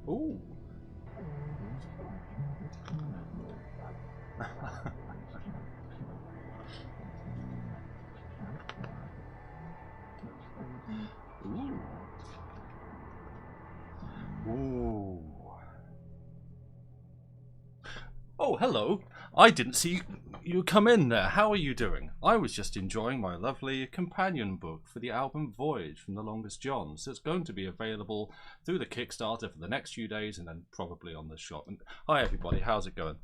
Ooh. Ooh. Ooh. Oh, hello. I didn't see you come in there. How are you doing? I was just enjoying my lovely companion book for the album Voyage from The Longest John. So it's going to be available through the Kickstarter for the next few days and then probably on the shop. And hi everybody, how's it going?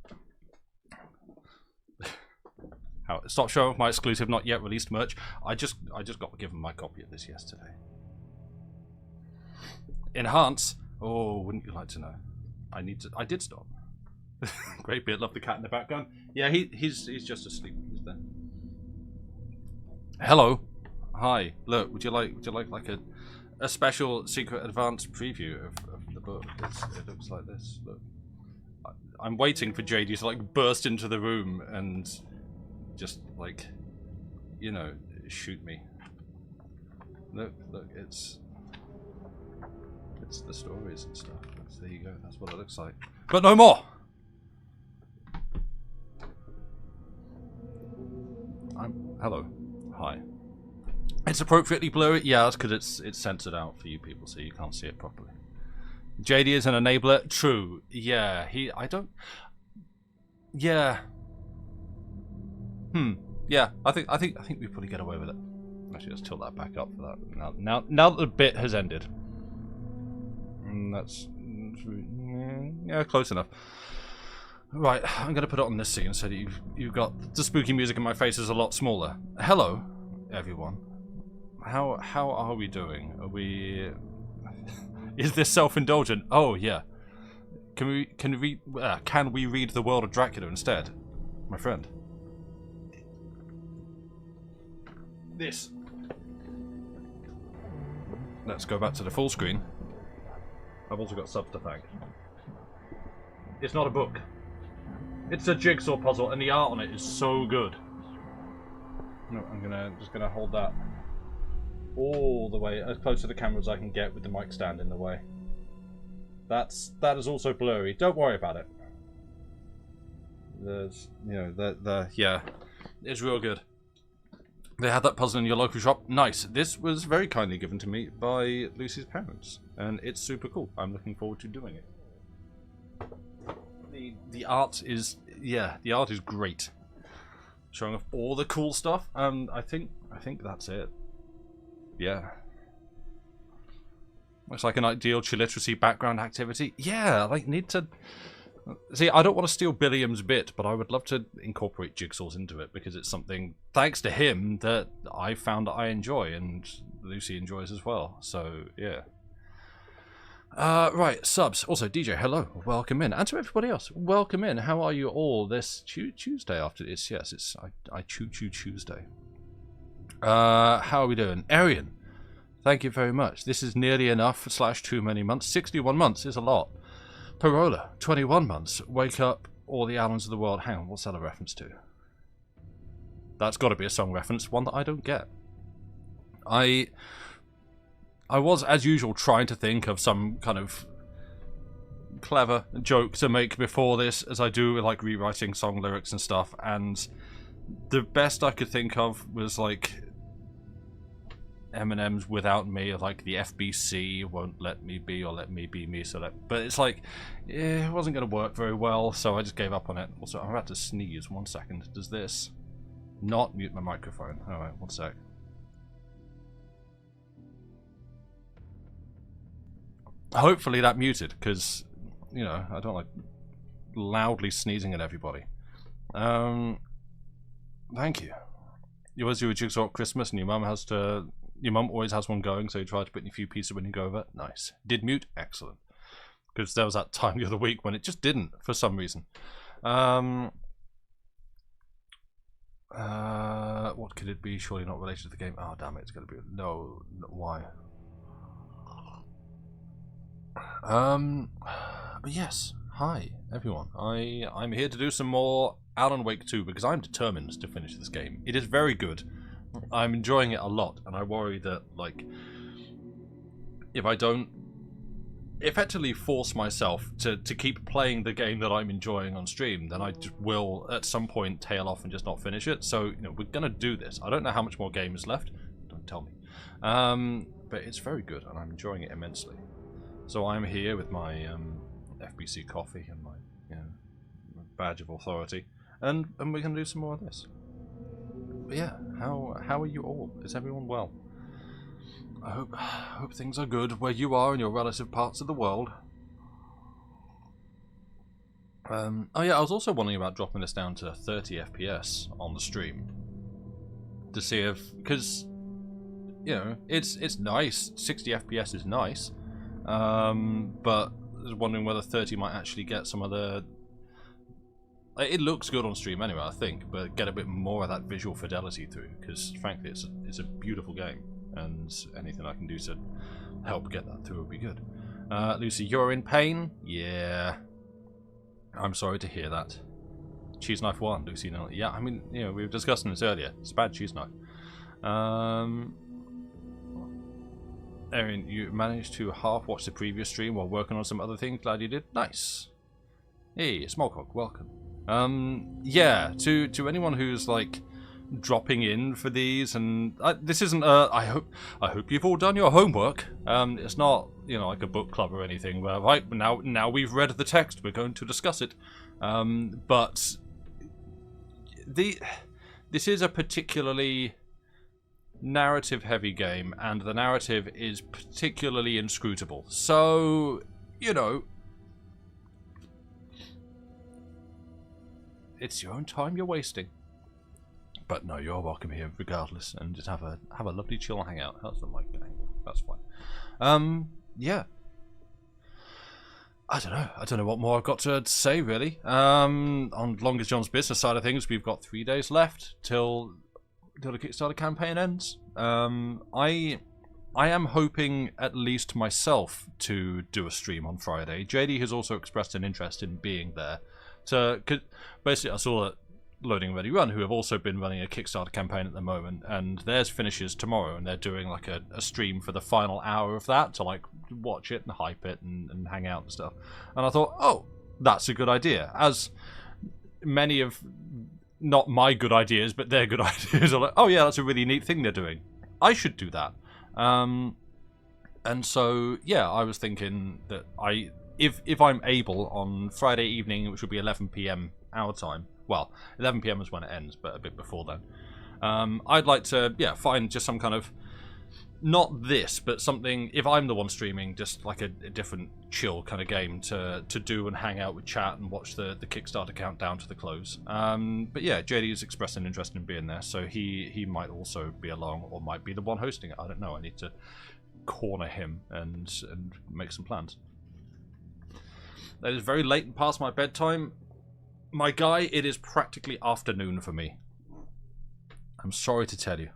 Stop showing off my exclusive, not yet released merch. I just got given my copy of this yesterday. Enhance. Oh, wouldn't you like to know? I did stop. Great beard, love the cat in the background. Yeah, he's just asleep. He's there. Hello. Hi. Look, would you like like a special secret advanced preview of the book? It looks like this. Look. I'm waiting for JD to like burst into the room and just like, you know, shoot me. Look, it's the stories and stuff. There you go. That's what it looks like. But no more. Hello. Hi. It's appropriately blurry. Yeah, that's because it's censored out for you people, so you can't see it properly. JD is an enabler. True. Yeah. I don't. Yeah. Yeah. I think we probably get away with it. Actually, let's tilt that back up for that. Now that the bit has ended. That's yeah, close enough. Right, I'm going to put it on this scene so that you've got the spooky music in my face is a lot smaller. Hello, everyone. How are we doing? Are we? Is this self-indulgent? Oh yeah. Can we read The World of Dracula instead, my friend? This. Let's go back to the full screen. I've also got subs to thank. It's not a book. It's a jigsaw puzzle, and the art on it is so good. No, I'm just gonna hold that all the way as close to the camera as I can get with the mic stand in the way. That is also blurry. Don't worry about it. There's, you know, yeah, it's real good. They had that puzzle in your local shop. Nice. This was very kindly given to me by Lucy's parents, and it's super cool. I'm looking forward to doing it. The art is, yeah, the art is great. Showing off all the cool stuff, and I think that's it. Yeah. Looks like an ideal Chiliteracy background activity. Yeah, like need to. See, I don't want to steal Billiam's bit, but I would love to incorporate jigsaws into it because it's something, thanks to him, that I found that I enjoy and Lucy enjoys as well. So yeah. Right, subs. Also, DJ, hello, welcome in, and to everybody else, welcome in. How are you all this Tuesday after this? Yes, it's I choo Tuesday. How are we doing, Arian? Thank you very much. This is nearly enough / too many months. 61 months is a lot. Parola, 21 months. Wake up, all the islands of the world. Hang on, what's that a reference to? That's got to be a song reference, one that I don't get. I was, as usual, trying to think of some kind of clever joke to make before this, as I do with like rewriting song lyrics and stuff, and the best I could think of was like Eminem's "Without Me," or like the FBC "Won't Let Me Be" or "Let Me Be Me." But it's like, it wasn't going to work very well, so I just gave up on it. Also, I'm about to sneeze. 1 second. Does this not mute my microphone? All right, 1 sec. Hopefully that muted, because, you know, I don't like loudly sneezing at everybody. Thank you. You always do a jigsaw at Christmas, and your mum always has one going, so you try to put in a few pieces when you go over. Nice. Did mute? Excellent. Because there was that time the other week when it just didn't, for some reason. What could it be? Surely not related to the game. Oh, damn it. It's going to be... No. Why? But yes. Hi, everyone. I'm here to do some more Alan Wake 2 because I'm determined to finish this game. It is very good. I'm enjoying it a lot, and I worry that, like, if I don't effectively force myself to keep playing the game that I'm enjoying on stream, then I just will at some point tail off and just not finish it. So, you know, we're gonna do this. I don't know how much more game is left. Don't tell me. But it's very good, and I'm enjoying it immensely. So I'm here with my FBC coffee and my, you know, badge of authority, and we're gonna do some more of this. But yeah, how are you all? Is everyone well? I hope things are good where you are in your relative parts of the world. Oh yeah, I was also wondering about dropping this down to 30 FPS on the stream to see if, because you know, it's nice. 60 FPS is nice, but I was wondering whether 30 might actually get some of the. It looks good on stream anyway, I think, but get a bit more of that visual fidelity through, because frankly, it's a beautiful game, and anything I can do to help get that through would be good. Lucy, you're in pain? Yeah. I'm sorry to hear that. Cheese knife 1, Lucy. No, yeah, I mean, you know, we were discussing this earlier. It's a bad cheese knife. Erin, you managed to half watch the previous stream while working on some other things. Glad you did. Nice. Hey, Smallcock, welcome. Yeah, to anyone who's like dropping in for these, and this isn't I hope you've all done your homework. It's not, you know, like a book club or anything where right now we've read the text, we're going to discuss it. But this is a particularly narrative heavy game, and the narrative is particularly inscrutable. So, you know, it's your own time you're wasting. But no, you're welcome here regardless, and just have a lovely chill hangout. How's the mic going? That's fine. Yeah. I don't know what more I've got to say really. On Longest John's business side of things, we've got 3 days left till the Kickstarter campaign ends. I am hoping at least myself to do a stream on Friday. JD has also expressed an interest in being there. Cause basically, I saw that Loading Ready Run, who have also been running a Kickstarter campaign at the moment, and theirs finishes tomorrow, and they're doing like a stream for the final hour of that to like watch it and hype it and hang out and stuff. And I thought, oh, that's a good idea. As many of not my good ideas, but their good ideas are like, oh yeah, that's a really neat thing they're doing. I should do that. And so yeah, I was thinking that if I'm able on Friday evening, which will be 11 PM our time. Well, 11 PM is when it ends, but a bit before then. I'd like to, yeah, find just some kind of, not this, but something, if I'm the one streaming, just like a different chill kind of game to do and hang out with chat and watch the Kickstarter countdown to the close. But yeah, JD's expressed an interest in being there, so he might also be along, or might be the one hosting it. I don't know. I need to corner him and make some plans. That is very late and past my bedtime. My guy, it is practically afternoon for me. I'm sorry to tell you.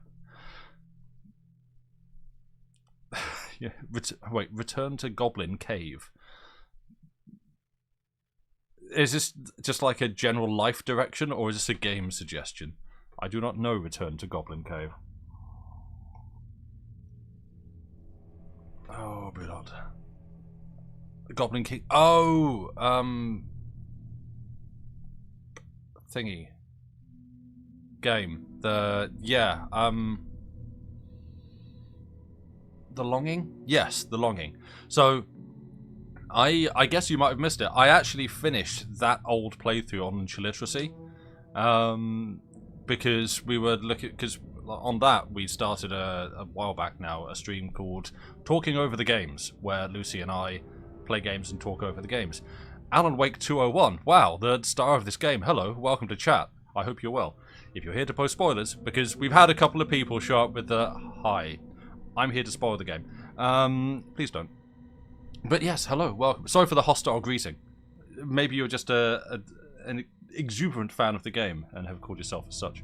Yeah, return to Goblin Cave. Is this just like a general life direction, or is this a game suggestion? I do not know Return to Goblin Cave. Oh, blood. Goblin King. Oh, thingy. Game. The Longing? Yes, The Longing. So, I guess you might have missed it. I actually finished that old playthrough on Chiliteracy. Because we were looking, because on that we started a while back now a stream called Talking Over the Games, where Lucy and I play games and talk over the games. Alan Wake 201, wow, the star of this game. Hello, welcome to chat. I hope you're well. If you're here to post spoilers, because we've had a couple of people show up with the hi, I'm here to spoil the game. Please don't. But yes, hello, welcome. Sorry for the hostile greeting. Maybe you're just an exuberant fan of the game and have called yourself as such.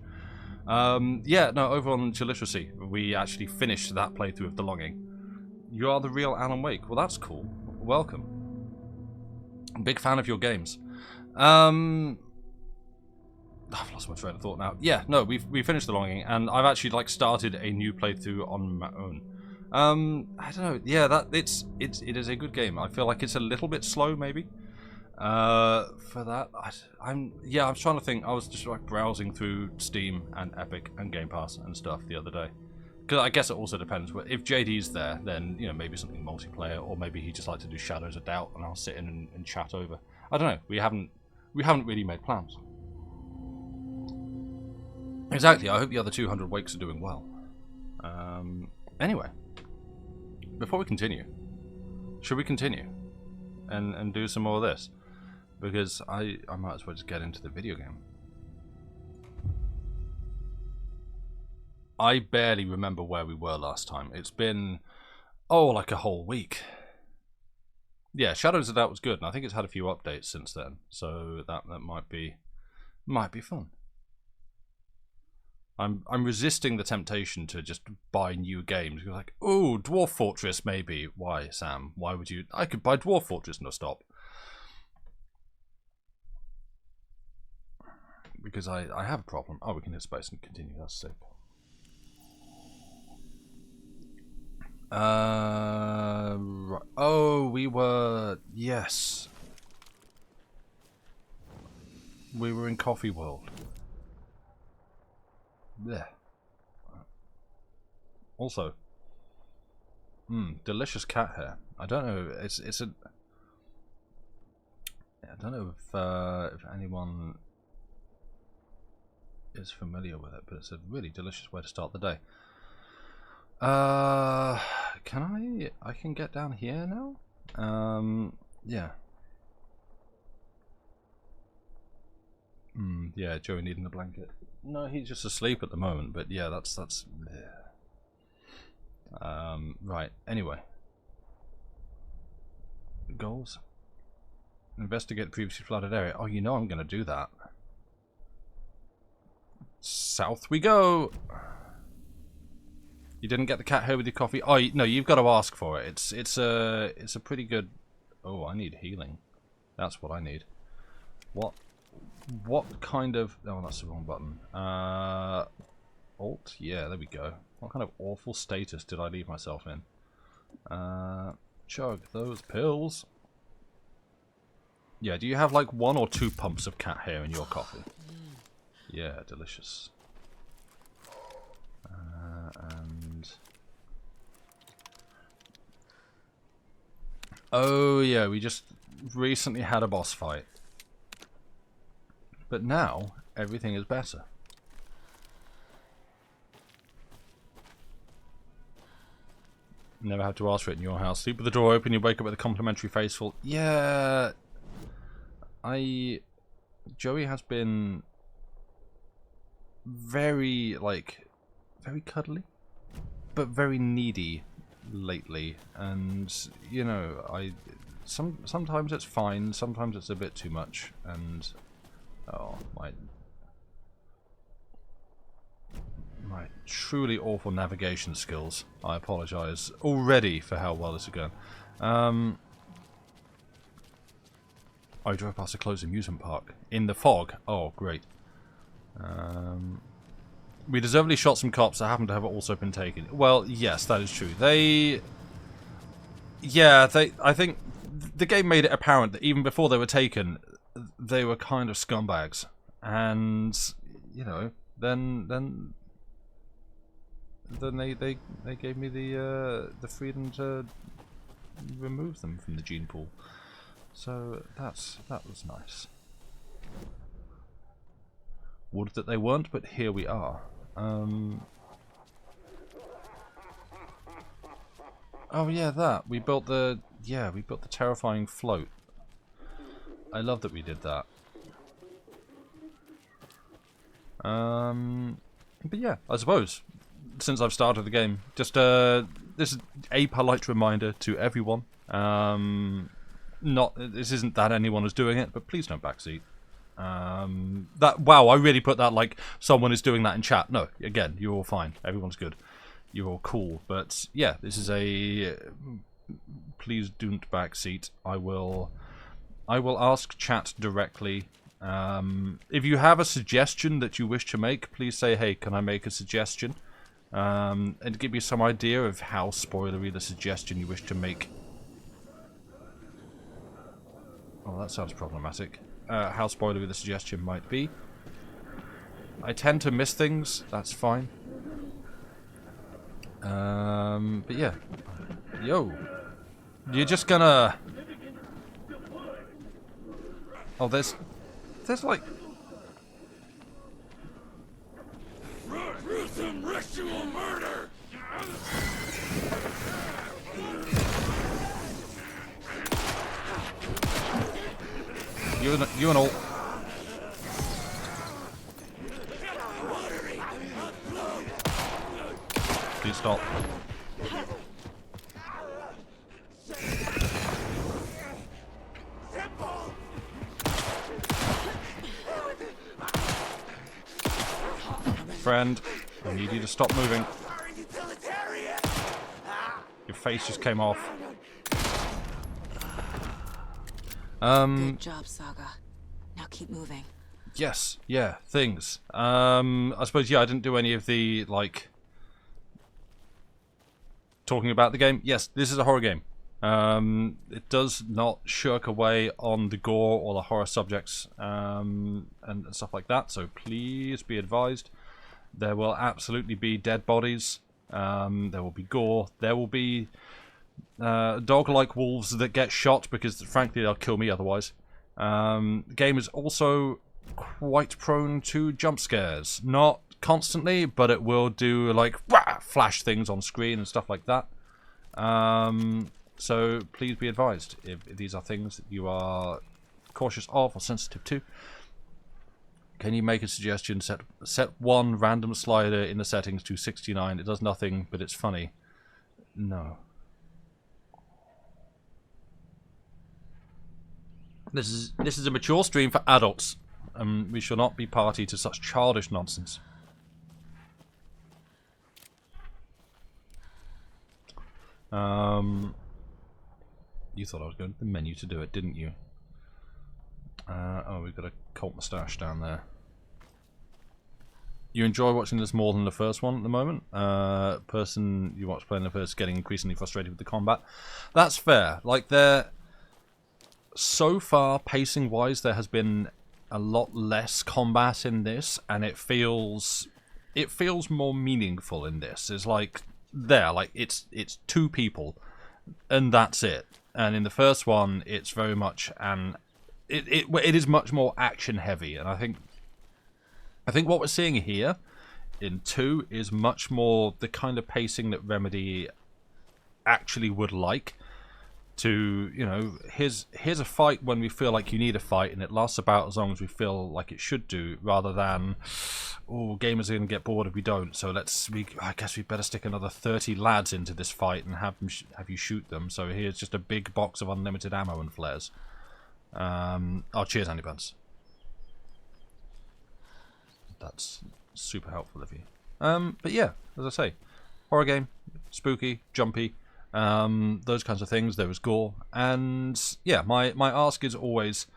Yeah, no, over on Chiliteracy, we actually finished that playthrough of The Longing. You are the real Alan Wake. Well, that's cool. Welcome. Big fan of your games. I've lost my train of thought now. Yeah, no, we finished The Longing, and I've actually like started a new playthrough on my own. I don't know. Yeah, it is a good game. I feel like it's a little bit slow, maybe. For that, I'm trying to think. I was just like browsing through Steam and Epic and Game Pass and stuff the other day. Because I guess it also depends. If JD's there, then maybe something multiplayer, or maybe he just likes to do Shadows of Doubt, and I'll sit in and chat over. I don't know. We haven't really made plans. Exactly. I hope the other 200 wakes are doing well. Anyway, before we continue, should we continue and do some more of this? Because I might as well just get into the video game. I barely remember where we were last time. It's been, like a whole week. Yeah, Shadows of Doubt was good, and I think it's had a few updates since then, so that might be fun. I'm resisting the temptation to just buy new games. You're like, oh, Dwarf Fortress maybe. Why, Sam? Why would you? I could buy Dwarf Fortress, no stop. Because I have a problem. Oh, we can hit space and continue. That's sick. Right. Oh, we were... Yes. We were in Coffee World. There. Also. Delicious cat hair. I don't know. It's a... I don't know if anyone is familiar with it, but it's a really delicious way to start the day. Can I can get down here now? Yeah. Yeah, Joey needing the blanket. No, he's just asleep at the moment, but yeah, that's yeah. Right, anyway. Goals. Investigate previously flooded area. Oh, I'm gonna do that. South we go. You didn't get the cat hair with your coffee? Oh, no, you've got to ask for it. It's a pretty good... Oh, I need healing. That's what I need. What kind of... Oh, that's the wrong button. Alt? Yeah, there we go. What kind of awful status did I leave myself in? Chug those pills. Yeah, do you have like 1 or 2 pumps of cat hair in your coffee? Yeah, delicious. And... Oh yeah, we just recently had a boss fight. But now, everything is better. Never have to ask for it in your house. Sleep with the door open, you wake up with a complimentary face full. Yeah... Joey has been... very cuddly, but very needy lately, and sometimes it's fine, sometimes it's a bit too much, and my truly awful navigation skills. I apologize already for how well this is going. I drove past a closed amusement park in the fog. Oh, great. We deservedly shot some cops that happen to have also been taken. Well, yes, that is true. I think the game made it apparent that even before they were taken, they were kind of scumbags. And, then they gave me the freedom to remove them from the gene pool. So that was nice. Would that they weren't, but here we are. Oh yeah, that. We built the terrifying float. I love that we did that. But yeah, I suppose since I've started the game, just this is a polite reminder to everyone. This isn't that anyone is doing it, but please don't backseat. Wow, I really put that like someone is doing that in chat. No, again, you're all fine. Everyone's good. You're all cool. But yeah, this is a please don't backseat. I will ask chat directly. If you have a suggestion that you wish to make, please say, hey, can I make a suggestion? And give you some idea of how spoilery the suggestion you wish to make. Oh, that sounds problematic. How spoilery the suggestion might be. I tend to miss things, that's fine. But yeah. Yo. You're just gonna... Oh, there's like... Gruesome ritual murder! You and all... Please stop. Friend, I need you to stop moving. Your face just came off. Good job, Saga. Now keep moving. Yes, yeah, things. I suppose, yeah, I didn't do any of the, like... talking about the game. Yes, this is a horror game. It does not shirk away on the gore or the horror subjects and stuff like that, so please be advised. There will absolutely be dead bodies, there will be gore, there will be dog-like wolves that get shot because, frankly, they'll kill me otherwise. The game is also quite prone to jump scares. Not constantly, but it will do, like, flash things on screen and stuff like that. So please be advised if these are things that you are cautious of or sensitive to. Can you make a suggestion? Set one random slider in the settings to 69. It does nothing, but it's funny. No. This is a mature stream for adults. We shall not be party to such childish nonsense. You thought I was going to the menu to do it, didn't you? Oh, we've got a cult moustache down there. You enjoy watching this more than the first one at the moment? Person you watch playing the first getting increasingly frustrated with the combat. That's fair. Like, so far, pacing-wise, there has been a lot less combat in this, and it feels more meaningful in this. It's like it's two people, and that's it. And in the first one, it's very much it is much more action heavy, and I think what we're seeing here in 2 is much more the kind of pacing that Remedy actually would like. To, you know, here's a fight when we feel like you need a fight, and it lasts about as long as we feel like it should do, rather than, oh, gamers are going to get bored if we don't, so I guess we better stick another 30 lads into this fight and have you shoot them. So here's just a big box of unlimited ammo and flares. Oh, cheers, Andy Buns. That's super helpful of you. But yeah, as I say, horror game, spooky, jumpy. Those kinds of things. There was gore, and yeah, my ask is always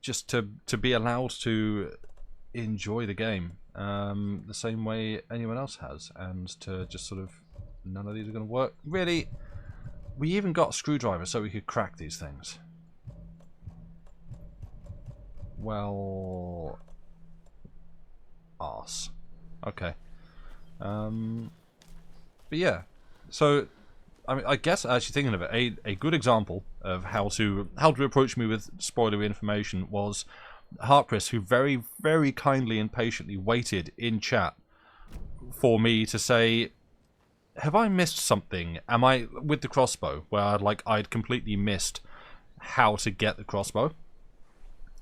just to be allowed to enjoy the game the same way anyone else has, and to just sort of, none of these are going to work. Really, we even got a screwdriver so we could crack these things. Well, arse. Okay. But yeah. So, I mean, I guess actually thinking of it, a good example of how to approach me with spoilery information was Harpris, who very, very kindly and patiently waited in chat for me to say, have I missed something? Am I with the crossbow, where I'd completely missed how to get the crossbow?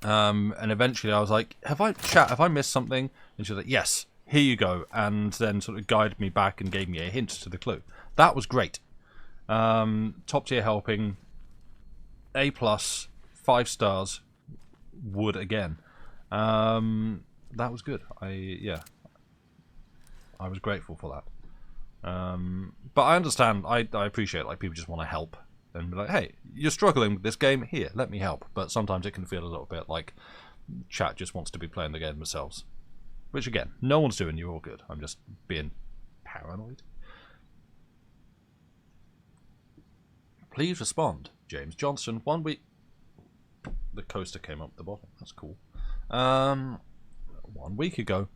And eventually I was like, have I missed something? And she was like, yes, here you go, and then sort of guided me back and gave me a hint to the clue. That was great. Top tier helping. A+, 5 stars. Would again. That was good. I was grateful for that. But I understand. I appreciate, like, people just want to help and be like, hey, you're struggling with this game. Here, let me help. But sometimes it can feel a little bit like chat just wants to be playing the game themselves. Which, again, no one's doing. You're all good. I'm just being paranoid. Please respond. James Johnson. 1 week... The coaster came up the bottom. That's cool. 1 week ago.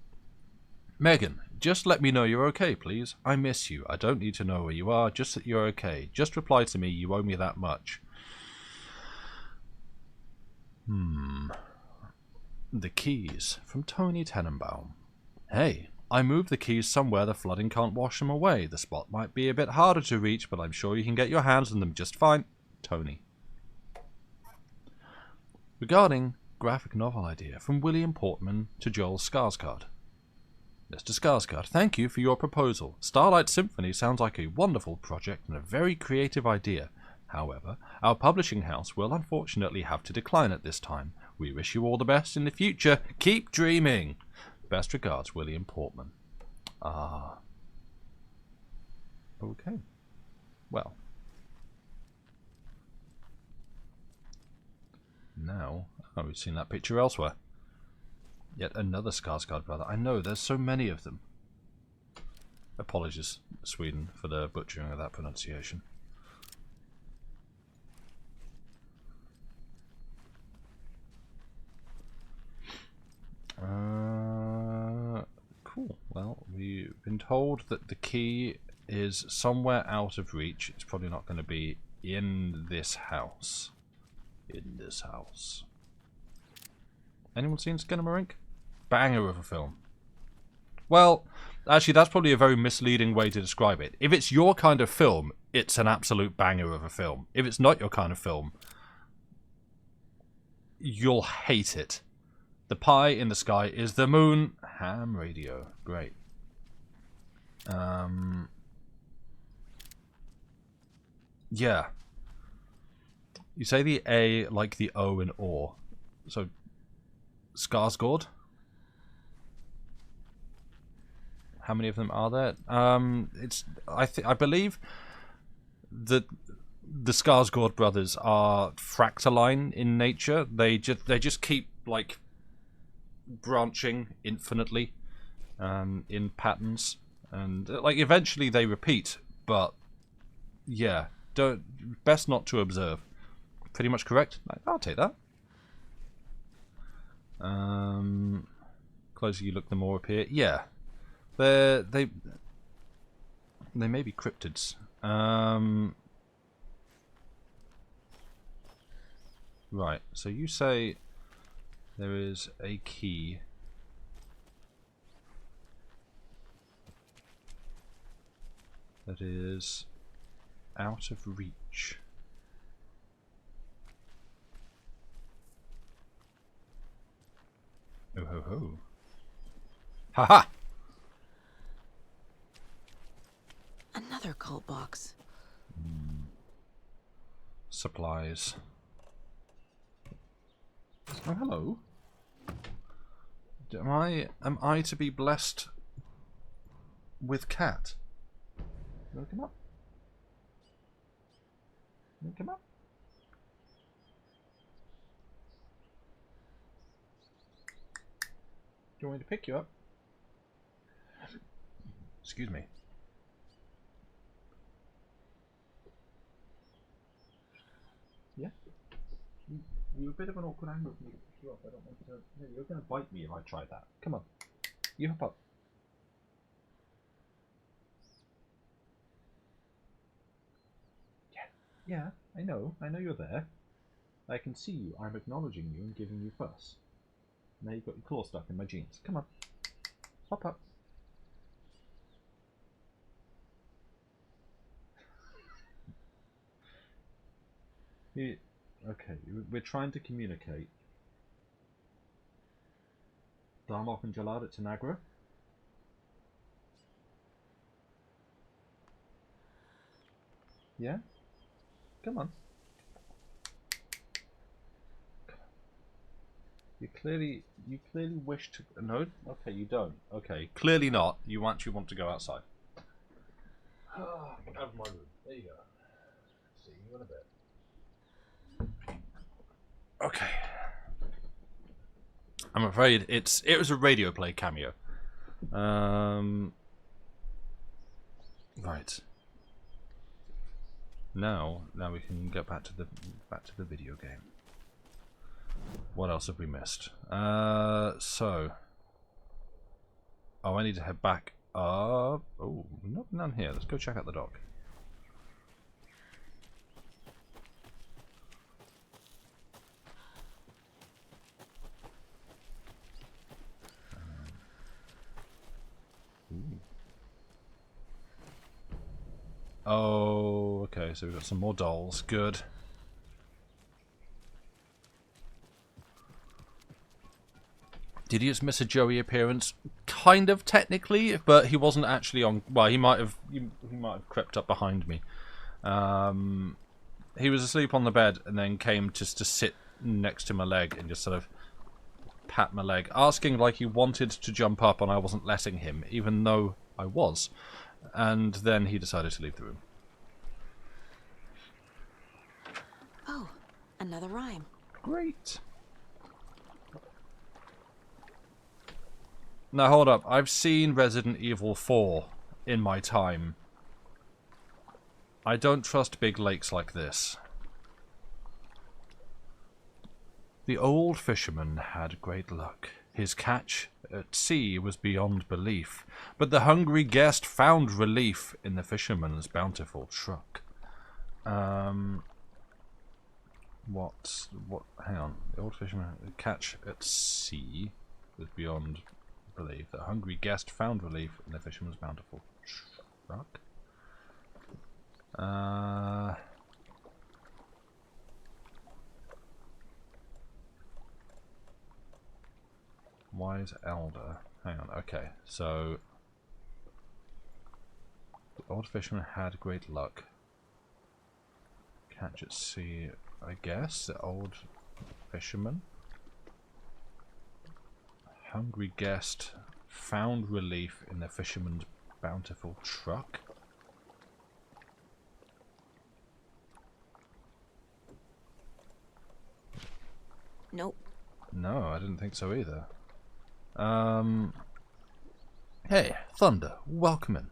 Megan, just let me know you're okay, please. I miss you. I don't need to know where you are, just that you're okay. Just reply to me, you owe me that much. The keys, from Tony Tenenbaum. Hey, I moved the keys somewhere the flooding can't wash them away. The spot might be a bit harder to reach, but I'm sure you can get your hands on them just fine. Tony. Regarding graphic novel idea, from William Portman to Joel Skarsgård. Mr. Skarsgård, thank you for your proposal. Starlight Symphony sounds like a wonderful project and a very creative idea. However, our publishing house will unfortunately have to decline at this time. We wish you all the best in the future. Keep dreaming. Best regards, William Portman. Ah. Okay. Well. Now, oh, we've seen that picture elsewhere. Yet another Skarsgård brother. I know, there's so many of them. Apologies, Sweden, for the butchering of that pronunciation. Cool. Well, we've been told that the key is somewhere out of reach. It's probably not going to be in this house. In this house. Anyone seen Skinamarink? Banger of a film. Well, actually, that's probably a very misleading way to describe it. If it's your kind of film, it's an absolute banger of a film. If it's not your kind of film, you'll hate it. The pie in the sky is the moon. Ham radio. Great. Yeah. You say the A like the O in or. So, Skarsgård? How many of them are there? I believe that the Skarsgård brothers are fractaline in nature. They just keep like branching infinitely in patterns, and like eventually they repeat. But yeah, best not to observe. Pretty much correct. I'll take that. Closer you look, the more appear. Yeah, they may be cryptids. Right. So you say there is a key. That is out of reach. Oh ho ho. Haha! Another cult box. Supplies. Oh hello. Am I to be blessed with cat? You wanna come up? You wanna come up? Do you want me to pick you up? Excuse me. Yeah? You're a bit of an awkward angle for me to pick you up. I don't want to... No, you're going to bite me if I try that. Come on. You hop up. Yeah, I know. I know you're there. I can see you. I'm acknowledging you and giving you fuss. Now you've got your claw stuck in my jeans. Come on. Hop up. Okay, we're trying to communicate. Darmok and Jalad at Tanagra? Yeah? Come on. You clearly wish to... No? Okay, you don't. Okay, clearly not. You actually want to go outside. Out of my room. There you go. See you in a bit. Okay. I'm afraid it was a radio play cameo. Right. Now we can get back to the video game. What else have we missed? So. Oh, I need to head back up. Oh, none here. Let's go check out the dock. Oh, okay, so we've got some more dolls. Good. Did he just miss a Joey appearance? Kind of, technically, but he wasn't actually on. Well, he might have crept up behind me. He was asleep on the bed and then came just to sit next to my leg and just sort of pat my leg, asking like he wanted to jump up and I wasn't letting him, even though I was. And then he decided to leave the room. Oh, another rhyme. Great. Now hold up, I've seen Resident Evil 4 in my time. I don't trust big lakes like this. The old fisherman had great luck. His catch at sea was beyond belief, but the hungry guest found relief in the fisherman's bountiful truck. Hang on. The old fisherman catch at sea was beyond belief. The hungry guest found relief in the fisherman's bountiful truck. Wise elder. Hang on. Okay, so the old fisherman had great luck. Catch at sea, I guess. The old fisherman. Hungry guest found relief in the fisherman's bountiful truck. Nope. No, I didn't think so either. Hey, Thunder, welcome in.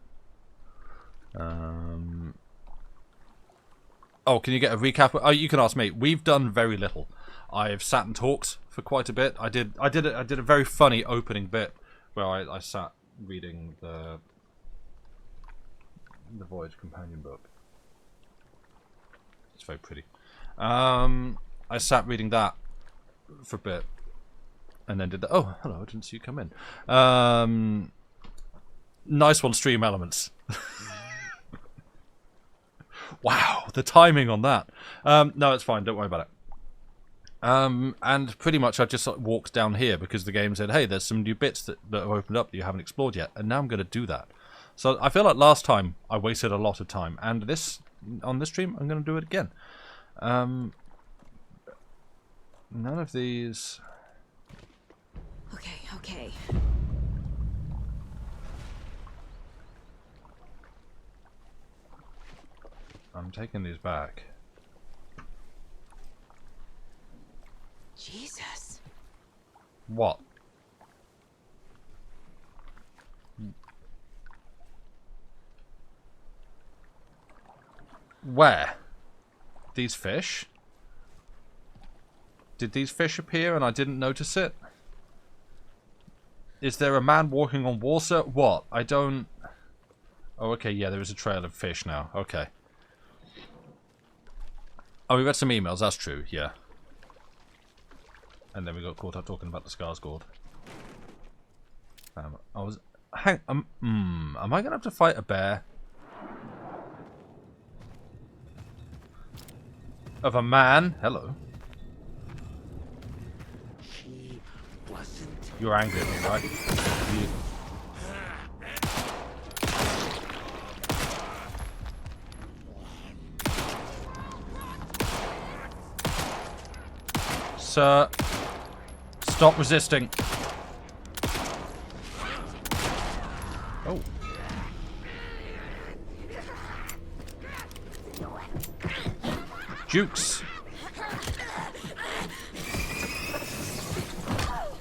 Oh, can you get a recap? Oh, you can ask me. We've done very little. I've sat and talked for quite a bit. I did a very funny opening bit where I sat reading the Voyage companion book. It's very pretty. I sat reading that for a bit, and then did that. Oh, hello! I didn't see you come in. Nice one, Stream Elements. Wow, the timing on that. No, it's fine. Don't worry about it. And pretty much I just walked down here because the game said, hey, there's some new bits that have opened up that you haven't explored yet, and now I'm going to do that. So I feel like last time I wasted a lot of time, and on this stream I'm going to do it again. None of these. Okay. I'm taking these back. Jesus. What? Where? These fish? Did these fish appear and I didn't notice it? Is there a man walking on water? What? I don't... Oh, okay, yeah, there is a trail of fish now. Okay. Oh, we read some emails, that's true, yeah. And then we got caught up talking about the Skarsgård. Am I gonna have to fight a bear? Of a man? Hello. She wasn't. You're angry at me, right? Sir, stop resisting. Oh. Jukes.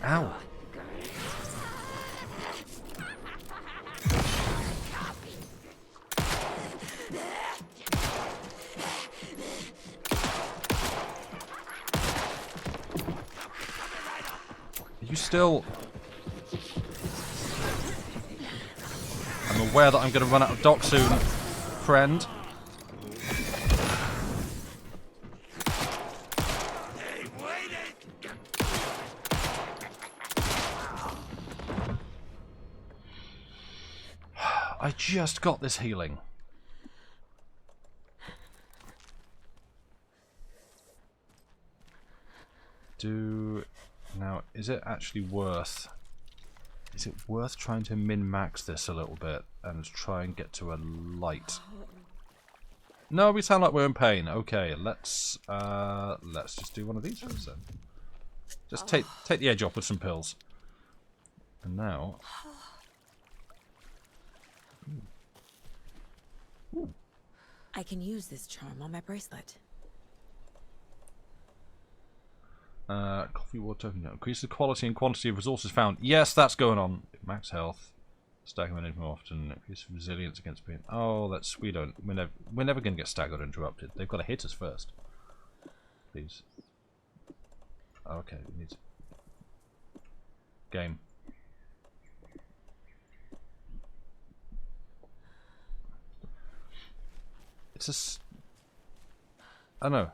Ow. still... I'm aware that I'm going to run out of dock soon, friend. I just got this healing. Now, is it actually worth... Is it worth trying to min-max this a little bit and try and get to a light? No, we sound like we're in pain. Okay, let's just do one of these first then. Just take the edge off with some pills. And now... Ooh. I can use this charm on my bracelet. Coffee water token. Increase the quality and quantity of resources found. Yes, that's going on. Max health. Stagger when more often. Increase resilience against pain. Oh, we're never going to get staggered or interrupted. They've got to hit us first. Please. Okay, we need game. It's I don't know.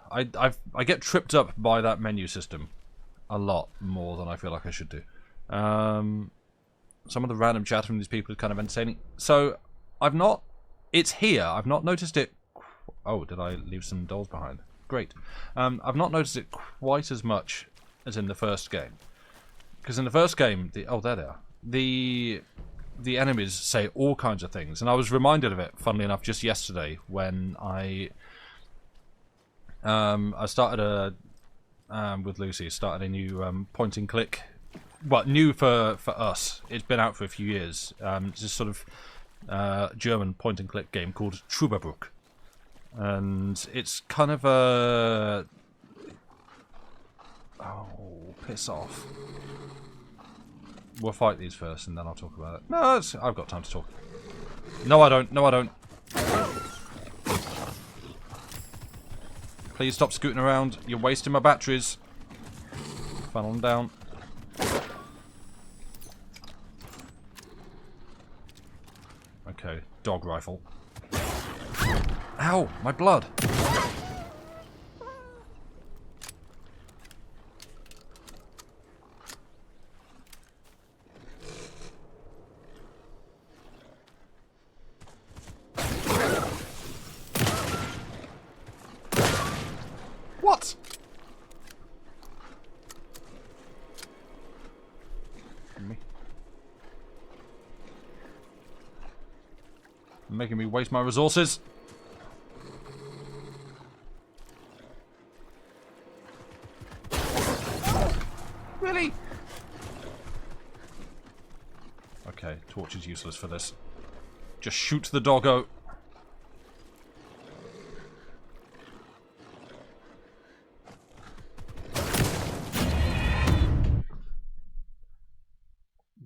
I get tripped up by that menu system a lot more than I feel like I should do. Some of the random chatter from these people is kind of entertaining. So it's here. I've not noticed it. Oh, did I leave some dolls behind? Great. I've not noticed it quite as much as in the first game. Because in the first game, oh, there they are. The enemies say all kinds of things, and I was reminded of it, funnily enough, just yesterday when I started with Lucy, started a new point and click. Well, new for us. It's been out for a few years. It's this sort of German point and click game called Trüberbrook, and it's kind of a... Oh, piss off. We'll fight these first, and then I'll talk about it. No, I've got time to talk. No, I don't. No, I don't. Please stop scooting around. You're wasting my batteries. Funnel them down. Okay, dog rifle. Ow, my blood. What? Making me waste my resources. Really? Okay, torch is useless for this. Just shoot the doggo.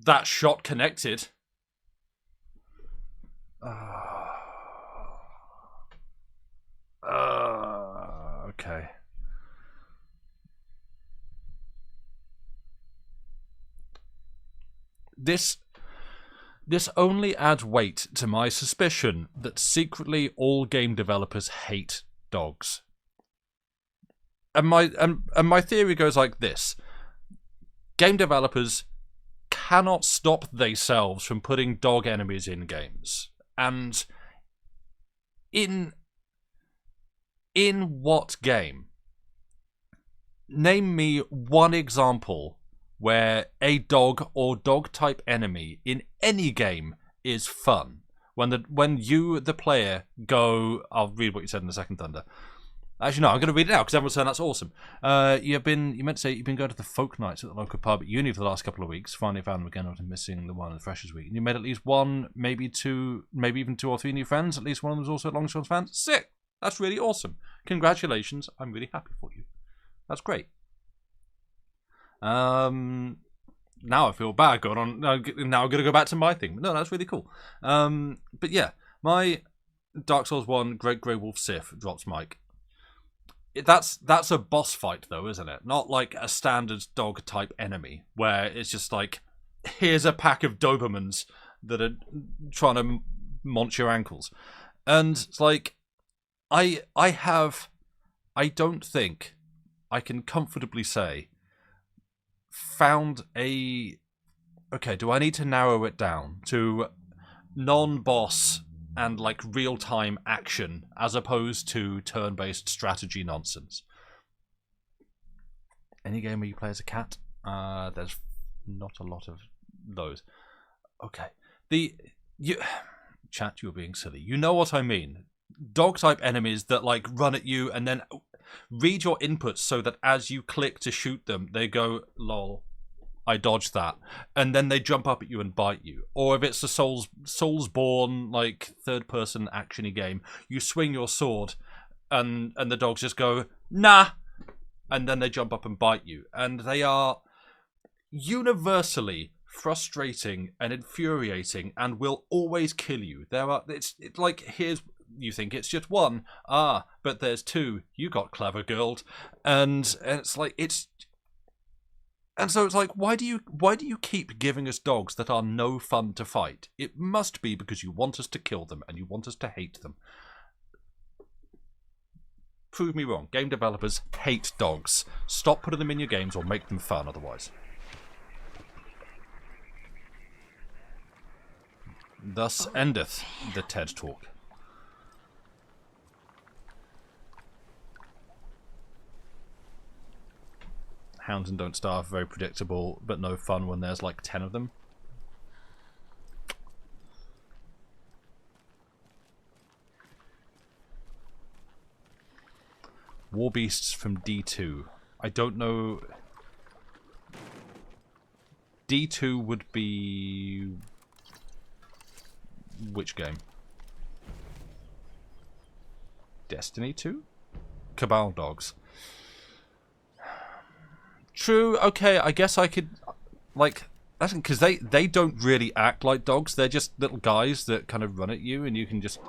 That shot connected. Okay. This only adds weight to my suspicion that secretly all game developers hate dogs. And my theory goes like this: game developers cannot stop themselves from putting dog enemies in games. And in what game? Name me one example where a dog or dog type enemy in any game is fun. When you, the player, go... I'll read what you said in a second, Thunder. Actually, no, I'm going to read it out because everyone's saying that's awesome. You meant to say you've been going to the folk nights at the local pub at uni for the last couple of weeks. Finally found them again after missing the one in the Freshers Week. And you made at least one, maybe two, maybe even 2 or 3 new friends. At least one of them was also a Longshots fan. Sick! That's really awesome. Congratulations. I'm really happy for you. That's great. Now I feel bad going on. Now I'm going to go back to my thing. No, that's really cool. But yeah, my Dark Souls 1 Great Grey Wolf Sith drops mic. that's a boss fight though, isn't it? Not like a standard dog type enemy where it's just like, here's a pack of Dobermans that are trying to munch your ankles, and it's like, I don't think I can comfortably say found a. Okay, do I need to narrow it down to non-boss and like real-time action as opposed to turn-based strategy nonsense? Any game where you play as a cat? There's not a lot of those. Okay. Chat, you're being silly. You know what I mean. Dog-type enemies that like run at you and then read your inputs so that as you click to shoot them, they go, lol, I dodged that, and then they jump up at you and bite you. Or if it's a Soulsborne like third-person actiony game, you swing your sword, and the dogs just go nah, and then they jump up and bite you, and they are universally frustrating and infuriating, and will always kill you. It's like, here's, you think it's just one, but there's two. You got clever, girl, and it's like And so it's like, why do you keep giving us dogs that are no fun to fight? It must be because you want us to kill them and you want us to hate them. Prove me wrong. Game developers hate dogs. Stop putting them in your games or make them fun otherwise. Thus endeth the TED Talk. Hounds and Don't Starve, very predictable, but no fun when there's like 10 of them. War Beasts from D2. I don't know. D2 would be... which game? Destiny 2? Cabal Dogs. True, okay, I guess I could, like, that's because they don't really act like dogs. They're just little guys that kind of run at you, and you can just,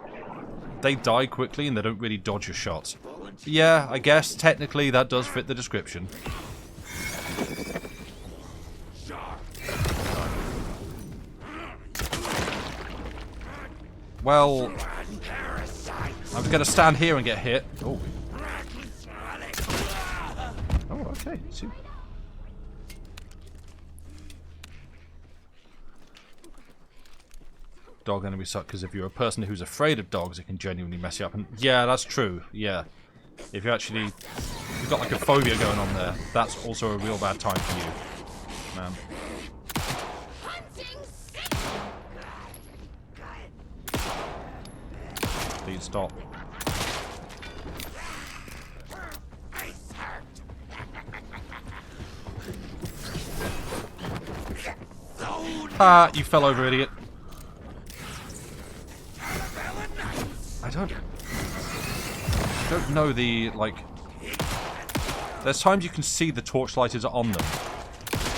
they die quickly and they don't really dodge your shots. Yeah, I guess technically that does fit the description. Well, I'm gonna stand here and get hit. Oh. Oh, okay. Super. Dog enemies suck because if you're a person who's afraid of dogs, it can genuinely mess you up. And yeah, that's true. Yeah, if you've got like a phobia going on there, that's also a real bad time for you, man. Please stop. Ah, you fell over, idiot. I don't know the, like... There's times you can see the torchlight is on them,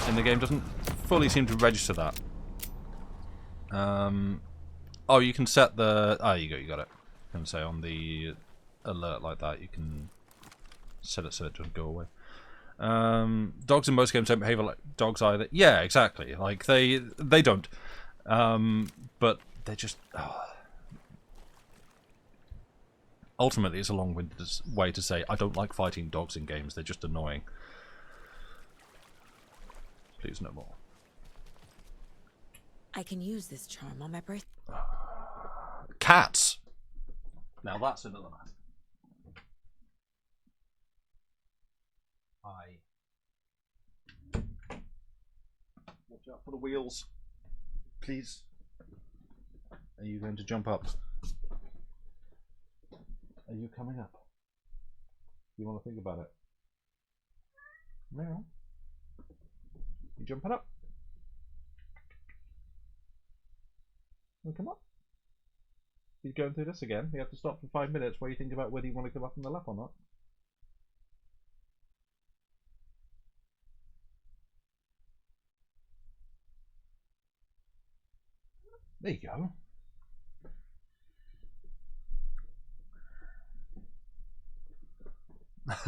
and the game doesn't fully seem to register that. Oh, you can set the... Ah, you got it. I can say on the alert like that, you can set it so it doesn't go away. Dogs in most games don't behave like dogs either. Yeah, exactly. Like, they don't. But they're just... Oh. Ultimately, it's a long-winded way to say I don't like fighting dogs in games. They're just annoying. Please, no more. I can use this charm on my birthday. Cats! Now that's another matter. Watch out for the wheels. Please. Are you going to jump up? Are you coming up? You want to think about it? Meow. You jumping up? Well, come on. You're going through this again. You have to stop for 5 minutes while you think about whether you want to come up on the lap or not. There you go.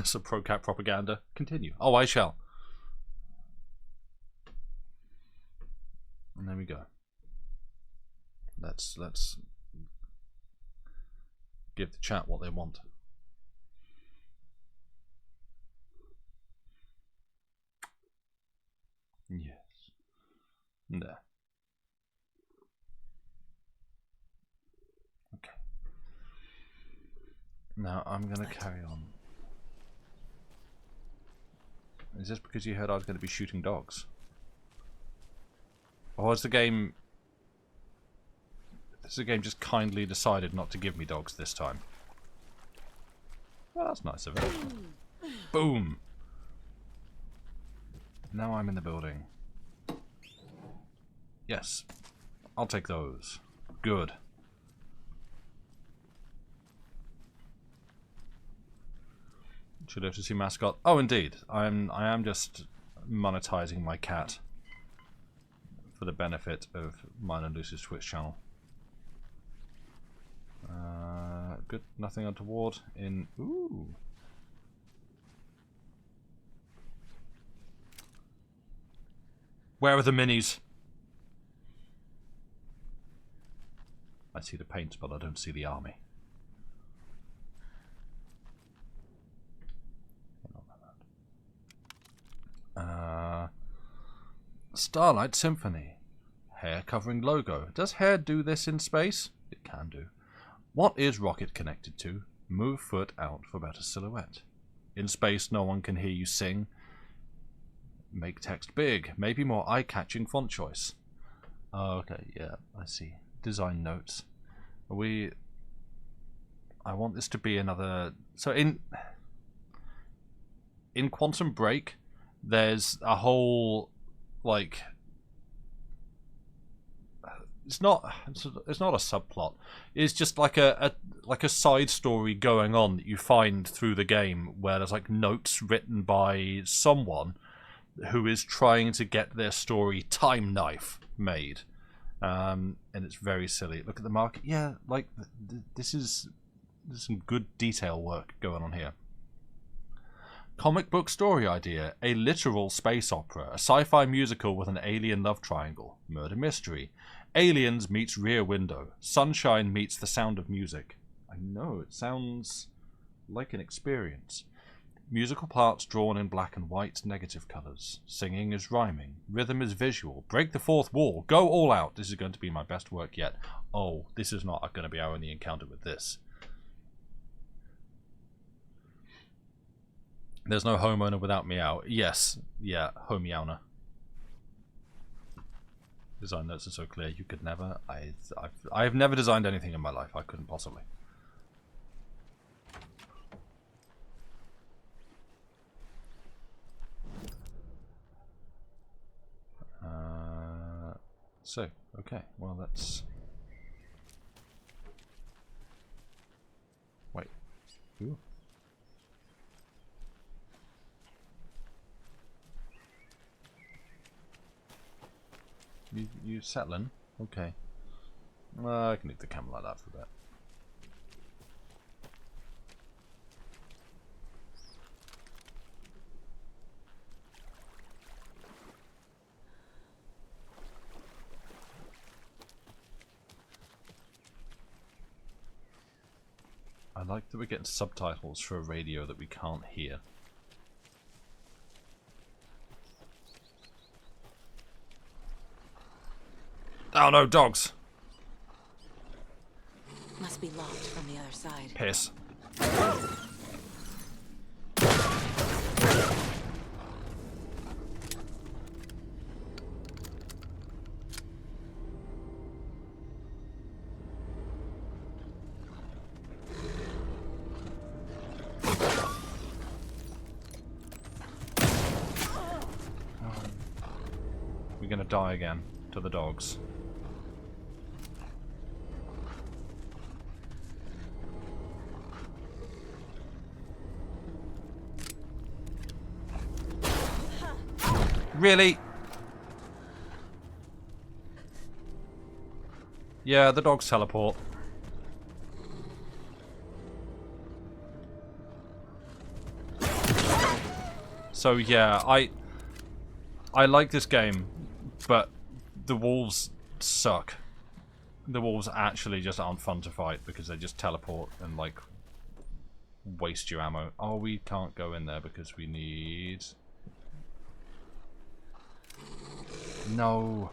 Some pro-cat propaganda. Continue. Oh, I shall. And there we go. Let's give the chat what they want. Yes. There. Okay. Now I'm gonna carry on. Is this because you heard I was going to be shooting dogs? Or has the game... Has the game just kindly decided not to give me dogs this time? Well, that's nice of it. Boom! Now I'm in the building. Yes. I'll take those. Good. Should have to see mascot. Oh, indeed. I am just monetizing my cat for the benefit of mine and Lucy's Twitch channel. Good. Nothing untoward in. Ooh. Where are the minis? I see the paint, but I don't see the army. Starlight Symphony. Hair covering logo. Does hair do this in space? It can do. What is rocket connected to? Move foot out for better silhouette. In space, no one can hear you sing. Make text big. Maybe more eye-catching font choice. Oh, okay, yeah, I see. Design notes. Are we... I want this to be another... So in Quantum Break, there's a whole, like... It's not a subplot. It's just like a side story going on that you find through the game, where there's like notes written by someone who is trying to get their story Time Knife made, and it's very silly. Look at the market. Yeah, like there's some good detail work going on here. Comic book story idea: a literal space opera, a sci-fi musical with an alien love triangle, murder mystery. Aliens meets Rear Window. Sunshine meets The Sound of Music. I know, it sounds like an experience. Musical parts drawn in black and white, negative colours. Singing is rhyming. Rhythm is visual. Break the fourth wall. Go all out. This is going to be my best work yet. Oh, this is not going to be our only encounter with this. There's no homeowner without meow. Yes. Yeah, home meowner. Design notes are so clear. You could never. I've never designed anything in my life. I couldn't possibly. So, okay. Well, that's... Wait. Ooh. You settling? Okay. I can leave the camera like that for a bit. I like that we're getting subtitles for a radio that we can't hear. Oh no, dogs! Must be locked from the other side. Piss. We're gonna die again to the dogs. Really? Yeah, the dogs teleport. So yeah, I like this game, but the wolves suck. The wolves actually just aren't fun to fight because they just teleport and like waste your ammo. Oh, we can't go in there because we need... No.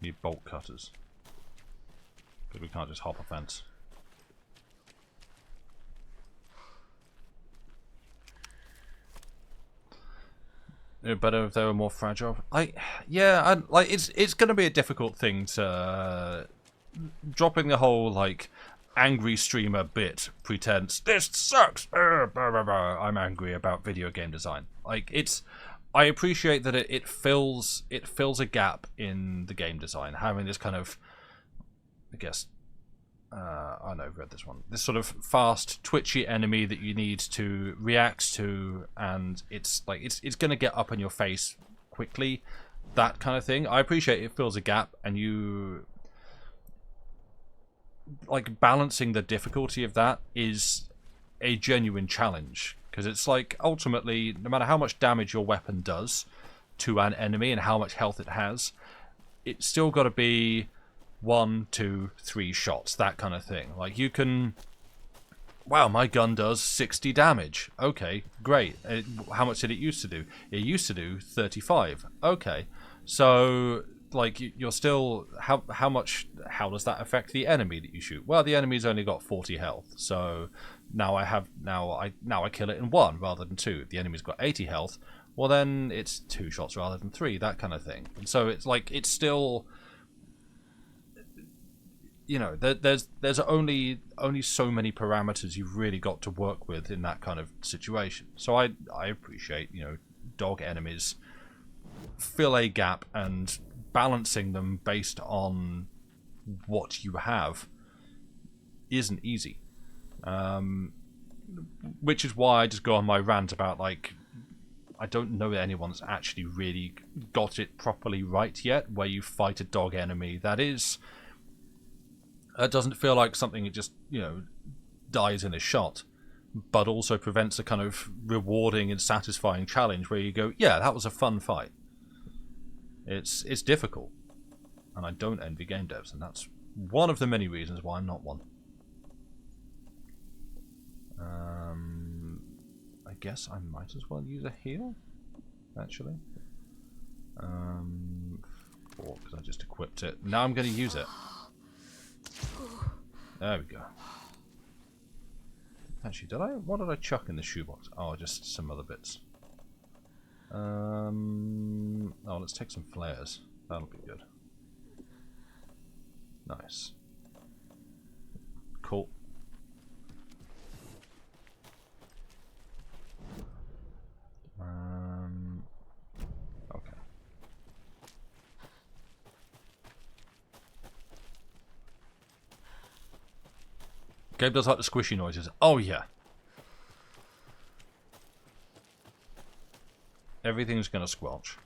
Need bolt cutters. But we can't just hop a fence. It'd be better if they were more fragile. Like it's going to be a difficult thing to dropping the whole like angry streamer bit pretense. This sucks. I'm angry about video game design. Like it's. I appreciate that it fills a gap in the game design, having this kind of, I guess, I know I've read this one. This sort of fast, twitchy enemy that you need to react to, and it's like it's going to get up in your face quickly, that kind of thing. I appreciate it fills a gap, and you like balancing the difficulty of that is a genuine challenge. Because it's like, ultimately, no matter how much damage your weapon does to an enemy and how much health it has, it's still got to be 1, 2, 3 shots, that kind of thing. Like, you can... Wow, my gun does 60 damage. Okay, great. How much did it used to do? It used to do 35. Okay. So, like, you're still... How does that affect the enemy that you shoot? Well, the enemy's only got 40 health, so... Now I kill it in 1 rather than 2. The enemy's got 80 health. Well, then it's 2 shots rather than 3. That kind of thing. And so it's like it's still, you know, there's only so many parameters you've really got to work with in that kind of situation. So I appreciate, you know, dog enemies fill a gap, and balancing them based on what you have isn't easy. Which is why I just go on my rant about, like, I don't know that anyone's actually really got it properly right yet, where you fight a dog enemy that doesn't feel like something that just, you know, dies in a shot, but also prevents a kind of rewarding and satisfying challenge where you go, yeah, that was a fun fight. It's difficult, and I don't envy game devs, and that's one of the many reasons why I'm not one. I guess I might as well use a heal, actually. 4, because I just equipped it. Now I'm going to use it. There we go. Actually, what did I chuck in the shoebox? Oh, just some other bits. Oh, let's take some flares. That'll be good. Nice. Cool. Okay. Gabe does like the squishy noises. Oh yeah. Everything's gonna squelch.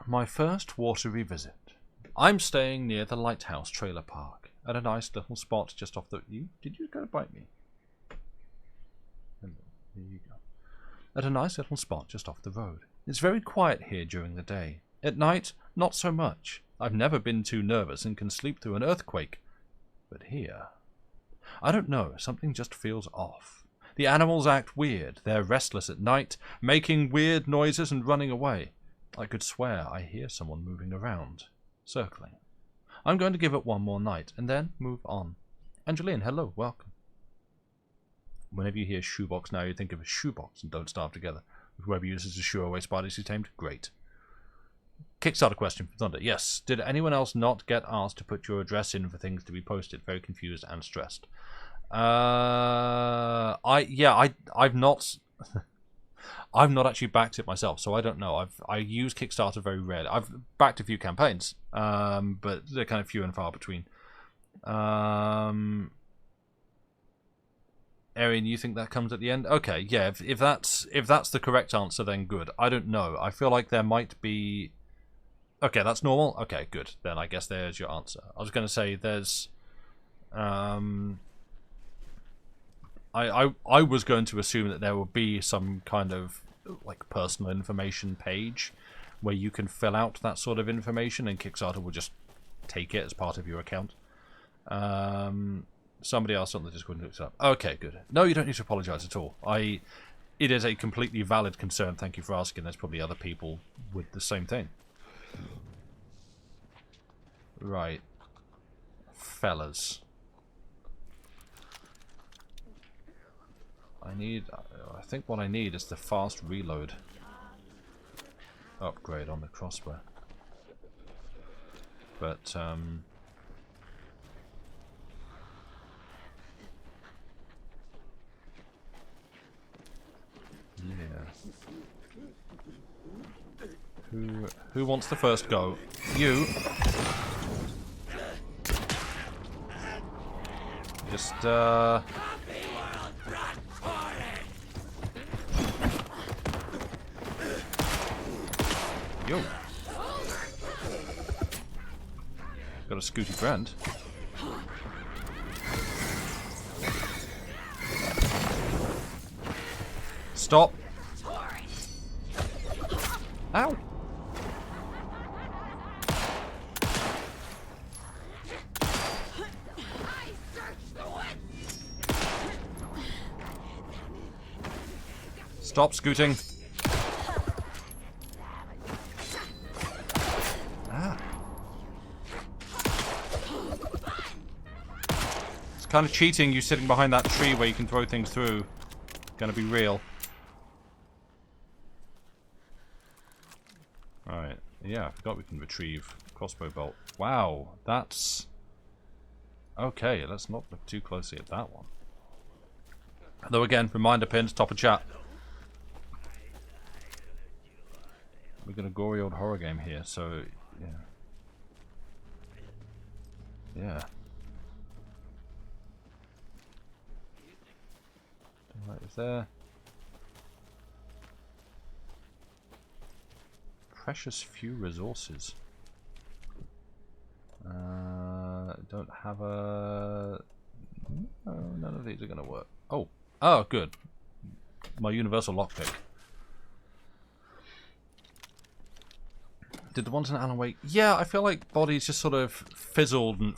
My first watery visit. I'm staying near the Lighthouse Trailer Park at a nice little spot just off the... Did you go to bite me? There you go. At a nice little spot just off the road. It's very quiet here during the day. At night, not so much. I've never been too nervous and can sleep through an earthquake. But here... I don't know, something just feels off. The animals act weird. They're restless at night, making weird noises and running away. I could swear I hear someone moving around, circling. I'm going to give it one more night, and then move on. Angeline, hello, welcome. Whenever you hear shoebox now, you think of a shoebox and Don't Starve Together. Whoever uses a shoe away spiders who tamed, great. Kickstarter question from Thunder. Yes. Did anyone else not get asked to put your address in for things to be posted? Very confused and stressed. I've not I've not actually backed it myself, so I don't know. I use Kickstarter very rarely. I've backed a few campaigns, but they're kind of few and far between. Arian, you think that comes at the end? Okay, yeah. If that's the correct answer, then good. I don't know. I feel like there might be. Okay, that's normal. Okay, good. Then I guess there's your answer. I was going to say there's. I was going to assume that there would be some kind of like personal information page where you can fill out that sort of information, and Kickstarter will just take it as part of your account. Somebody else on the Discord looks up. Okay, good. No, you don't need to apologize at all. It is a completely valid concern. Thank you for asking. There's probably other people with the same thing. Right. Fellas. I think what I need is the fast reload upgrade on the crossbow. But, yeah. Who wants the first go? You. Just, Yo. Got a Scooty Brand. Stop. Ow. Stop scooting. Kind of cheating, you sitting behind that tree where you can throw things through. Gonna be real. Alright. Yeah, I forgot we can retrieve crossbow bolt. Wow, that's... Okay, let's not look too closely at that one. Though again, reminder pins, top of chat. We've got a gory old horror game here, so... Yeah. Yeah. Right, is there precious few resources? Don't have a. No, none of these are going to work. Oh, good. My universal lockpick. Did the ones in Alan Wake? Yeah, I feel like bodies just sort of fizzled and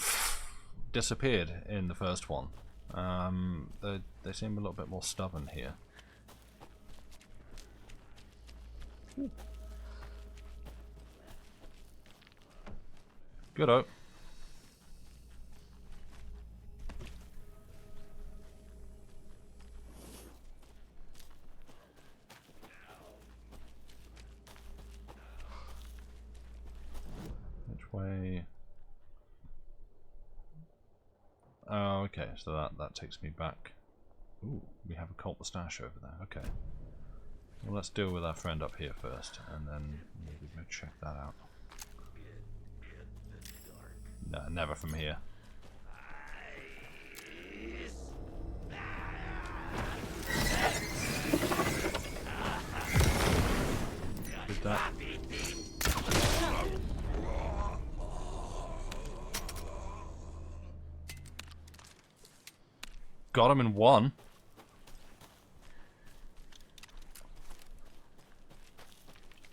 disappeared in the first one. They seem a little bit more stubborn here. Good-o. Which way? Oh, okay, so that takes me back. Ooh, we have a cult mustache over there. Okay. Well, let's deal with our friend up here first, and then maybe go check that out. No, never from here. Did that. Got him in one.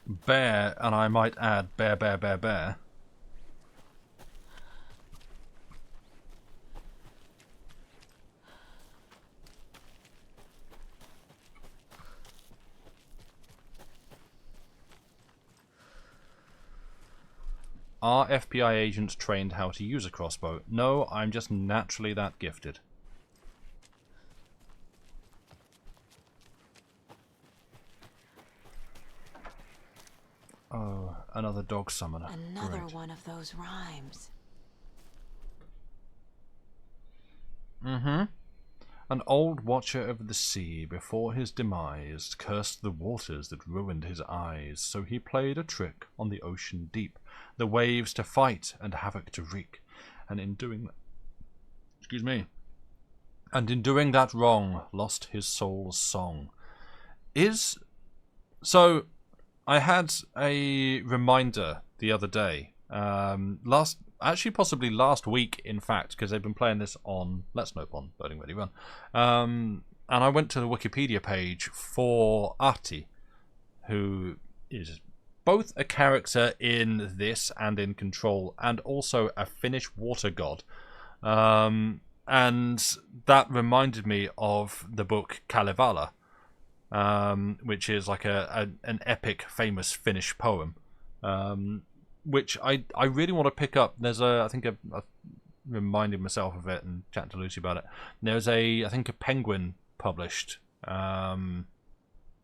Bear, and I might add bear, bear, bear, bear. Are FBI agents trained how to use a crossbow? No, I'm just naturally that gifted. Oh, another dog summoner. Another Great. one of those rhymes. Mm-hmm. An old watcher of the sea, before his demise, cursed the waters that ruined his eyes. So he played a trick on the ocean deep, the waves to fight and havoc to wreak. And in doing that wrong, lost his soul's song. So I had a reminder the other day, possibly last week, in fact, because they've been playing this on Let's Nope on Loading Ready Run. And I went to the Wikipedia page for Ahti, who is both a character in this and in Control, and also a Finnish water god. And that reminded me of the book Kalevala, which is like an epic, famous Finnish poem, which I really want to pick up. There's I reminded myself of it and chatting to Lucy about it. There's I think a Penguin published. Yeah,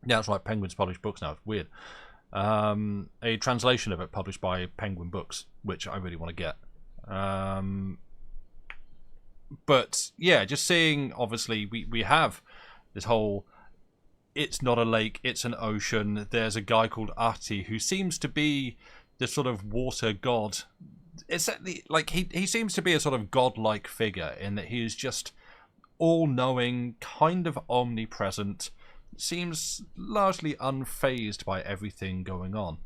that's right. Penguin's published books now. It's weird. A translation of it published by Penguin Books, which I really want to get. But yeah, just seeing, obviously, we have this whole, it's not a lake, it's an ocean. There's a guy called Ahti who seems to be the sort of water god. It's like he seems to be a sort of godlike figure in that he is just all-knowing, kind of omnipresent, seems largely unfazed by everything going on.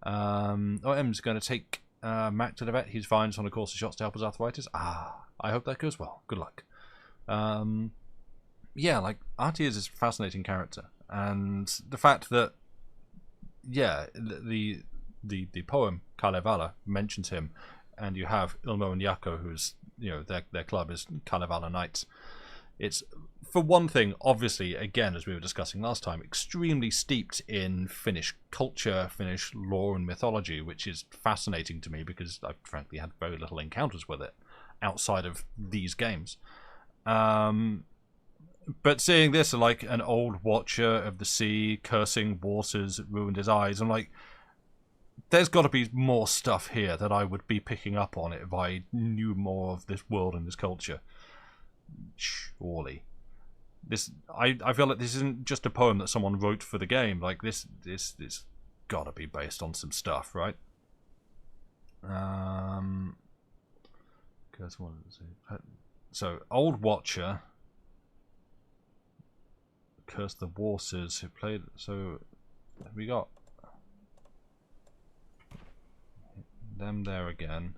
Em's going to take Mac to the vet. He's fine. He's on a course of shots to help his arthritis. I hope that goes well. Good luck. Yeah, like, Ahti is a fascinating character, and the fact that, yeah, the poem Kalevala mentions him, and you have Ilmo and Jaakko, who's, you know, their club is Kalevala Knights. It's, for one thing, obviously, again, as we were discussing last time, extremely steeped in Finnish culture, Finnish lore and mythology, which is fascinating to me because I've frankly had very little encounters with it outside of these games. But seeing this, like, an old watcher of the sea cursing waters that ruined his eyes, I'm like, there's got to be more stuff here that I would be picking up on if I knew more of this world and this culture. Surely. I feel like this isn't just a poem that someone wrote for the game. Like, this gotta be based on some stuff, right? So, Old Watcher cursed the waters who played. So, we got them there again.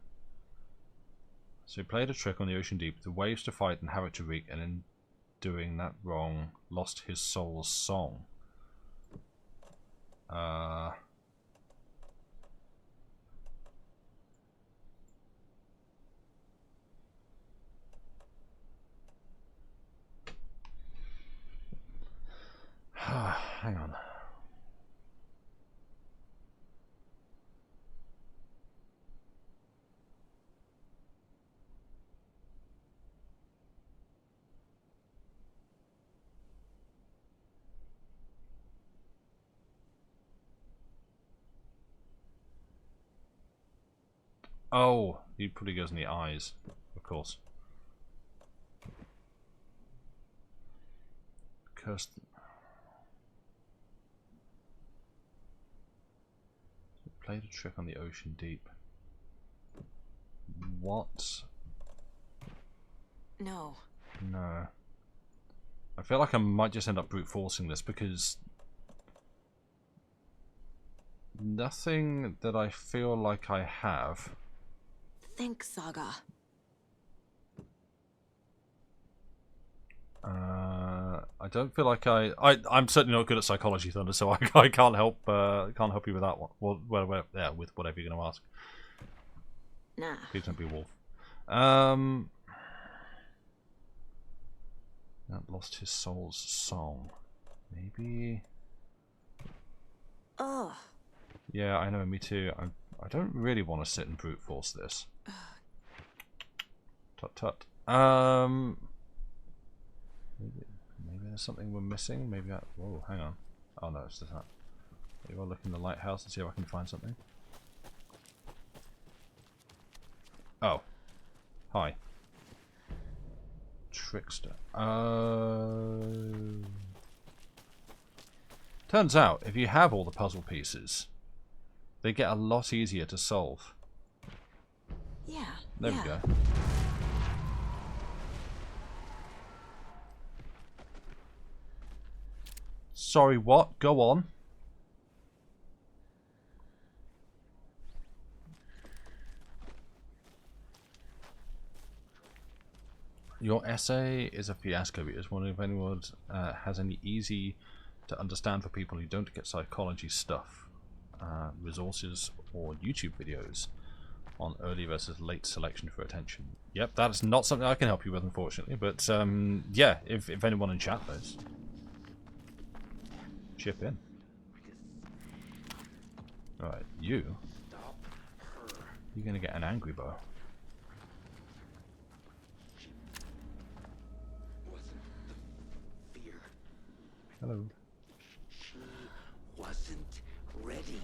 So he played a trick on the ocean deep, the waves to fight and havoc to wreak, and in doing that wrong, lost his soul's song. Hang on. Oh, he probably goes in the eyes, of course. Cursed. Played a trick on the ocean deep. What? No. No. I feel like I might just end up brute forcing this because nothing that I feel like I have. Think, Saga. I don't feel like I'm certainly not good at psychology, Thunder, so I can't help you with that one. Well, yeah, with whatever you're going to ask. Nah. Please don't be a wolf. That lost his soul's song. Maybe. Ugh. Yeah, I know. Me too. I don't really want to sit and brute force this. Tut tut. Maybe there's something we're missing. Maybe whoa, hang on. Oh no, it's just that. Maybe. Maybe there's something we're missing. Maybe that. Whoa, hang on. Oh no, it's just that. Maybe. Maybe there's something we're missing. Maybe that. Whoa, hang on. Oh no, it's just that. Maybe I'll look in the lighthouse and see if I can find something. Oh. Hi. Trickster. Turns out, if you have all the puzzle pieces, they get a lot easier to solve. Yeah. There we go. Sorry, what? Go on. Your essay is a fiasco. I was wondering if anyone has any easy to understand for people who don't get psychology stuff, resources or YouTube videos on early versus late selection for attention. Yep, that's not something I can help you with, unfortunately. But yeah, if anyone in chat knows, chip in. All right, you're gonna get an angry bow. Hello. She wasn't ready.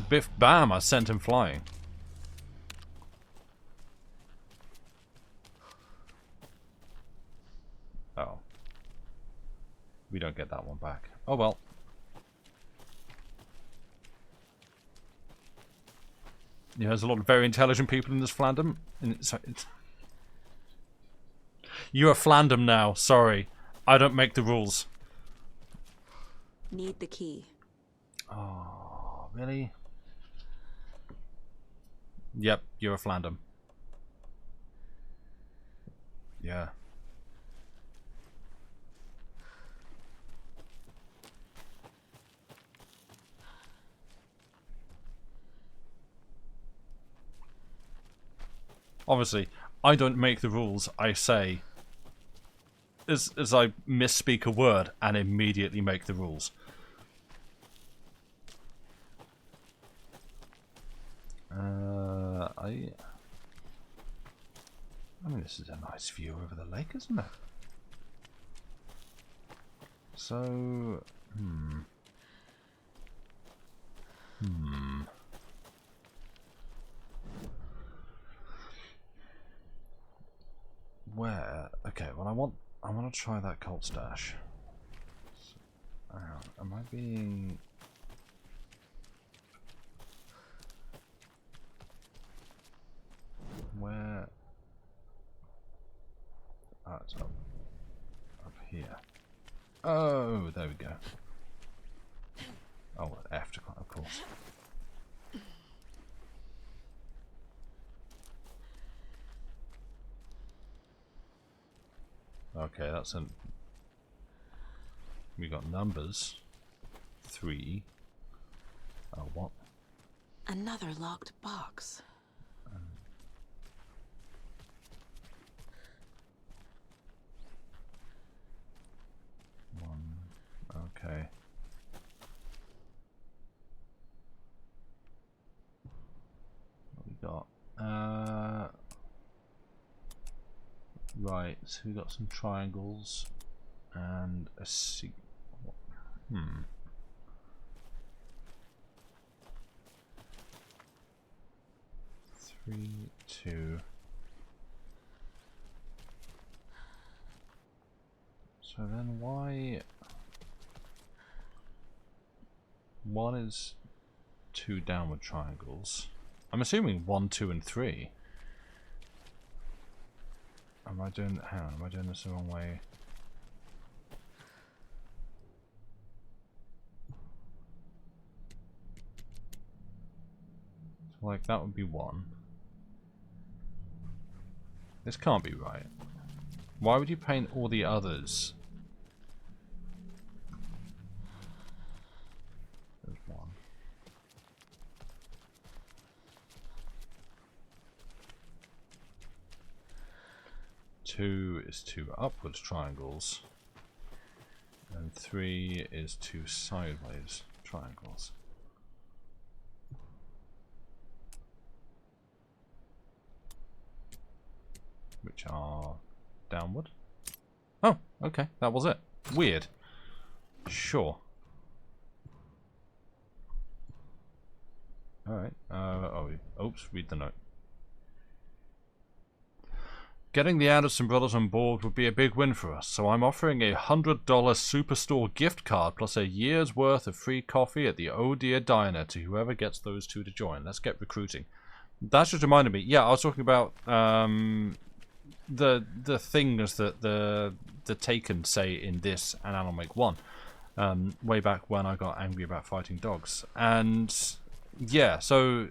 Biff bam, I sent him flying. Oh. We don't get that one back. Oh well. Yeah, there's a lot of very intelligent people in this Flandom. You're a Flandom now, sorry. I don't make the rules. Need the key. Oh, really? Yep, you're a Flandom. Yeah. Obviously, I don't make the rules, I say as I misspeak a word and immediately make the rules. I mean, this is a nice view over the lake, isn't it? So, Where? Okay, well, I want to try that cult stash. So, hang on, am I being? Where? Oh, it's up here. Oh, there we go. Oh, F, of course. Okay, that's an. We got numbers. 3. Oh, what? Another locked box. Okay. What we got? Right, so we got some triangles and a C. 3, 2. So then why? 1 is 2 downward triangles. I'm assuming 1, 2, and 3. Am I doing? Hang on, am I doing this the wrong way? So like that would be 1. This can't be right. Why would you paint all the others? There's 1. Two is 2 upwards triangles, and 3 is 2 sideways triangles. Which are downward. Oh, okay, that was it. Weird. Sure. Alright, oops, read the note. Getting the Anderson brothers on board would be a big win for us, so I'm offering a $100 Superstore gift card plus a year's worth of free coffee at the Oh Dear Diner to whoever gets those two to join. Let's get recruiting. That just reminded me, yeah, I was talking about the things that the Taken say in this and Alan Wake 1, way back when I got angry about fighting dogs. And yeah, so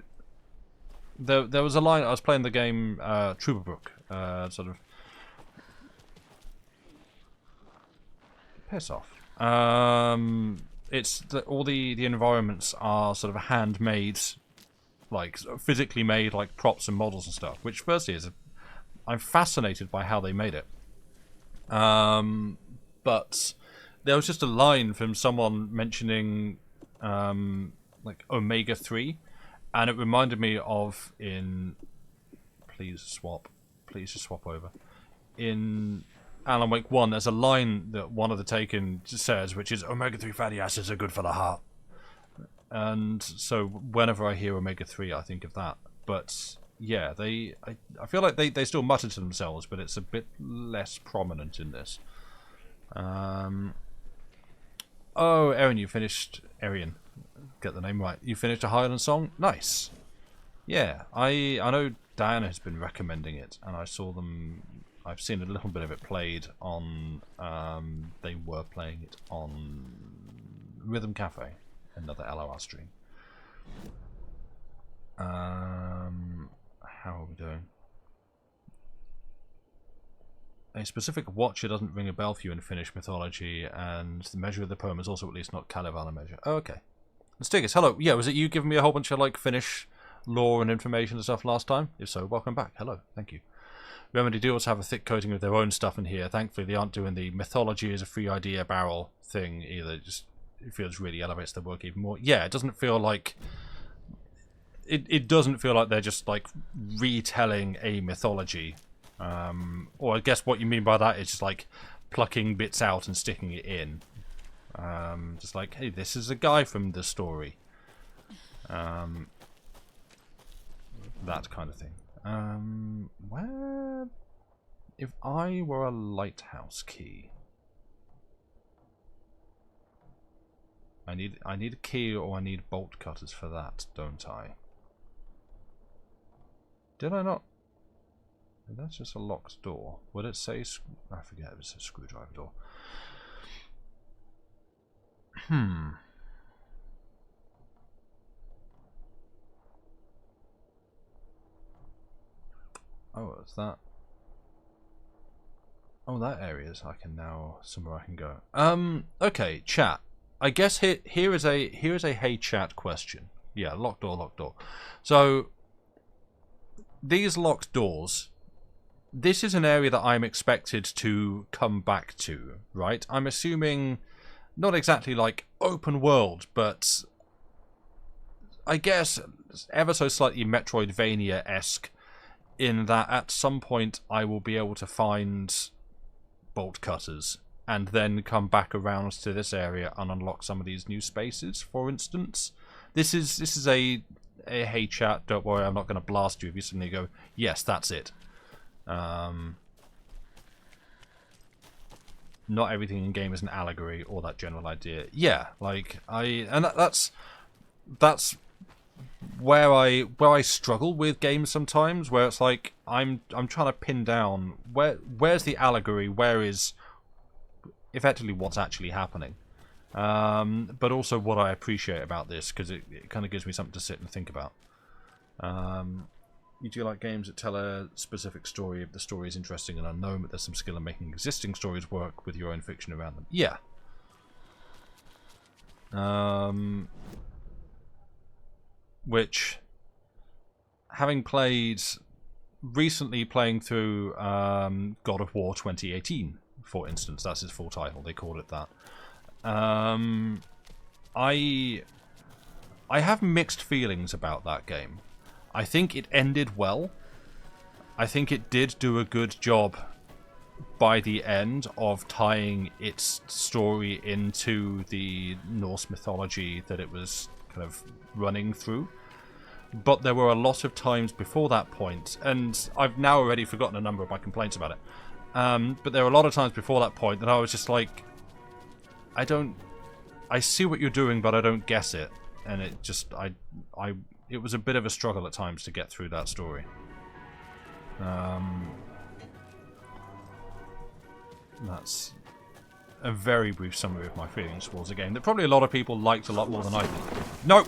there was a line, I was playing the game Trooper Brook, sort of piss off. It's all the environments are sort of handmade, like physically made, like props and models and stuff. Which firstly is, I'm fascinated by how they made it. But there was just a line from someone mentioning like Omega 3, and it reminded me of in please just swap over. In Alan Wake 1, there's a line that one of the Taken says, which is, Omega 3 fatty acids are good for the heart. And so whenever I hear Omega 3, I think of that. But yeah, I feel like they still mutter to themselves, but it's a bit less prominent in this. Oh, Erin, you finished... Arian, get the name right. You finished a Highland song? Nice. Yeah, I know Diana has been recommending it, and I've seen a little bit of it played on, they were playing it on Rhythm Cafe, another LOR stream. How are we doing? A specific watcher doesn't ring a bell for you in Finnish mythology, and the measure of the poem is also at least not Kalevala measure. Oh, okay. Stiggis, hello. Yeah, was it you giving me a whole bunch of like Finnish lore and information and stuff last time? If so, welcome back. Hello, thank you. Remedy Duels have a thick coating of their own stuff in here. Thankfully, they aren't doing the mythology as a free idea barrel thing either. It feels really elevates their work even more. Yeah, it doesn't feel like... It doesn't feel like they're just like retelling a mythology. Or I guess what you mean by that is just like plucking bits out and sticking it in. Just like, hey, this is a guy from the story. That kind of thing. Where... If I were a lighthouse key... I need a key, or I need bolt cutters for that, don't I? Did I not? That's just a locked door. Would it say... I forget if it's a screwdriver door. Oh, it's that. Oh, that area is. I can now somewhere I can go. Okay, chat. I guess here is a hey chat question. Yeah, locked door. So these locked doors. This is an area that I'm expected to come back to, right? I'm assuming not exactly like open world, but I guess ever so slightly Metroidvania-esque, in that at some point I will be able to find bolt cutters and then come back around to this area and unlock some of these new spaces, for instance. This is a hey chat, don't worry, I'm not going to blast you if you suddenly go, yes, that's it. Not everything in game is an allegory or that general idea. Yeah, like that's where I struggle with games sometimes, where it's like I'm trying to pin down where's the allegory, where is effectively what's actually happening. But also what I appreciate about this, because it kind of gives me something to sit and think about. You do like games that tell a specific story if the story is interesting and unknown, but there's some skill in making existing stories work with your own fiction around them. Yeah. Which, having recently playing through God of War 2018, for instance, that's his full title, they called it that. I have mixed feelings about that game. I think it ended well. I think it did do a good job by the end of tying its story into the Norse mythology that it was kind of running through. But there were a lot of times before that point, and I've now already forgotten a number of my complaints about it. But there were a lot of times before that point that I was just like, I see what you're doing, but I don't guess it. And it just, it was a bit of a struggle at times to get through that story. That's a very brief summary of my feelings towards a game that probably a lot of people liked a lot more than I did. No! I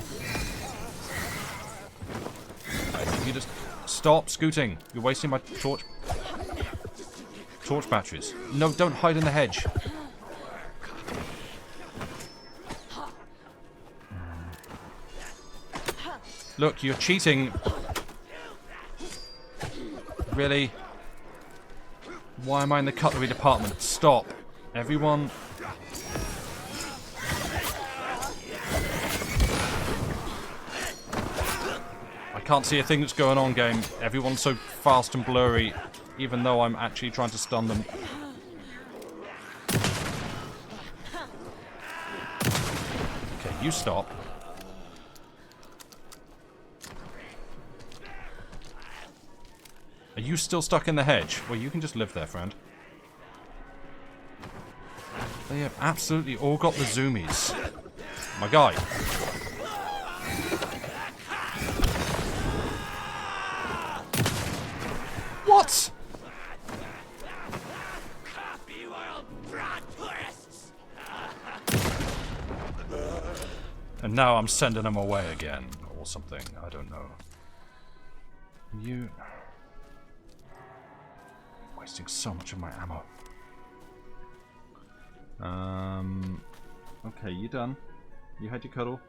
think you just stop scooting. You're wasting my torch batteries. No, don't hide in the hedge. Look, you're cheating. Really? Why am I in the cutlery department? Stop. Everyone. I can't see a thing that's going on, game. Everyone's so fast and blurry, even though I'm actually trying to stun them. Okay, you stop. Are you still stuck in the hedge? Well, you can just live there, friend. They have absolutely all got the zoomies. My guy. What? And now I'm sending them away again, or something. I don't know. You... wasting so much of my ammo. Okay, you done? You had your cuddle?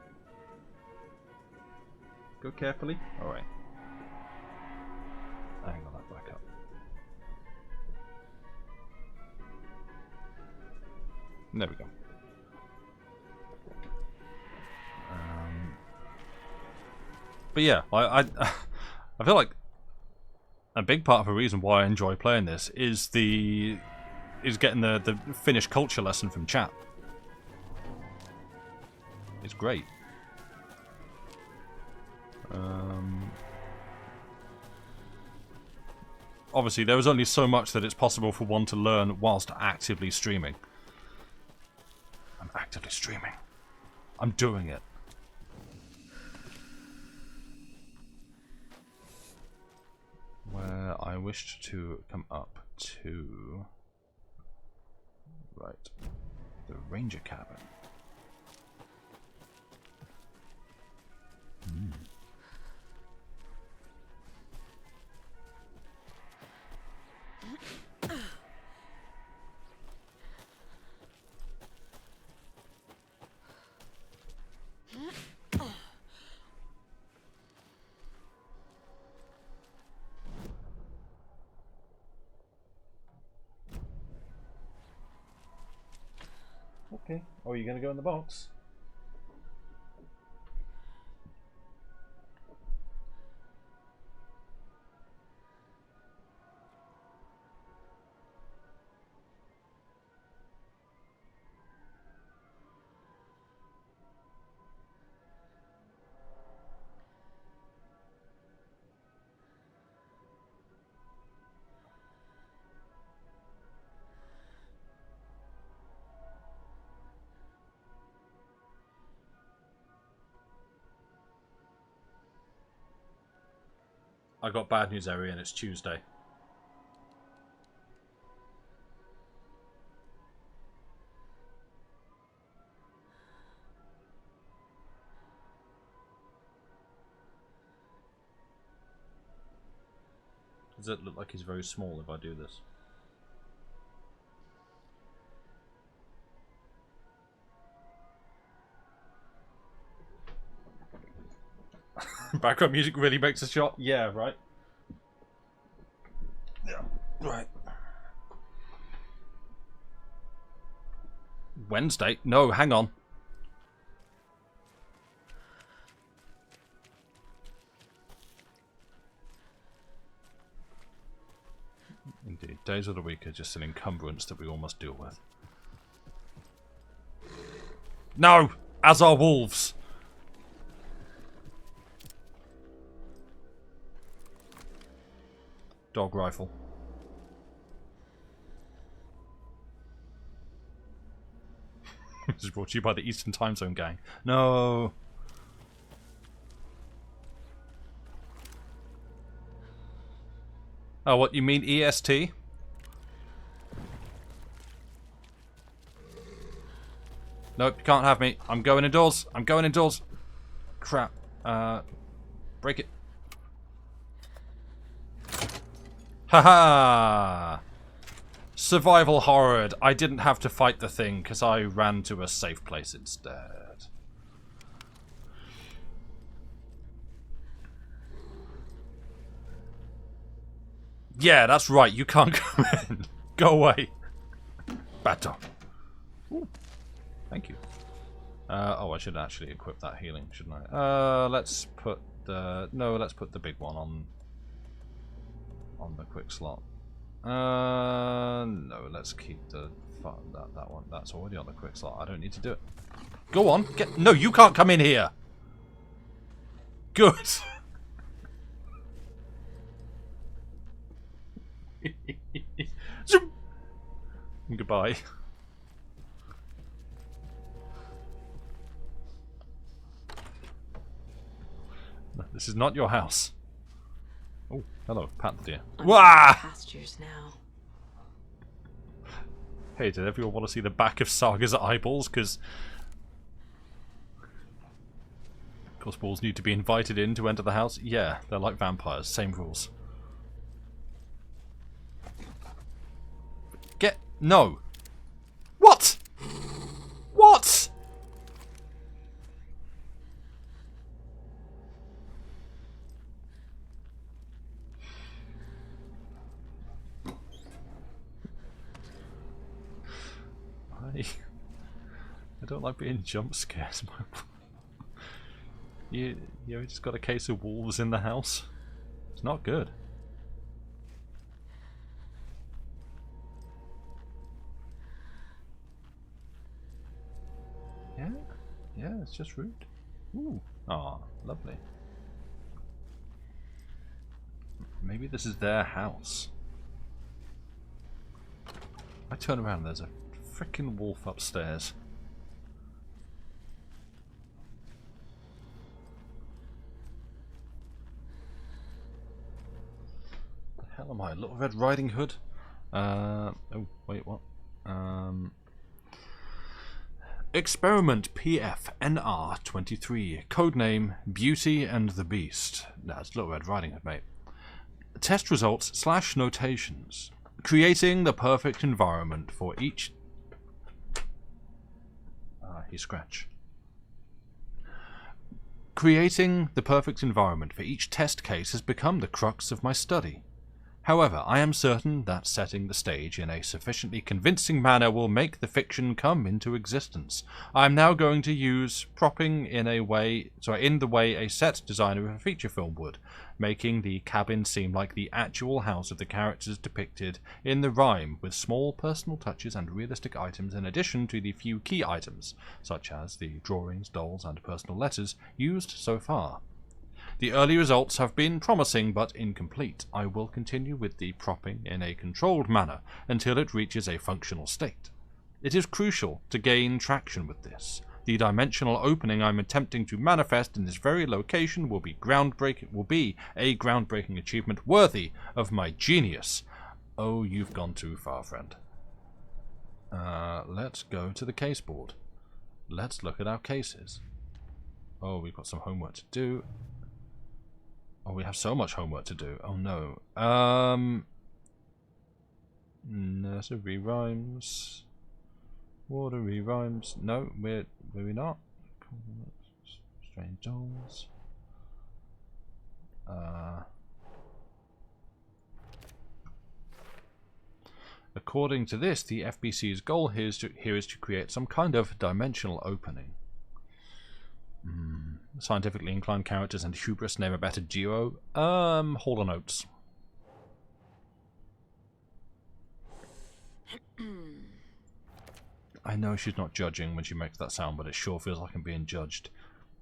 Go carefully. Alright. Hang on, that back up. There we go. But yeah, I feel like a big part of the reason why I enjoy playing this is getting the Finnish culture lesson from chat. It's great. Obviously, there is only so much that it's possible for one to learn whilst actively streaming. I'm actively streaming. I'm doing it. Where I wished to come up to... right. The ranger cabin. Okay. Oh, are you going to go in the box? I got bad news, Arian. It's Tuesday. Does it look like he's very small if I do this? Background music really makes a shot? Yeah, right. Yeah, right. Wednesday? No, hang on. Indeed. Days of the week are just an encumbrance that we all must deal with. No! As are wolves! Dog rifle. This is brought to you by the Eastern Time Zone gang. No! Oh, what, you mean EST? Nope, you can't have me. I'm going indoors. I'm going indoors. Crap. Break it. Haha! Survival horror. I didn't have to fight the thing because I ran to a safe place instead. Yeah, that's right. You can't come in. Go away. Bad dog. Ooh. Thank you. Oh, I should actually equip that healing, shouldn't I? Let's put the... No, let's put the big one on the quick slot. No, let's keep that one. That's already on the quick slot. I don't need to do it. Go on. No, you can't come in here. Good. Zoom. Goodbye. No, this is not your house. Oh, hello, Pat the deer. Wah! Pastures now. Hey, did everyone want to see the back of Saga's eyeballs? Because, of course, balls need to be invited in to enter the house. Yeah, they're like vampires. Same rules. No. What? What? I don't like being jump scared. You just got a case of wolves in the house. It's not good. Yeah, it's just rude. Ooh. Aw, lovely. Maybe this is their house. I turn around and there's a frickin' wolf upstairs. The hell am I? Little Red Riding Hood? Oh, wait, what? Experiment PF-NR-23, codename Beauty and the Beast. That's Little Red Riding Hood, mate. Test results / notations. Creating the perfect environment for each... he scratch. Creating the perfect environment for each test case has become the crux of my study. However, I am certain that setting the stage in a sufficiently convincing manner will make the fiction come into existence. I am now going to use propping in the way a set designer of a feature film would, making the cabin seem like the actual house of the characters depicted in the rhyme, with small personal touches and realistic items in addition to the few key items, such as the drawings, dolls, and personal letters used so far. The early results have been promising but incomplete. I will continue with the propping in a controlled manner until it reaches a functional state. It is crucial to gain traction with this. The dimensional opening I'm attempting to manifest in this very location will be a groundbreaking achievement worthy of my genius. Oh, you've gone too far, friend. Let's go to the case board. Let's look at our cases. Oh, we've got some homework to do. Oh, we have so much homework to do. Oh no. Nursery rhymes. Watery rhymes. No, we're not. Strange dolls. According to this, the FBC's goal here is to create some kind of dimensional opening. Scientifically inclined characters and hubris name a better duo. Hold on, notes. I know she's not judging when she makes that sound, but it sure feels like I'm being judged.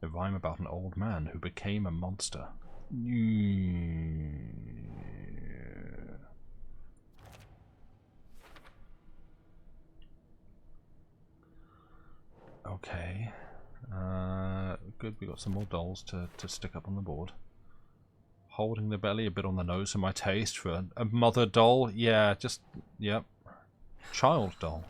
A rhyme about an old man who became a monster. Okay. Good, we got some more dolls to stick up on the board. Holding the belly a bit on the nose for my taste for a mother doll. Yeah, just, yep. Child doll.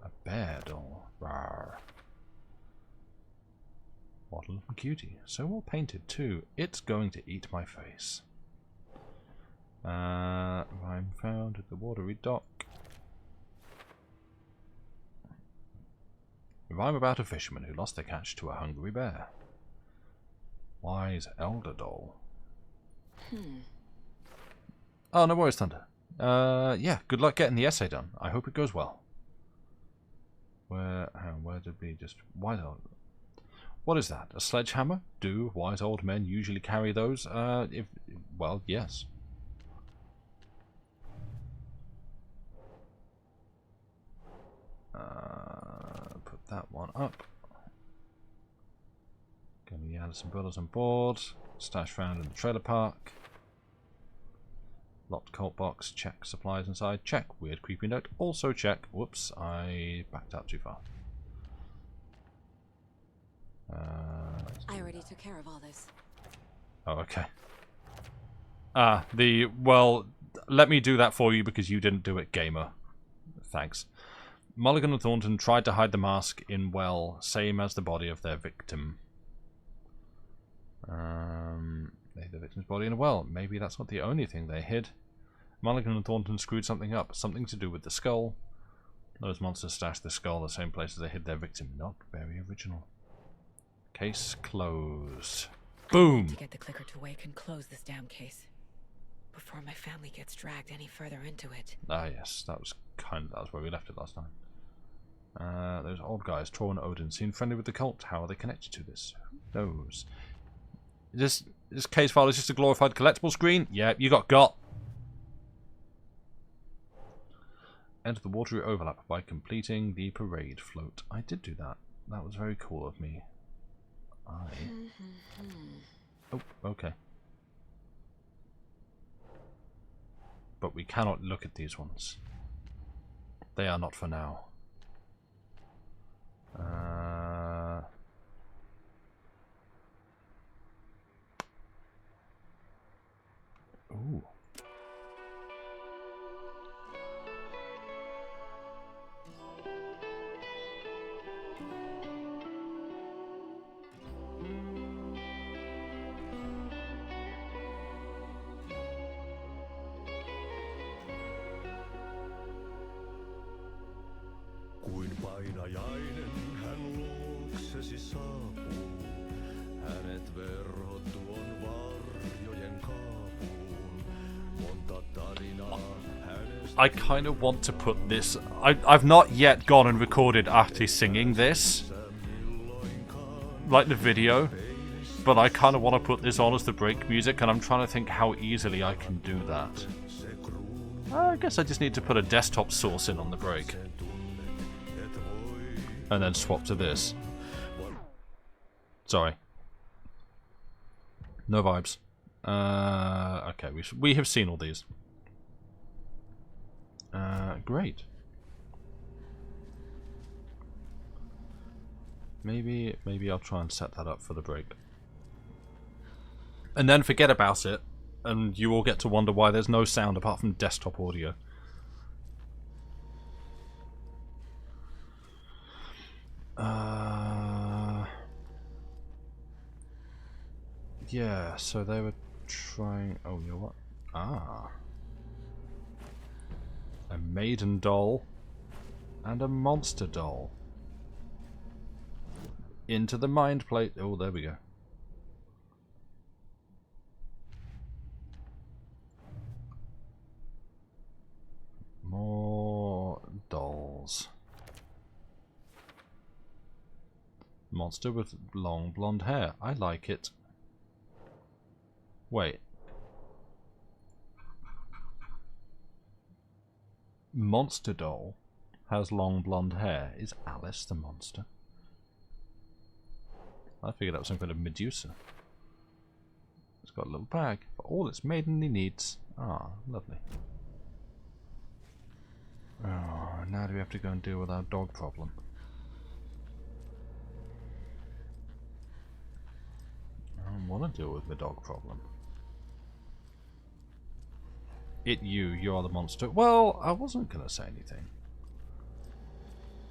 A bear doll. Rawr. What a little cutie. So well painted too. It's going to eat my face. Rhyme found at the watery dock. A rhyme about a fisherman who lost their catch to a hungry bear. Wise elder doll. Oh, no worries, Thunder. Yeah, good luck getting the essay done. I hope it goes well. Where did we just... Wise old... What is that? A sledgehammer? Do wise old men usually carry those? Well, yes. Put that one up. Gonna add some brothers on board. Stash found in the trailer park. Locked cult box. Check supplies inside. Check weird creepy note. Also check. Whoops, I backed out too far. I already took care of all this. Oh, okay. Well, let me do that for you because you didn't do it, gamer. Thanks. Mulligan and Thornton tried to hide the mask in well, same as the body of their victim. They hid the victim's body in a well. Maybe that's not the only thing they hid. Mulligan and Thornton screwed something up. Something to do with the skull. Those monsters stashed the skull the same place as they hid their victim. Not very original. Case closed. Boom! To get the clicker to wake and close this damn case before my family gets dragged any further into it. Ah, yes, that was where we left it last time. Those old guys, Tor and Odin, seem friendly with the cult. How are they connected to this? Who knows? This case file is just a glorified collectible screen? Yeah, you got. Enter the watery overlap by completing the parade float. I did do that. That was very cool of me. Oh, okay. But we cannot look at these ones. They are not for now. Ooh. Kuin painajainen hän luoksesi saapuu, hänet verhot tuon varjojen kaapuun. Monta tarinaa hänestä... I kind of want to put this... I've not yet gone and recorded Ahti singing this, like the video, but I kind of want to put this on as the break music, and I'm trying to think how easily I can do that. I guess I just need to put a desktop source in on the break. And then swap to this. Sorry. No vibes. Okay, we have seen all these. Great. Maybe I'll try and set that up for the break. And then forget about it, and you all get to wonder why there's no sound apart from desktop audio. Yeah, so they were trying... Oh, you know what? Ah. A maiden doll and a monster doll. Into the mind plate. Oh, there we go. More dolls. Monster with long blonde hair. I like it. Wait. monster doll has long blonde hair. Is Alice the monster? I figured that was some kind of Medusa. It's got a little bag for all its maidenly needs. Ah, lovely. Oh, now do we have to go and deal with our dog problem? I don't want to deal with the dog problem. You are the monster. Well, I wasn't going to say anything,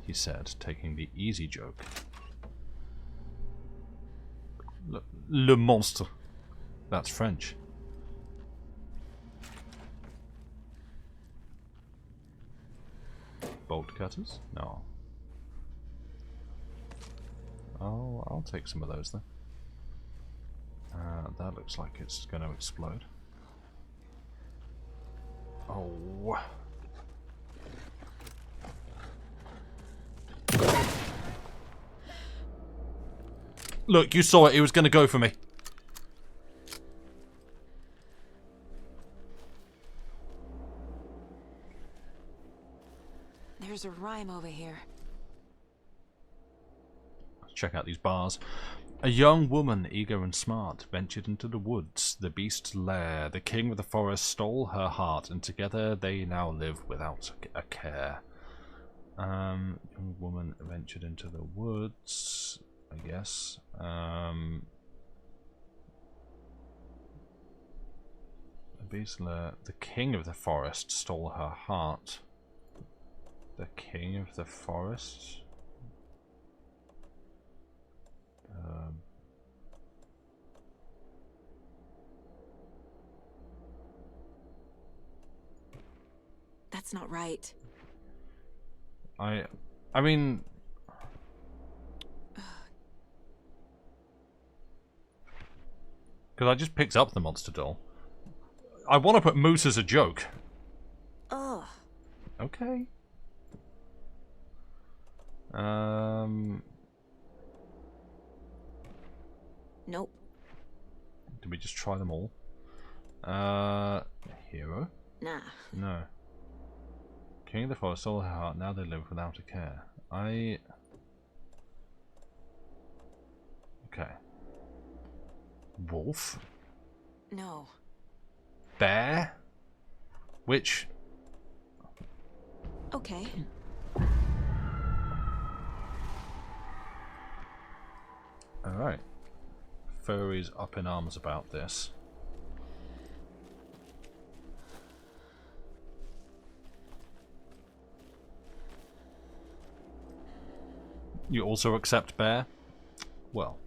he said, taking the easy joke. Le monstre. That's French. Bolt cutters? No. Oh, I'll take some of those then. That looks like it's going to explode. Oh. Look, you saw it. He was going to go for me. There's a rhyme over here. Let's check out these bars. A young woman, eager and smart, ventured into the woods, the beast's lair. The king of the forest stole her heart, and together they now live without a care. Young woman ventured into the woods, I guess. The beast's lair. The king of the forest stole her heart. The king of the forest? That's not right. I mean, because I just picked up the monster doll. I want to put Moose as a joke. Ugh. Okay. Nope. Did we just try them all? Hero? Nah. No. King of the forest stole her heart, now they live without a care. Okay. Wolf? No. Bear? Which? Okay. Alright. Furry's up in arms about this. You also accept bear? Well.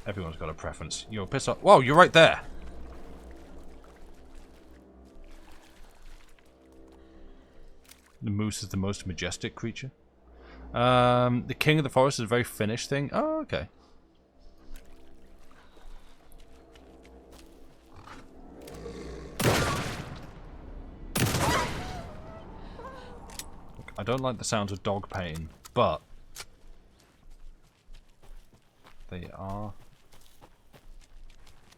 Everyone's got a preference. You're pissed off. Whoa, you're right there! The moose is the most majestic creature. The king of the forest is a very Finnish thing. Oh, okay. I don't like the sounds of dog pain, but they are...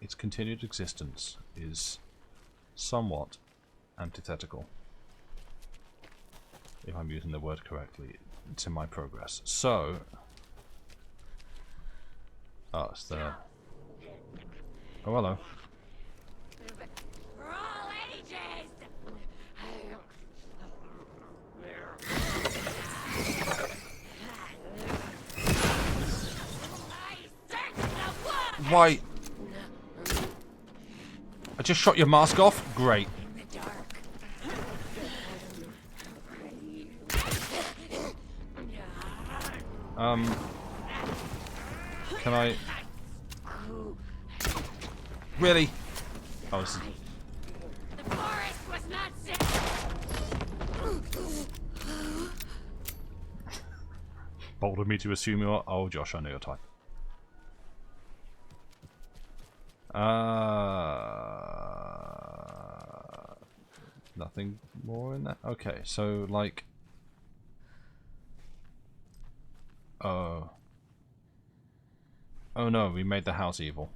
Its continued existence is somewhat antithetical, if I'm using the word correctly, to my progress. So... Oh, it's the... Oh, hello. For all ages! Why? I just shot your mask off? Great. Can I... Really? Oh, this is... The forest was not safe. Bold of me to assume you're... Oh, Josh, I know your type. Nothing more in that? Okay, so, like... Oh. Oh no, we made the house evil.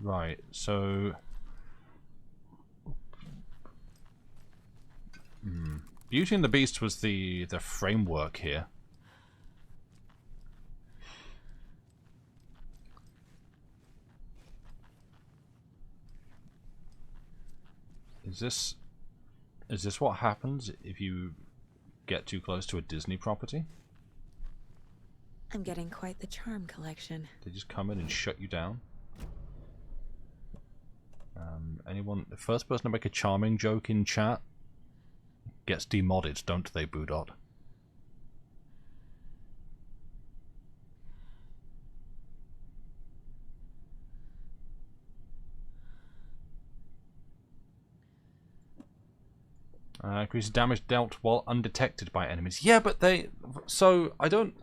Right, so... Beauty and the Beast was the framework here. Is this what happens if you get too close to a Disney property? I'm getting quite the charm collection. They just come in and shut you down? Anyone, the first person to make a charming joke in chat gets demodded, don't they, Boodot? Increases damage dealt while undetected by enemies. Yeah, but they... So, I don't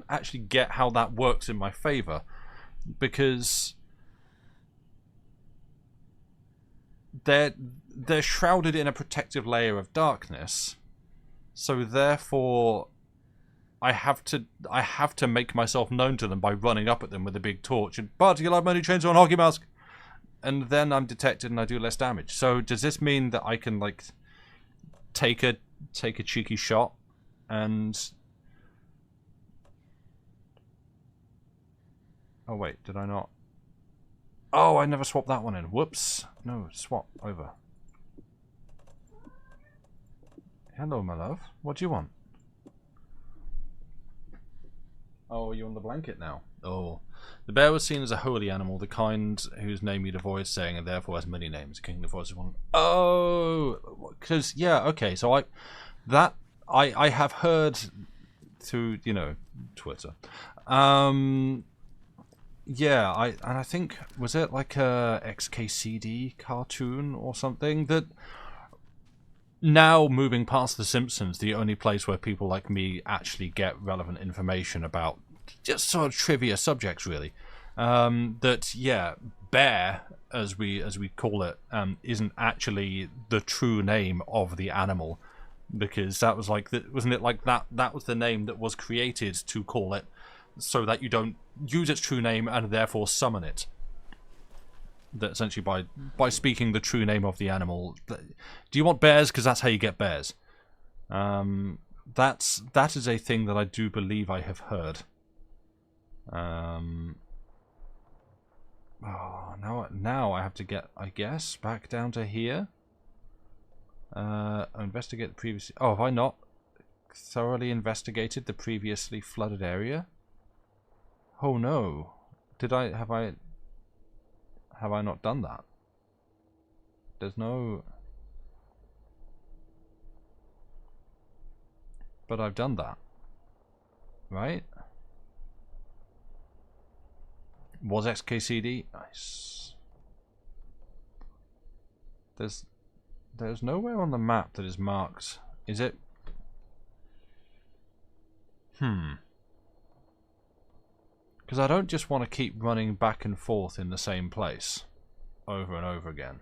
actually get how that works in my favour. Because... They're shrouded in a protective layer of darkness. So, therefore... I have to make myself known to them by running up at them with a big torch. And, but you like money chainsaw and hockey mask. And then I'm detected and I do less damage. So does this mean that I can like take a cheeky shot and... Oh wait, did I not? Oh, I never swapped that one in. Whoops. No, swap over. Hello, my love. What do you want? Oh, are you on the blanket now? Oh. The bear was seen as a holy animal, the kind whose name you'd avoid saying and therefore has many names. King of the Forest is one. Oh, because, yeah, okay, so I have heard through, you know, Twitter. Yeah, and I think, was it like a XKCD cartoon or something that... Now, moving past The Simpsons, the only place where people like me actually get relevant information about just sort of trivia subjects, really. That, yeah, bear, as we call it, isn't actually the true name of the animal. Because that was like, wasn't it like that was the name that was created to call it, so that you don't use its true name and therefore summon it. That essentially by speaking the true name of the animal. Do you want bears? Because that's how you get bears. That is a thing that I do believe I have heard. Oh, now I have to get, I guess, back down to here. Investigate the previous. Oh, have I not thoroughly investigated the previously flooded area? Oh no! Have I not done that? There's no... But I've done that. Right? Was XKCD? Nice. There's nowhere on the map that is marked. Is it? Because I don't just want to keep running back and forth in the same place over and over again.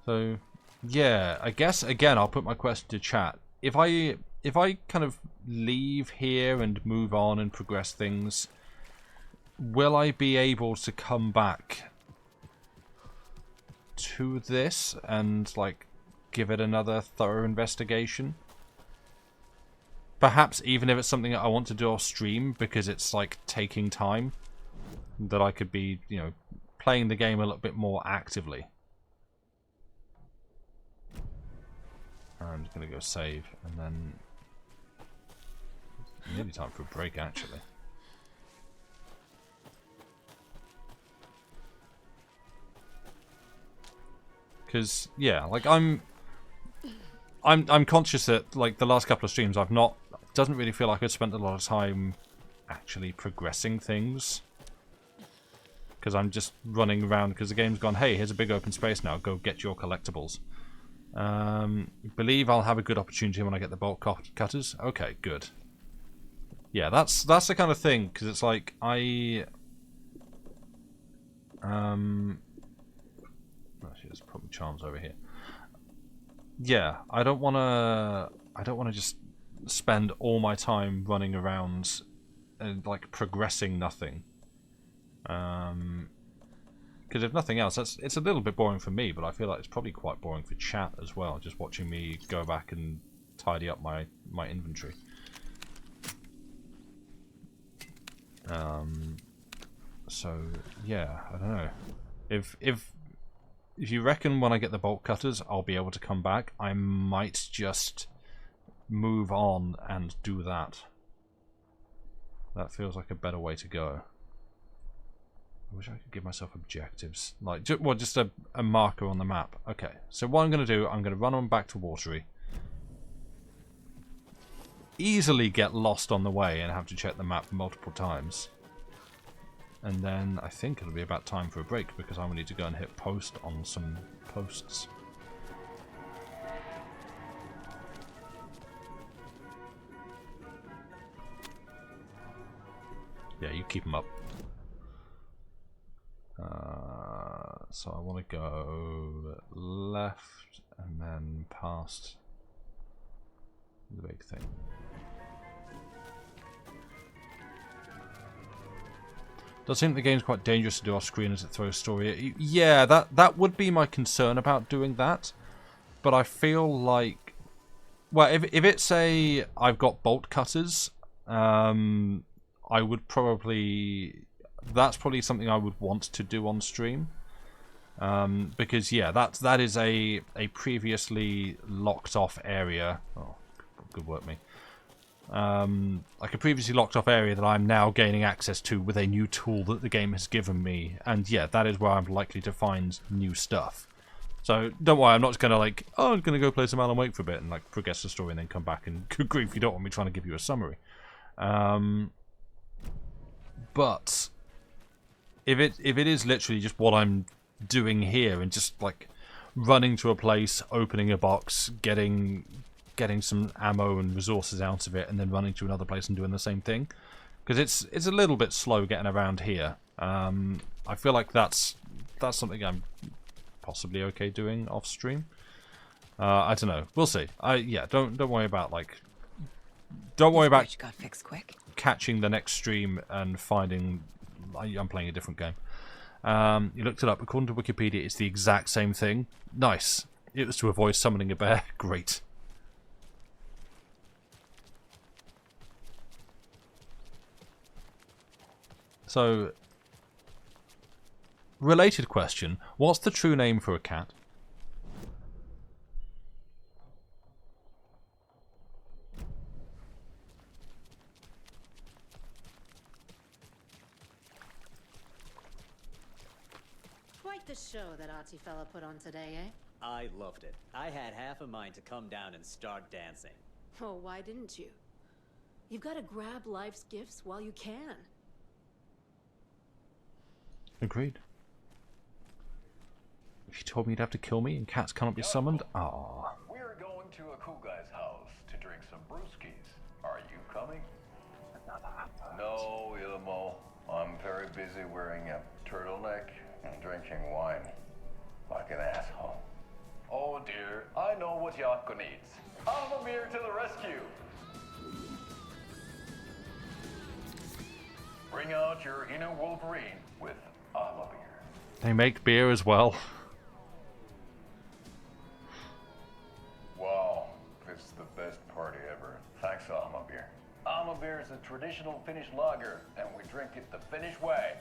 So, yeah, I guess, again, I'll put my question to chat. If I kind of leave here and move on and progress things, will I be able to come back to this and like give it another thorough investigation? Perhaps even if it's something that I want to do off stream because it's like taking time, that I could be, you know, playing the game a little bit more actively. I'm just gonna go save and then it's nearly time for a break actually. Because yeah, like I'm conscious that like the last couple of streams I've not, it doesn't really feel like I've spent a lot of time actually progressing things. Because I'm just running around because the game's gone, hey, here's a big open space now, go get your collectibles. Believe I'll have a good opportunity when I get the bolt cutters. Okay, good. Yeah, that's the kind of thing, because it's like actually, let's put my charms over here. Yeah, I don't want to I don't want to just spend all my time running around and like progressing nothing. Because if nothing else, it's a little bit boring for me, but I feel like it's probably quite boring for chat as well, just watching me go back and tidy up my inventory. So yeah, I don't know. If you reckon when I get the bolt cutters I'll be able to come back, I might just move on and do that. That feels like a better way to go. I wish I could give myself objectives, like just a marker on the map. Okay, so what I'm going to do, I'm going to run on back to Watery. Easily get lost on the way and have to check the map multiple times. And then I think it'll be about time for a break because I will need to go and hit post on some posts. Yeah, you keep them up. So I want to go left and then past the big thing. Does seem the game's quite dangerous to do off screen as it throws story. Yeah, that would be my concern about doing that. But I feel like, well, if it's a I've got bolt cutters, I would probably, that's probably something I would want to do on stream. Because yeah, that is a previously locked off area. Oh, good work, me. Like a previously locked off area that I'm now gaining access to with a new tool that the game has given me, and yeah, that is where I'm likely to find new stuff. So don't worry, I'm not just gonna like, oh, I'm gonna go play some Alan Wake for a bit and like progress the story and then come back and good grief, you don't want me trying to give you a summary. But if it is literally just what I'm doing here and just like running to a place, opening a box, getting some ammo and resources out of it, and then running to another place and doing the same thing, because it's a little bit slow getting around here. I feel like that's something I'm possibly okay doing off stream. I don't know. We'll see. Yeah, don't worry about like, don't worry about Got fixed quick. catching the next stream and finding I'm playing a different game. You looked it up. According to Wikipedia, it's the exact same thing. Nice. It was to avoid summoning a bear. Great. So, related question, what's the true name for a cat? Quite the show that Archie fella put on today, eh? I loved it. I had half a mind to come down and start dancing. Oh, why didn't you? You've got to grab life's gifts while you can. Agreed. If you told me you'd have to kill me and cats cannot be summoned, ah. We're going to a cool guy's house to drink some brewskis. Are you coming? No, Ilmo. I'm very busy wearing a turtleneck and drinking wine. Like an asshole. Oh dear, I know what Jaakko needs. Almamir to the rescue! Bring out your inner Wolverine with Almamir. They make beer as well. Wow, this is the best party ever. Thanks, Almabir. Almabir is a traditional Finnish lager, and we drink it the Finnish way.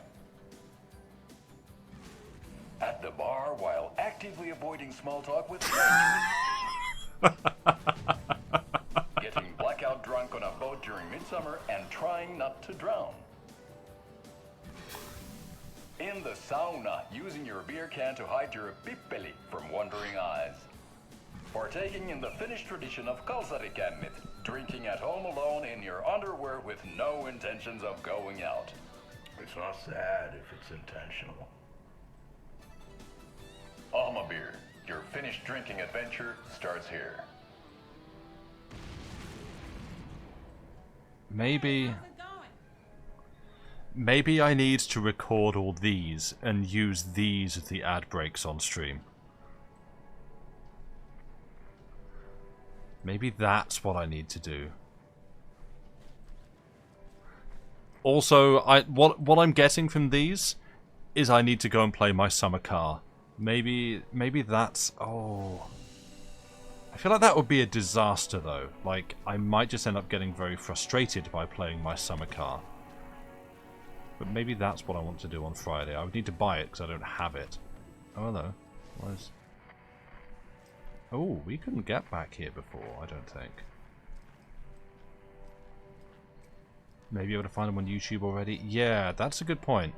At the bar while actively avoiding small talk with strangers. Getting blackout drunk on a boat during midsummer and trying not to drown. In the sauna, using your beer can to hide your pippeli from wondering eyes. Partaking in the Finnish tradition of kalsarikännit, drinking at home alone in your underwear with no intentions of going out. It's not sad if it's intentional. Almabir, your Finnish drinking adventure starts here. Maybe I need to record all these and use these as the ad breaks on stream. Maybe that's what I need to do. Also, what I'm getting from these is I need to go and play my summer car. Maybe that's... Oh... I feel like that would be a disaster, though. Like, I might just end up getting very frustrated by playing my summer car. But maybe that's what I want to do on Friday. I would need to buy it because I don't have it. Oh, hello. Where's... Oh, we couldn't get back here before, I don't think. Maybe able to find them on YouTube already? Yeah, that's a good point.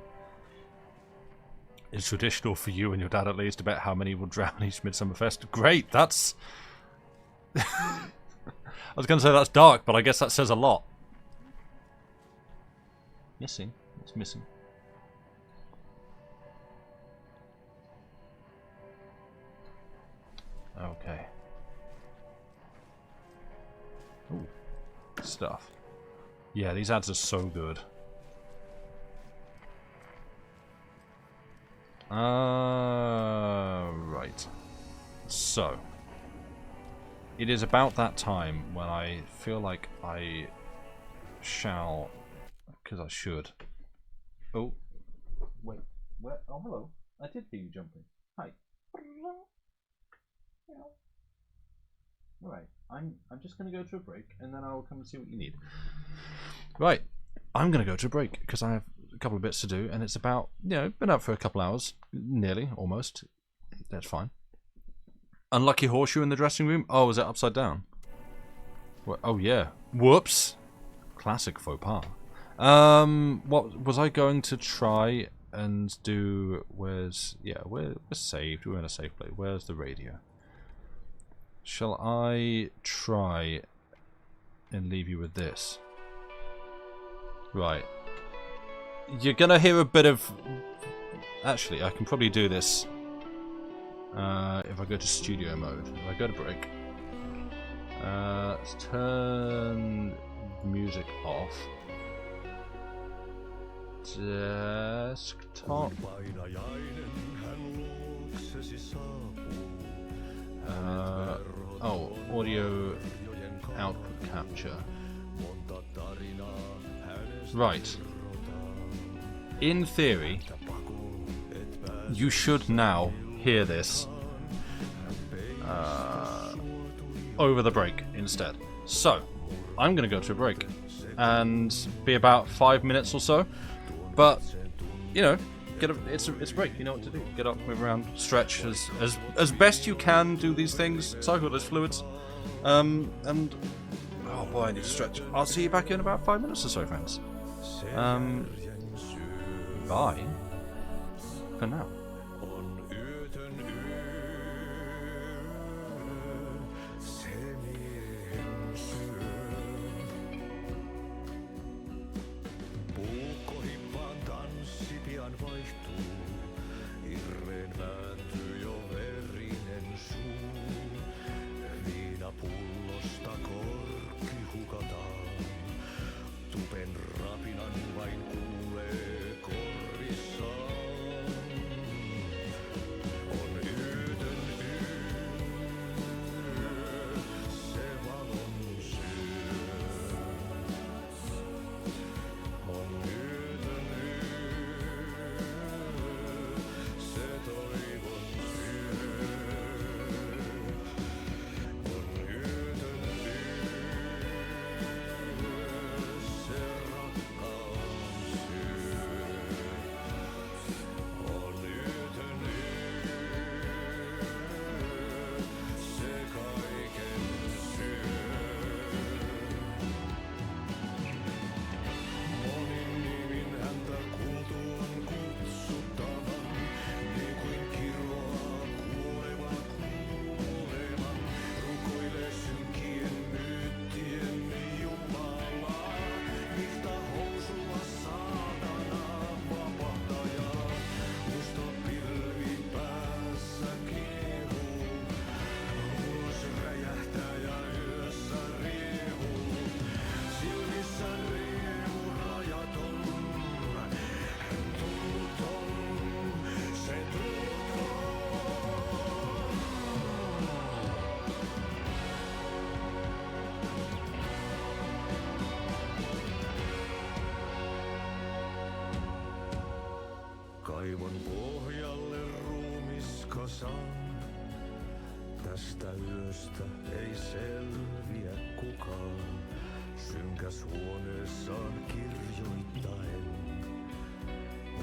It's traditional for you and your dad at least to bet how many will drown each Midsummerfest. Great, that's... I was going to say that's dark, but I guess that says a lot. Missing? What's missing? Okay. Ooh. Stuff. Yeah, these ads are so good. Right. So. It is about that time when I feel like I shall... Because I should. Oh. Wait. Where? Oh, hello. I did hear you jumping. Hi. Alright. I'm just going to go to a break and then I'll come and see what you need. Right. I'm going to go to a break because I have a couple of bits to do and it's about, you know, been up for a couple hours. Nearly. Almost. That's fine. Unlucky horseshoe in the dressing room? Oh, is it upside down? What? Oh, yeah. Whoops. Classic faux pas. What was I going to try and do? Where's... Yeah, we're saved. We're in a safe place. Where's the radio? Shall I try and leave you with this? Right. You're gonna hear a bit of... Actually, I can probably do this if I go to studio mode. If I go to break. Let's turn the music off. Desktop. Oh, audio output capture. Right. In theory, you should now hear this over the break instead. So, I'm going to go to a break and be about 5 minutes or so. But, you know, it's a break. You know what to do. Get up, move around, stretch as best you can. Do these things. Cycle those fluids. And oh boy, I need to stretch. I'll see you back in about 5 minutes or so, friends. Bye. For now. Tästä yöstä ei selviä kukaan, synkäs huoneessaan kirjoittaen.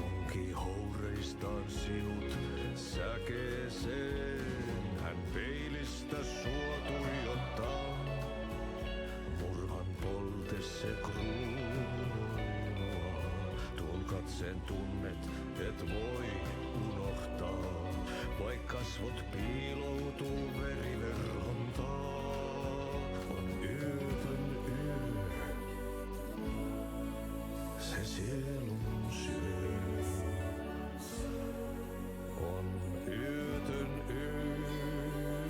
Onki houreistaan sinut säkeeseen, hän peilistä sua tuijottaa. Murhan polte se kruunoinua, tuon katseen tunnet et voi unohtaa. Vaik kasvot piiloutuu veriverhon taa, on yötön yö, se sielun syö. On yötön yö,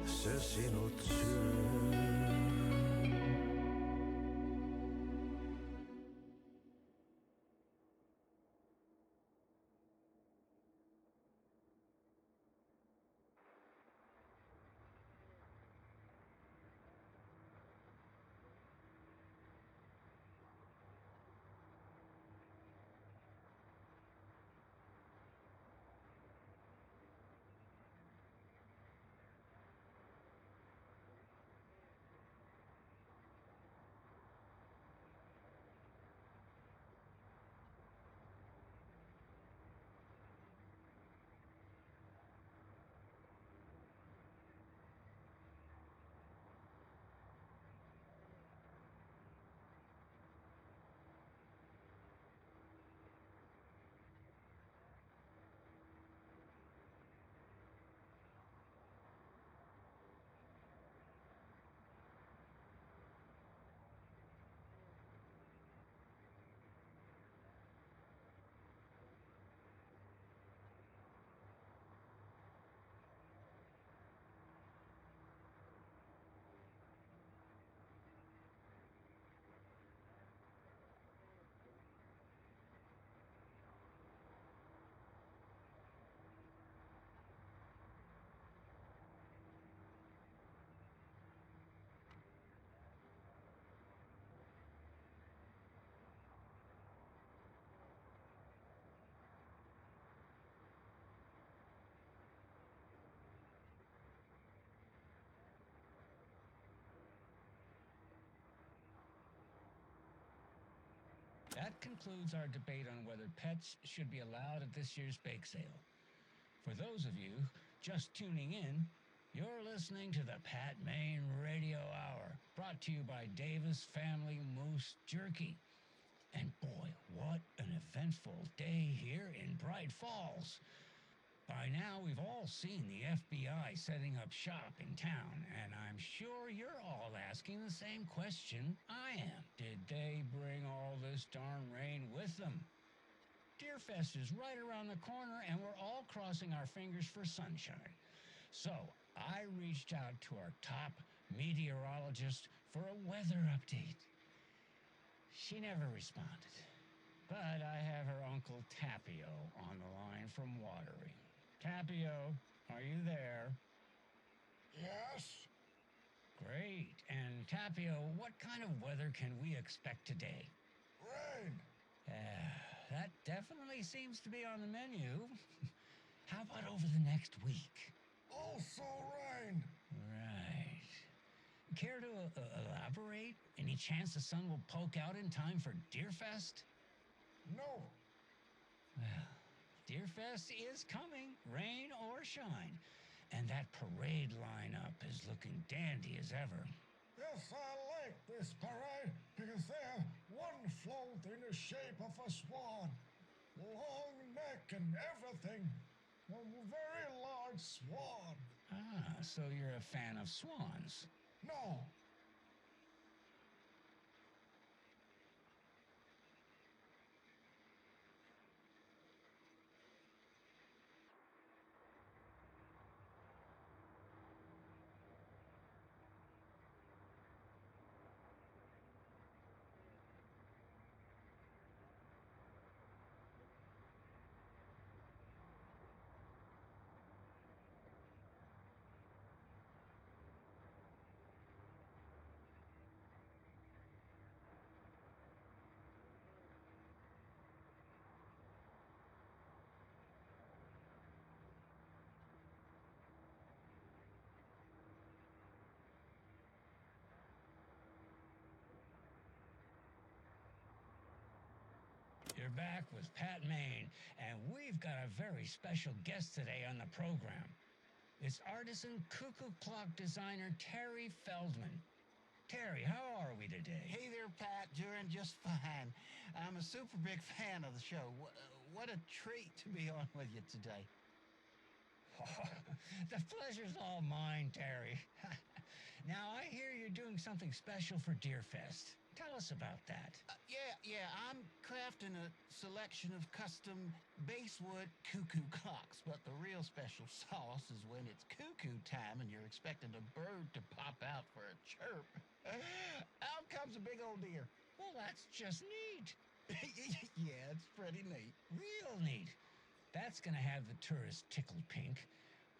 se sinut syö. That concludes our debate on whether pets should be allowed at this year's bake sale. For those of you just tuning in, you're listening to the Pat Maine Radio Hour, brought to you by Davis Family Moose Jerky. And boy, what an eventful day here in Bright Falls. By now, we've all seen the FBI setting up shop in town, and I'm sure you're all asking the same question I am. Did they bring all this darn rain with them? Deerfest is right around the corner, and we're all crossing our fingers for sunshine. So I reached out to our top meteorologist for a weather update. She never responded, but I have her Uncle Tapio on the line from Watery. Tapio, are you there? Yes? Great. And Tapio, what kind of weather can we expect today? Rain. That definitely seems to be on the menu. How about over the next week? Also rain. Right. Care to elaborate? Any chance the sun will poke out in time for Deerfest? No. Well, Deerfest is coming, rain or shine. And that parade lineup is looking dandy as ever. Yes, I like this parade because they have one float in the shape of a swan. Long neck and everything. A very large swan. Ah, so you're a fan of swans. No. You're back with Pat Maine, and we've got a very special guest today on the program. It's artisan cuckoo clock designer Terry Feldman. Terry, how are we today? Hey there, Pat. Doing just fine. I'm a super big fan of the show. What a treat to be on with you today. The pleasure's all mine, Terry. Now, I hear you're doing something special for Deerfest. Tell us about that. Yeah, I'm crafting a selection of custom basswood cuckoo clocks, but the real special sauce is when it's cuckoo time and you're expecting a bird to pop out for a chirp. Out comes a big old deer. Well, that's just neat. Yeah, it's pretty neat. Real neat. That's gonna have the tourists tickled pink.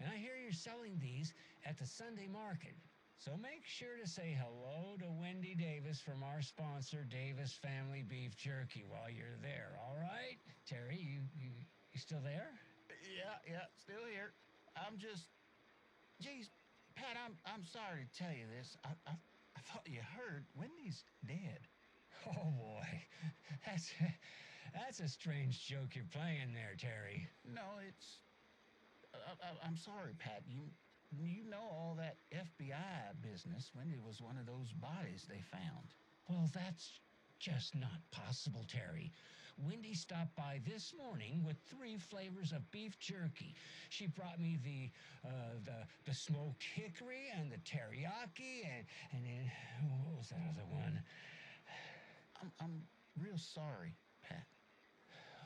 And I hear you're selling these at the Sunday market. So make sure to say hello to Wendy Davis from our sponsor, Davis Family Beef Jerky, while you're there, all right? Terry, you still there? Yeah, still here. I'm just... Geez, Pat, I'm sorry to tell you this. I thought you heard Wendy's dead. Oh, boy. That's a strange joke you're playing there, Terry. No, it's... I'm sorry, Pat. You know all that FBI business. Wendy was one of those bodies they found. Well, that's just not possible, Terry. Wendy stopped by this morning with 3 flavors of beef jerky. She brought me the smoked hickory and the teriyaki and then what was that other one? I'm real sorry, Pat.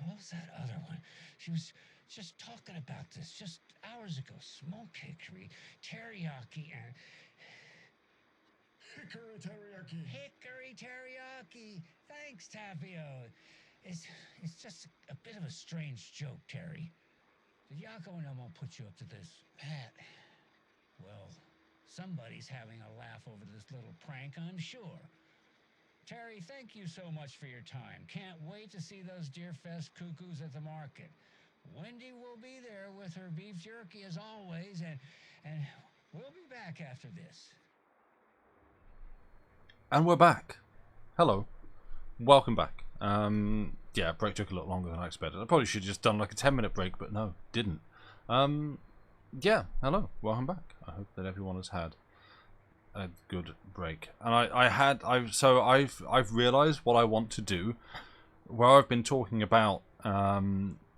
What was that other one? She was just talking about this just hours ago. Smoked hickory, teriyaki, and... Hickory teriyaki. Hickory teriyaki. Thanks, Tapio. It's just a bit of a strange joke, Terry. Did Yako and Elmo put you up to this? Pat. Well, somebody's having a laugh over this little prank, I'm sure. Terry, thank you so much for your time. Can't wait to see those Deerfest cuckoos at the market. Wendy will be there with her beef jerky as always, and we'll be back after this. And we're back. Hello. Welcome back. Yeah, break took a lot longer than I expected. I probably should have just done like a 10-minute break, but no, didn't. Yeah, hello. Welcome back. I hope that everyone has had a good break. And I've realized what I want to do, where I've been talking about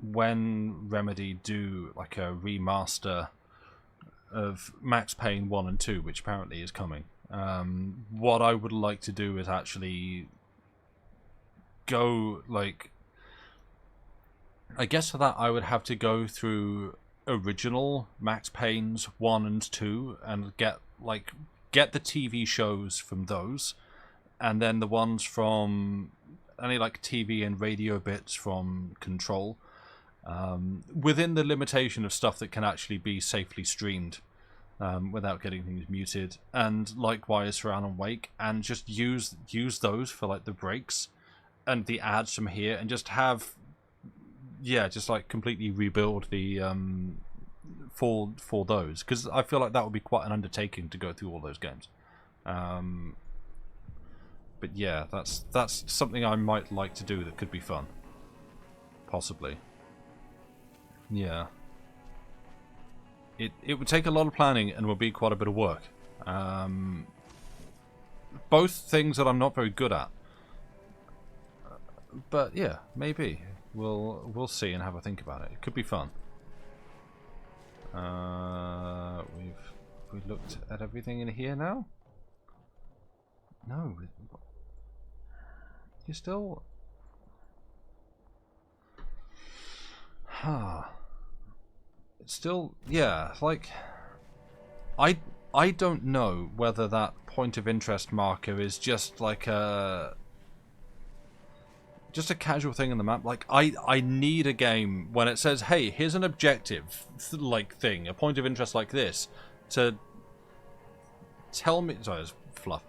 when Remedy do like a remaster of Max Payne 1 and 2, which apparently is coming. What I would like to do is actually go, like, I guess for that I would have to go through original Max Payne's 1 and 2 and get the TV shows from those, and then the ones from any like TV and radio bits from Control, within the limitation of stuff that can actually be safely streamed without getting things muted, and likewise for Alan Wake, and just use those for like the breaks and the ads from here, and just have, yeah, just like completely rebuild the for those, because I feel like that would be quite an undertaking to go through all those games. But yeah, that's something I might like to do that could be fun, possibly. Yeah, it would take a lot of planning and would be quite a bit of work. Both things that I'm not very good at. But yeah, maybe we'll see and have a think about it. It could be fun. We looked at everything in here now. No, you still. It's still, yeah, like I don't know whether that point of interest marker is just like a casual thing in the map. Like I need a game when it says, hey, here's an objective like thing, a point of interest like this, to tell me, sorry, it's fluff,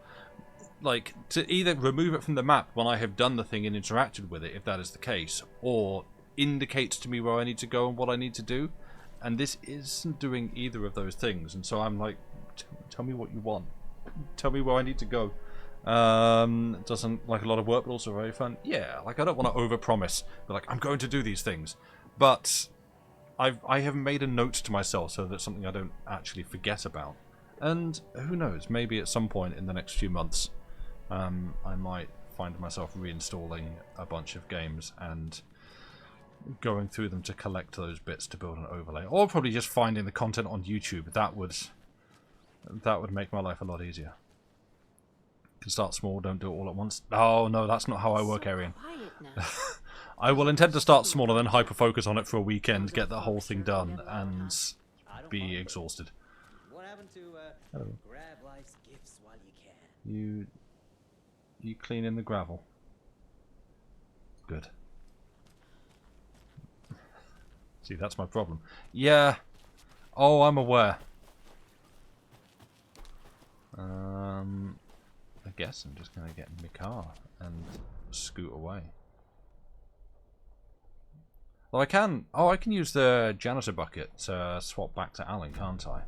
like to either remove it from the map when I have done the thing and interacted with it, if that is the case, or indicates to me where I need to go and what I need to do. And this isn't doing either of those things, and so I'm like, tell me what you want, tell me where I need to go. Doesn't like a lot of work, but also very fun. Yeah, like I don't want to overpromise, but like I'm going to do these things. But I have made a note to myself so that's something I don't actually forget about. And who knows, maybe at some point in the next few months, I might find myself reinstalling a bunch of games and going through them to collect those bits to build an overlay, or probably just finding the content on YouTube. That would make my life a lot easier. Can start small, don't do it all at once. Oh no, that's not how I work, Arian. I will intend to start small and then hyper focus on it for a weekend, get the whole thing done, and be exhausted. What happened to grab life's gifts while you can? You clean in the gravel. Good. See, that's my problem. Yeah. Oh, I'm aware. I guess I'm just going to get in my car and scoot away. Well, I can... Oh, I can use the janitor bucket to swap back to Alan, can't I?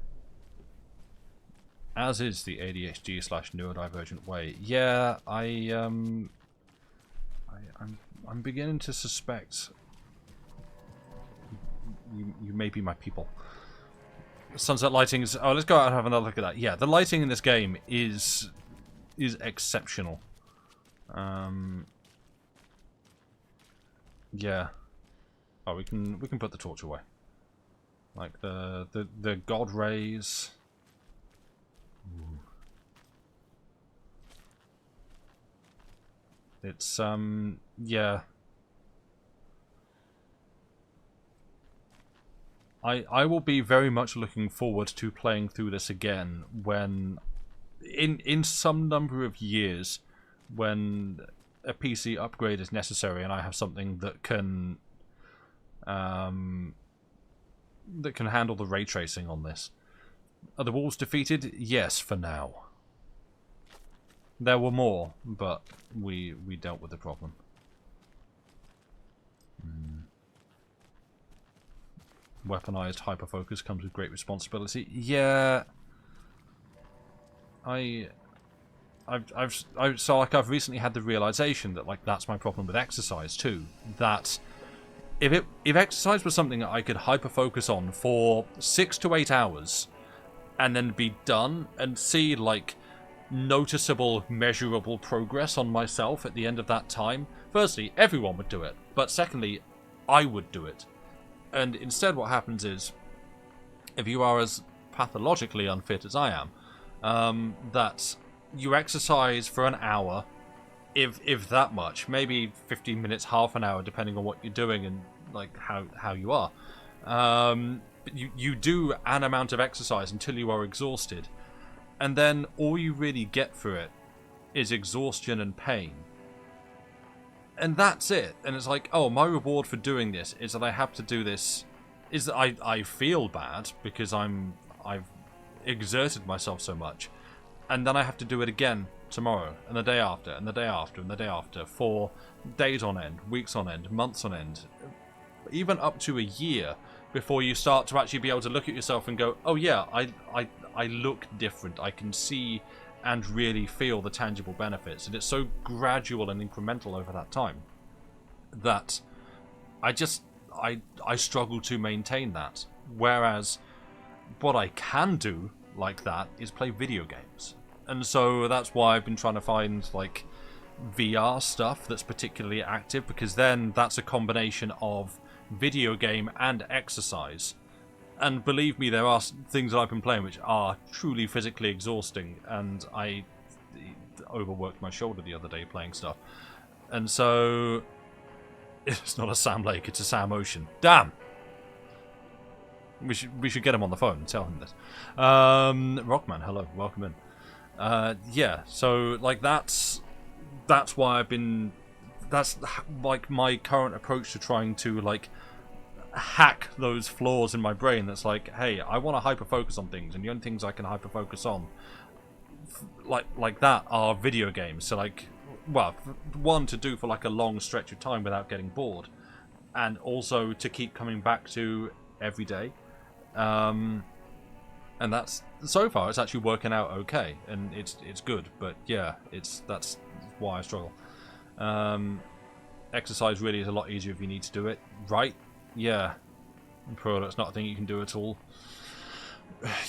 As is the ADHD/neurodivergent way. Yeah, I'm beginning to suspect you may be my people. Sunset lighting is... Oh, let's go out and have another look at that. Yeah, the lighting in this game is exceptional. Yeah. Oh, we can put the torch away. Like the god rays. Ooh. It's yeah. I will be very much looking forward to playing through this again when in some number of years, when a PC upgrade is necessary and I have something that can handle the ray tracing on this. Are the wolves defeated? Yes, for now. There were more, but we dealt with the problem. Weaponized hyperfocus comes with great responsibility. Yeah. I've recently had the realization that like that's my problem with exercise too. That if exercise was something that I could hyperfocus on for 6 to 8 hours and then be done and see like noticeable, measurable progress on myself at the end of that time, firstly, everyone would do it. But secondly, I would do it. And instead what happens is, if you are as pathologically unfit as I am, that you exercise for an hour, if that much, maybe 15 minutes, half an hour, depending on what you're doing and like how you are. You do an amount of exercise until you are exhausted, and then all you really get for it is exhaustion and pain. And that's it. And it's like, oh, my reward for doing this is that I have to do this, is that I feel bad because I've exerted myself so much. And then I have to do it again tomorrow, and the day after, and the day after, and the day after, for days on end, weeks on end, months on end, even up to a year before you start to actually be able to look at yourself and go, oh yeah, I look different. I can see and really feel the tangible benefits. And it's so gradual and incremental over that time that I struggle to maintain that. Whereas what I can do like that is play video games. And so that's why I've been trying to find like VR stuff that's particularly active, because then that's a combination of video game and exercise. And believe me, there are things that I've been playing which are truly physically exhausting, and I overworked my shoulder the other day playing stuff. And so it's not a Sam Lake, it's a Sam Ocean. Damn! We should get him on the phone and tell him this. Rockman, hello, welcome in. Yeah, so like that's why that's like my current approach to trying to like hack those flaws in my brain. That's like, hey, I want to hyper focus on things, and the only things I can hyper focus on like that are video games. So like, well, one, to do for like a long stretch of time without getting bored, and also to keep coming back to every day. and that's so far it's actually working out okay, and it's good. But yeah, that's why I struggle. Exercise really is a lot easier if you need to do it right. Yeah, Pro, that's not a thing you can do at all.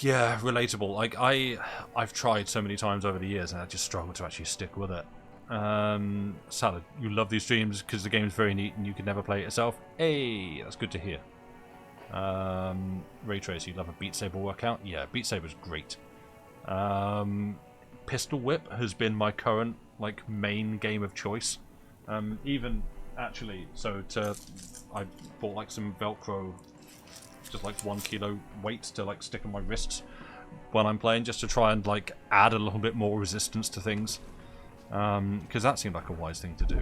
Yeah, relatable. Like I've tried so many times over the years, and I just struggle to actually stick with it. Salad, you love these streams because the game's very neat and you could never play it yourself. Hey, that's good to hear. Ray Trace, you love a Beat Saber workout? Yeah, Beat Saber's great. Pistol Whip has been my current like main game of choice. Even actually, I bought like some Velcro, just like 1 kilo weights to like stick on my wrists when I'm playing, just to try and like add a little bit more resistance to things. Because that seemed like a wise thing to do.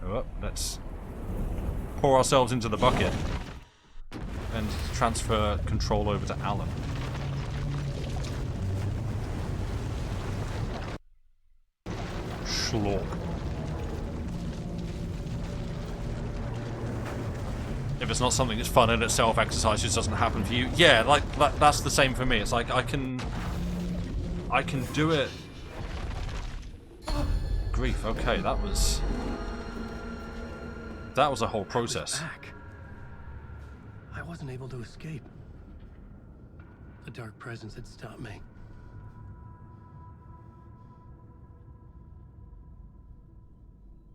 Oh, let's pour ourselves into the bucket and transfer control over to Alan. Schlorp. If it's not something that's fun in itself, exercise just doesn't happen for you. Yeah, like that's the same for me. It's like I can do it. Grief. Okay, that was a whole process. I wasn't able to escape. A dark presence had stopped me.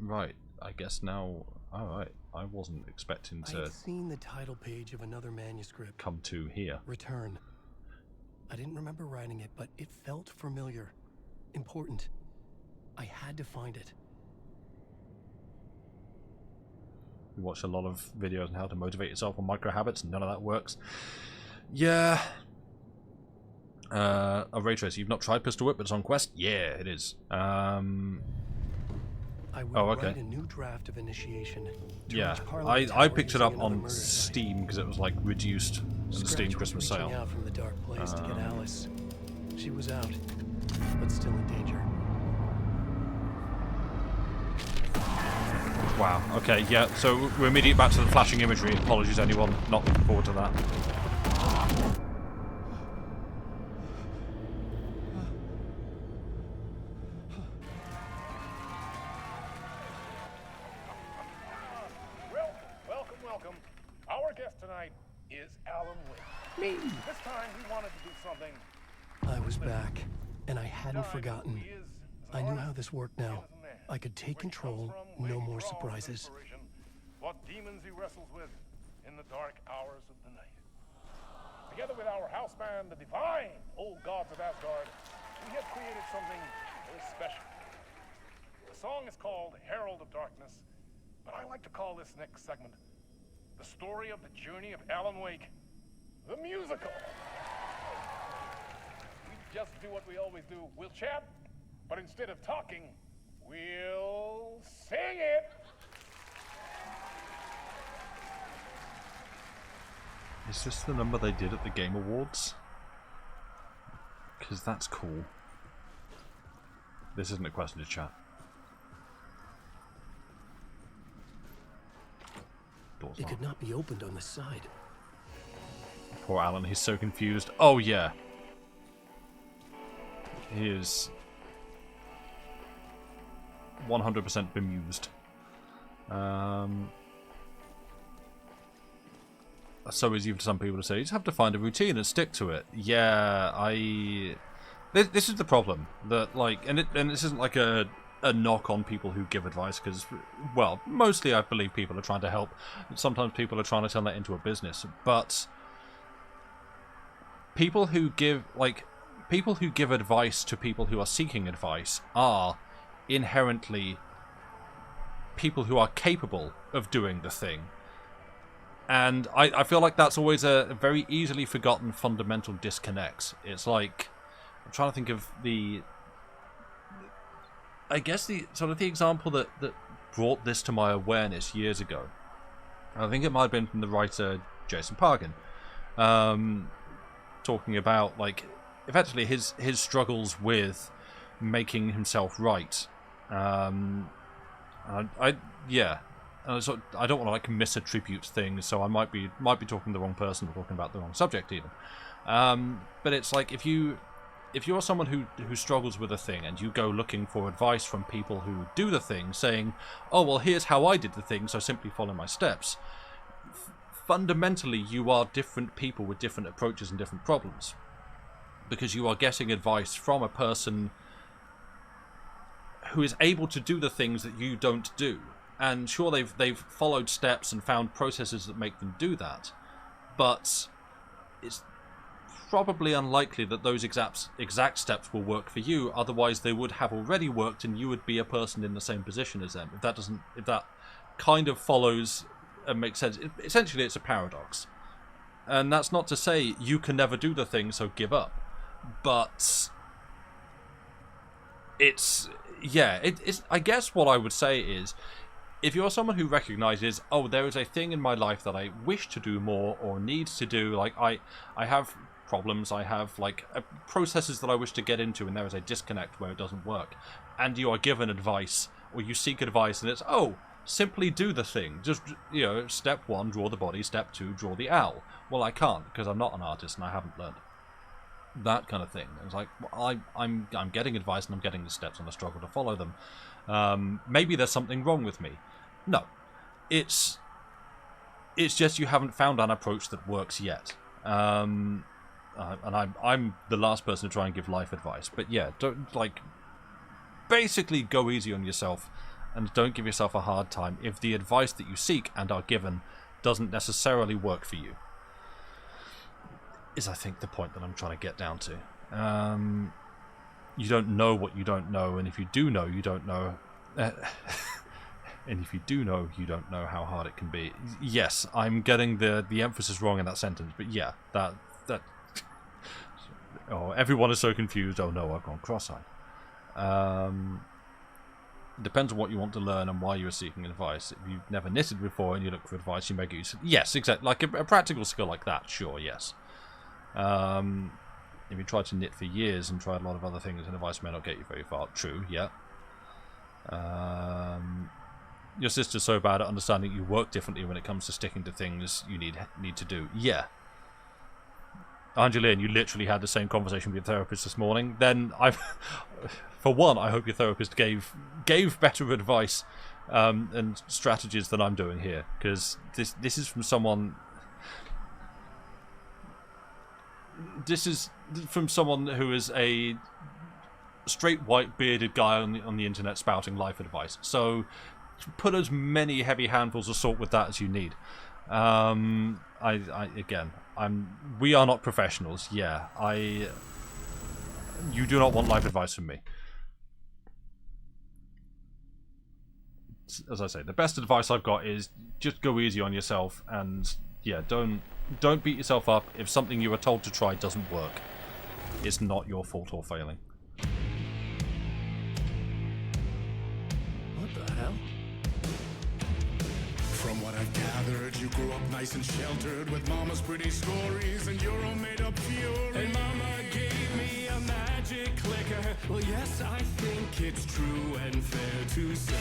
Right. I guess now. All right. I wasn't expecting to. I'd seen the title page of another manuscript. Come to here. Return. I didn't remember writing it, but it felt familiar, important. I had to find it. You watch a lot of videos on how to motivate yourself on micro habits, and none of that works. Yeah. Ray Trace, you've not tried Pistol Whip, but it's on Quest? Yeah, it is. I would write a new draft of Initiation. Yeah, I picked it up on Steam because it was like reduced in the Steam Christmas sale. Out from the dark place to get Alice. She was out, but still in danger. Wow, okay, yeah, so we're immediately back to the flashing imagery. Apologies anyone not looking forward to that. Welcome. Our guest tonight is Alan Wake. Me. This time we wanted to do something. I was back, and I hadn't forgotten. I knew how this worked now. I could take control, no more surprises. What demons he wrestles with in the dark hours of the night. Together with our house band, the divine old gods of Asgard, we have created something very special. The song is called Herald of Darkness, but I like to call this next segment the story of the journey of Alan Wake, the musical. We just do what we always do. We'll chat, but instead of talking, we'll sing it. Is this the number they did at the Game Awards? Because that's cool. This isn't a question to chat. Door's It locked. could not be opened on the side. Poor Alan, he's so confused. Oh yeah. He is 100% bemused. So easy for some people to say, you just have to find a routine and stick to it. Yeah, this is the problem. That like, and this isn't like a knock on people who give advice, because, well, mostly I believe people are trying to help. Sometimes people are trying to turn that into a business. But people who give advice to people who are seeking advice are inherently people who are capable of doing the thing. And I feel like that's always a very easily forgotten fundamental disconnect. It's like, I'm trying to think of I guess the example that brought this to my awareness years ago. I think it might have been from the writer Jason Pargin, talking about like effectively his struggles with making himself right. I don't want to like misattribute things, so I might be talking to the wrong person or talking about the wrong subject even. But it's like if you're someone who struggles with a thing and you go looking for advice from people who do the thing, saying, "Oh well, here's how I did the thing, so simply follow my steps." Fundamentally, you are different people with different approaches and different problems, because you are getting advice from a person who is able to do the things that you don't do. And sure, they've followed steps and found processes that make them do that, but it's probably unlikely that those exact steps will work for you. Otherwise, they would have already worked, and you would be a person in the same position as them. If that kind of follows and makes sense, essentially it's a paradox. And that's not to say you can never do the thing, so give up. But it's I guess what I would say is, if you're someone who recognizes, oh, there is a thing in my life that I wish to do more or need to do, like I have problems, I have like processes that I wish to get into, and there is a disconnect where it doesn't work, and you are given advice, or you seek advice, and it's, oh, simply do the thing. Just, step 1, draw the body, step 2, draw the owl. Well, I can't, because I'm not an artist and I haven't learned. That kind of thing. It's like, well, I'm getting advice and I'm getting the steps and I struggle to follow them. Maybe there's something wrong with me. No. It's just you haven't found an approach that works yet. And I'm the last person to try and give life advice. But yeah, don't, basically go easy on yourself and don't give yourself a hard time if the advice that you seek and are given doesn't necessarily work for you. Is, I think, the point that I'm trying to get down to. You don't know what you don't know, and if you do know, you don't know. And if you do know, you don't know how hard it can be. Yes, I'm getting the emphasis wrong in that sentence, but yeah, that. Oh, everyone is so confused. Oh no, I've gone cross-eyed. Depends on what you want to learn and why you're seeking advice. If you've never knitted before and you look for advice, you may get used to. Yes, exactly. Like a practical skill like that, sure, yes. If you tried to knit for years and tried a lot of other things, and advice may not get you very far. True, yeah. Your sister's so bad at understanding you work differently when it comes to sticking to things you need to do. Yeah. Angeline, you literally had the same conversation with your therapist this morning. Then for one, I hope your therapist gave better advice and strategies than I'm doing here, because this is from someone. This is from someone who is a straight white bearded guy on the internet spouting life advice. So put as many heavy handfuls of salt with that as you need. We are not professionals. Yeah, you do not want life advice from me. As I say, the best advice I've got is just go easy on yourself, and yeah, don't beat yourself up if something you were told to try doesn't work. It's not your fault or failing. What the hell? From what I've gathered, you grew up nice and sheltered with mama's pretty stories and your own made-up fury. And mama gave me a magic clicker. Well, yes, I think it's true and fair to say.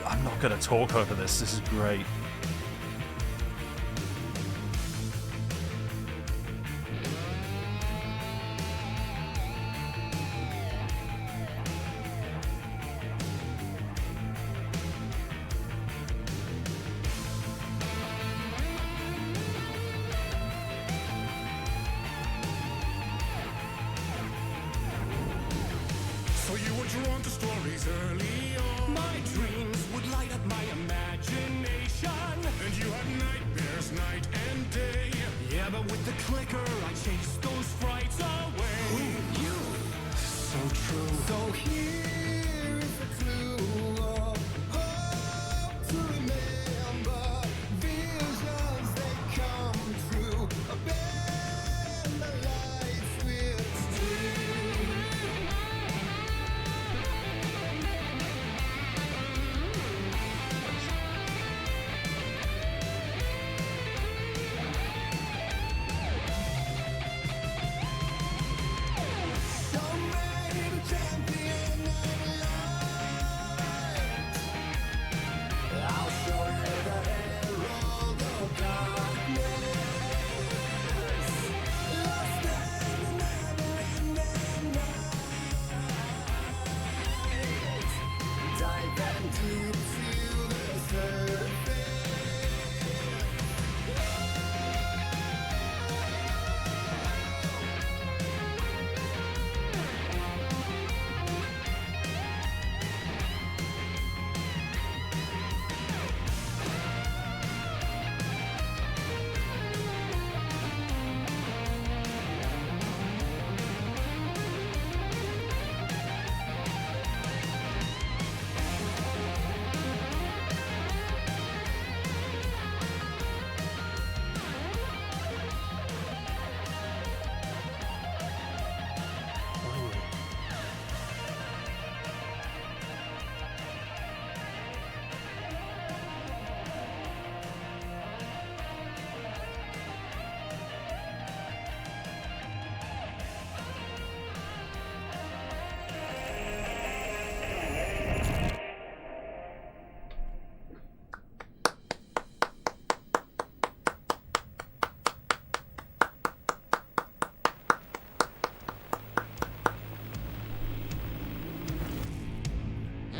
I'm not going to talk over this. This is great. drawn to stories early on. My dreams would light up my imagination. And you had nightmares night and day. Yeah, but with the clicker, I chased those frights away. Who knew? So true. So here is the clue of hope to remember. Visions, they come true. Bend the lights with steel.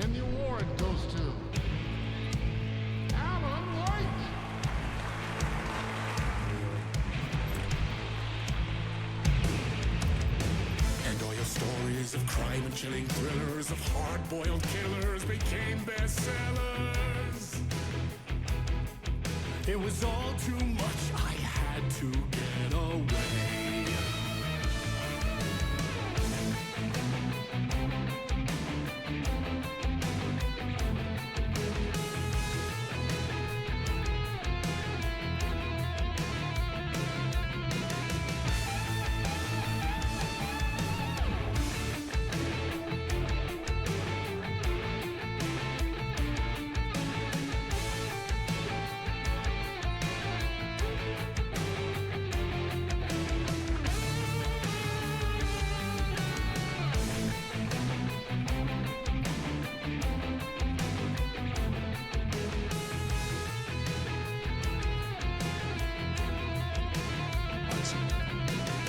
And the award goes to Alan White. And all your stories of crime and chilling thrillers of hard-boiled killers became bestsellers. It was all too much, I had to get away.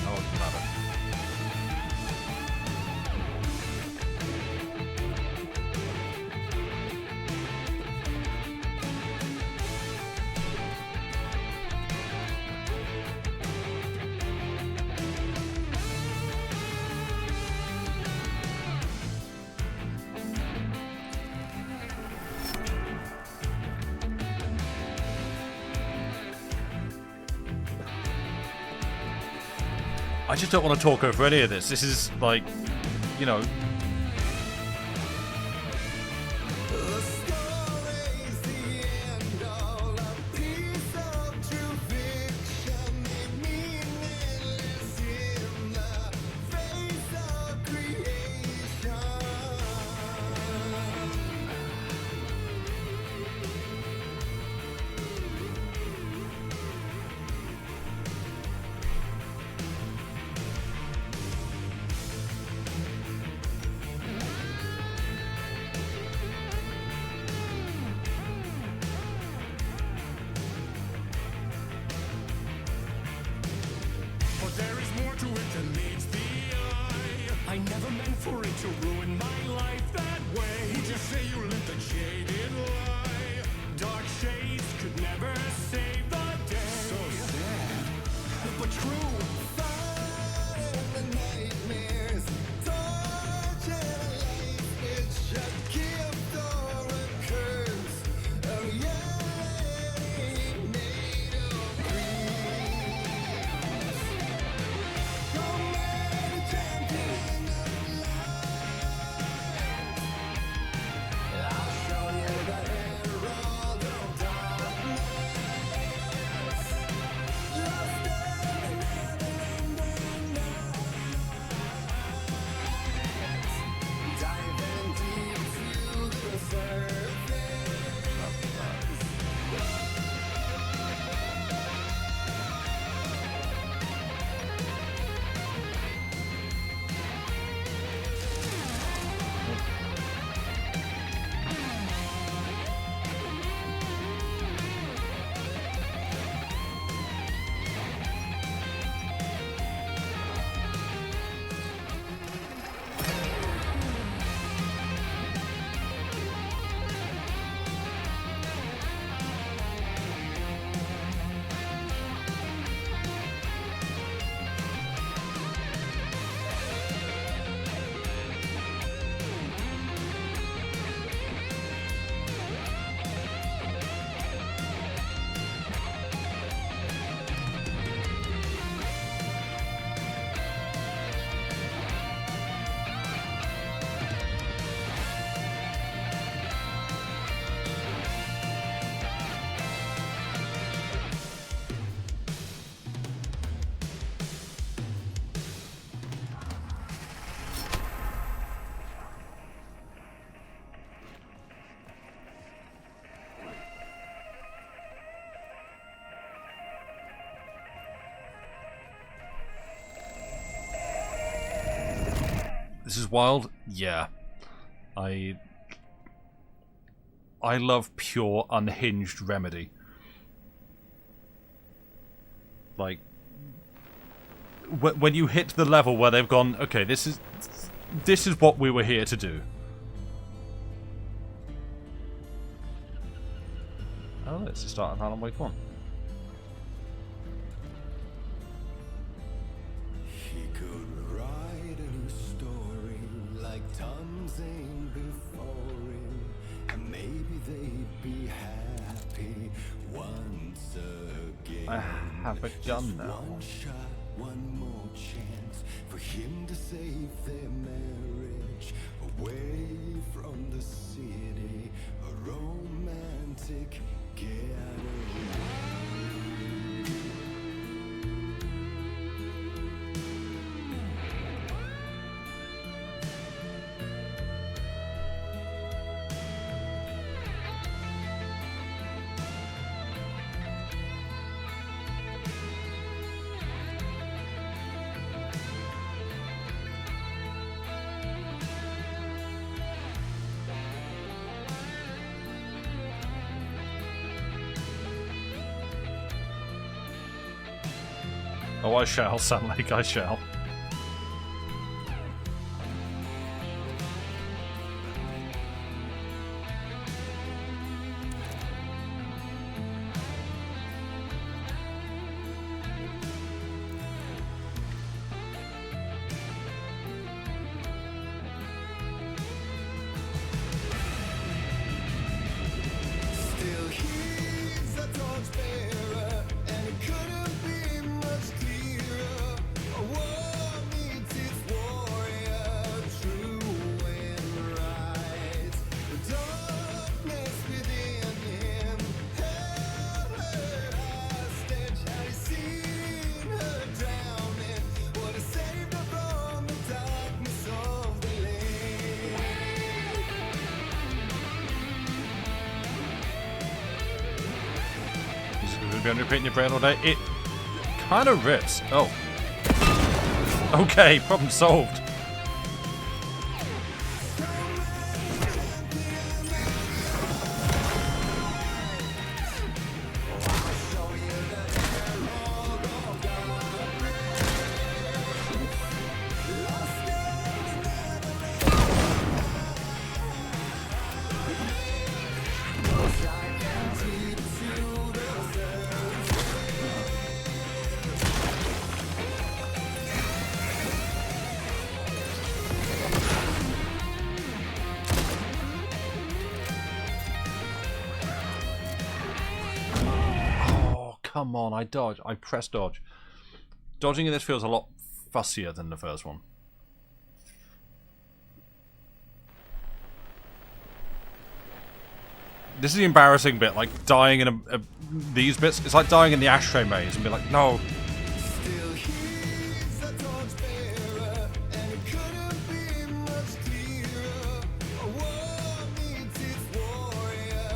Oh, matter. I just don't want to talk over any of this. This is like, you know. But there is more to it than meets the eye. I never meant for it to ruin my life that way. Would you say you lived a jaded lie? Dark shades could never save the day. So sad, but true. Fire in the nightmares, torture life This is wild. Yeah. I love pure, unhinged Remedy. Like, when you hit the level where they've gone, okay, this is what we were here to do. Oh, it's the start of Alan Wake 1. He could write a new story like Tom Zane before him, and maybe they'd be happy once again. I have a gun now. One shot, one more chance for him to save their marriage away from the city, a romantic getaway. Oh, I shall, Sun Lake, I shall. Still he's a torchbearer, and it couldn't be much clearer. A war needs its warrior, true and right. The darkness within him held her hostage. Had he seen her drowning, would have saved her from the darkness of the lake. Is it going to be underprinting your brain all day? It kind of rips. Oh. Okay, problem solved. Come on, I dodge. I press dodge. Dodging in this feels a lot fussier than the first one. This is the embarrassing bit, like dying in these bits. It's like dying in the ashtray maze and be like, no. Still he's a torchbearer, and it couldn't be much clearer. A war needs its warrior,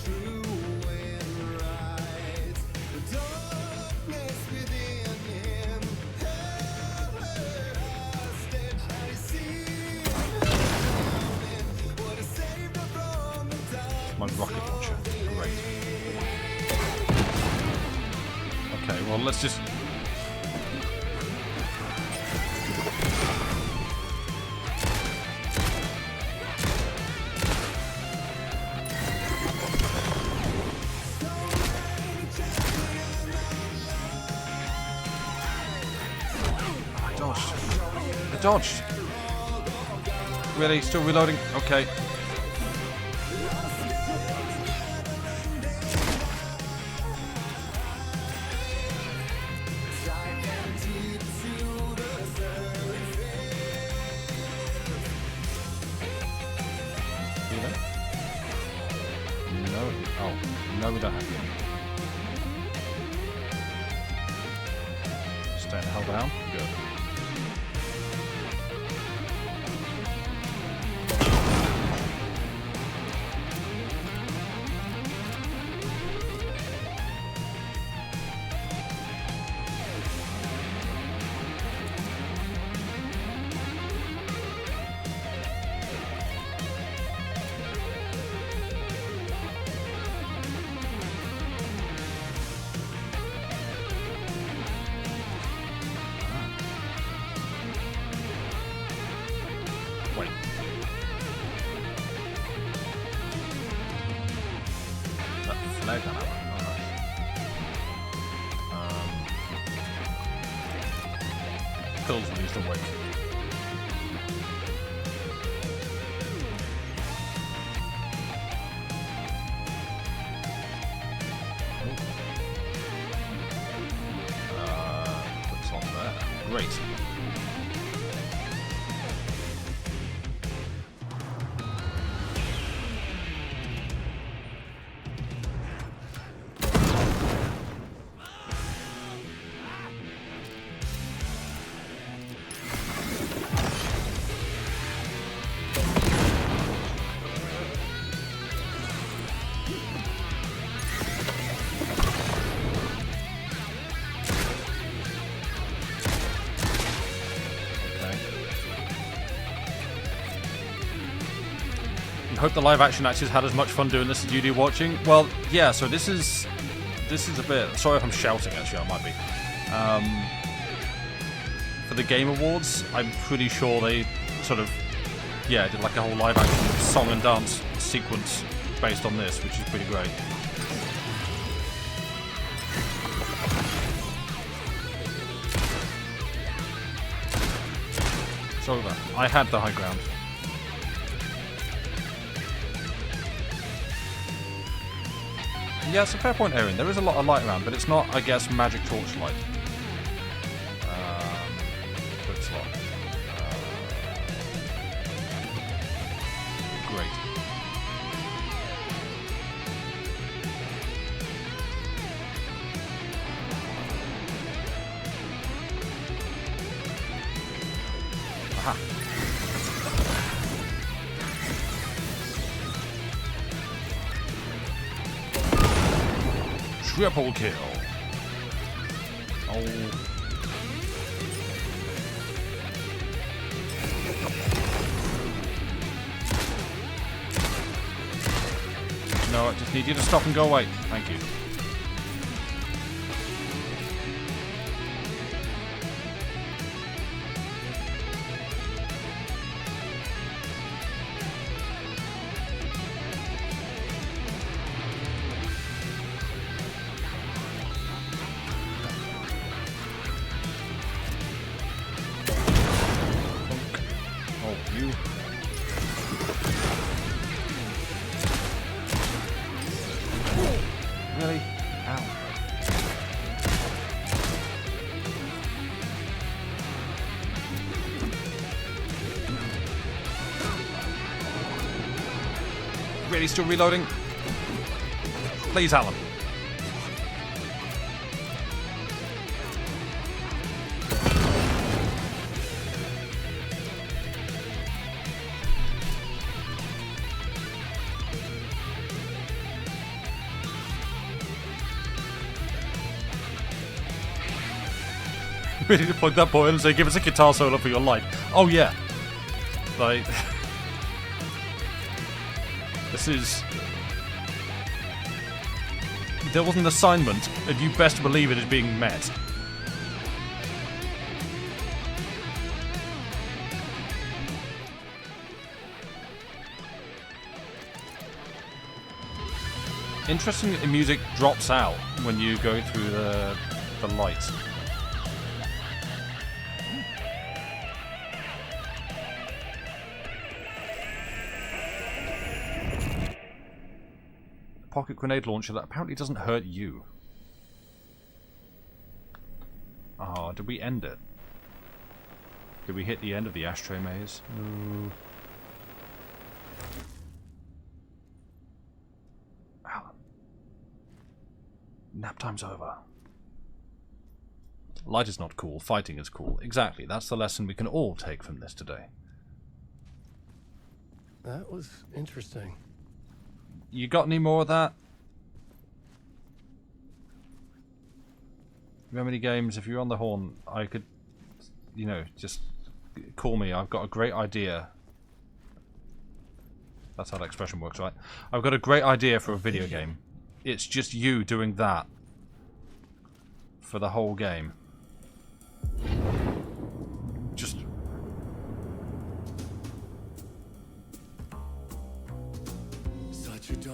true and right. The darkness within him held her hostage. Had he seen her drowning, would have saved her from the darkness. My rocket launcher. Great. Okay, well, let's just... I dodged. I dodged. Really? Still reloading? Okay. No, we don't have to. Stay the hell down. Good. Wait. That flag on that one. Oh, nice. Kills when he's awake. Puts on there. Great. Hope the live action actors had as much fun doing this as you do watching. Well, yeah, so this is a bit, sorry if I'm shouting actually, I might be. For the Game Awards, I'm pretty sure they sort of, yeah, did like a whole live action song and dance sequence based on this, which is pretty great. It's over. I had the high ground. Yeah, it's a fair point, Erin. There is a lot of light around, but it's not, I guess, magic torchlight. Quick slot. Great. Aha. Triple kill. Oh. No, I just need you to stop and go away. Thank you. Really? Ow. Really still reloading? Please, Alan. Ready to plug that boy in and say, give us a guitar solo for your life. Oh yeah. Like, this is... There was an assignment, and you best believe it is being met. Interesting that the music drops out when you go through the lights. Pocket grenade launcher that apparently doesn't hurt you. Oh, did we end it? Did we hit the end of the ashtray maze? No. Alan. Nap time's over. Light is not cool, fighting is cool. Exactly, that's the lesson we can all take from this today. That was interesting. You got any more of that? Remember any games, if you're on the horn, I could, you know, just call me. I've got a great idea. That's how that expression works, right? I've got a great idea for a video game. It's just you doing that for the whole game.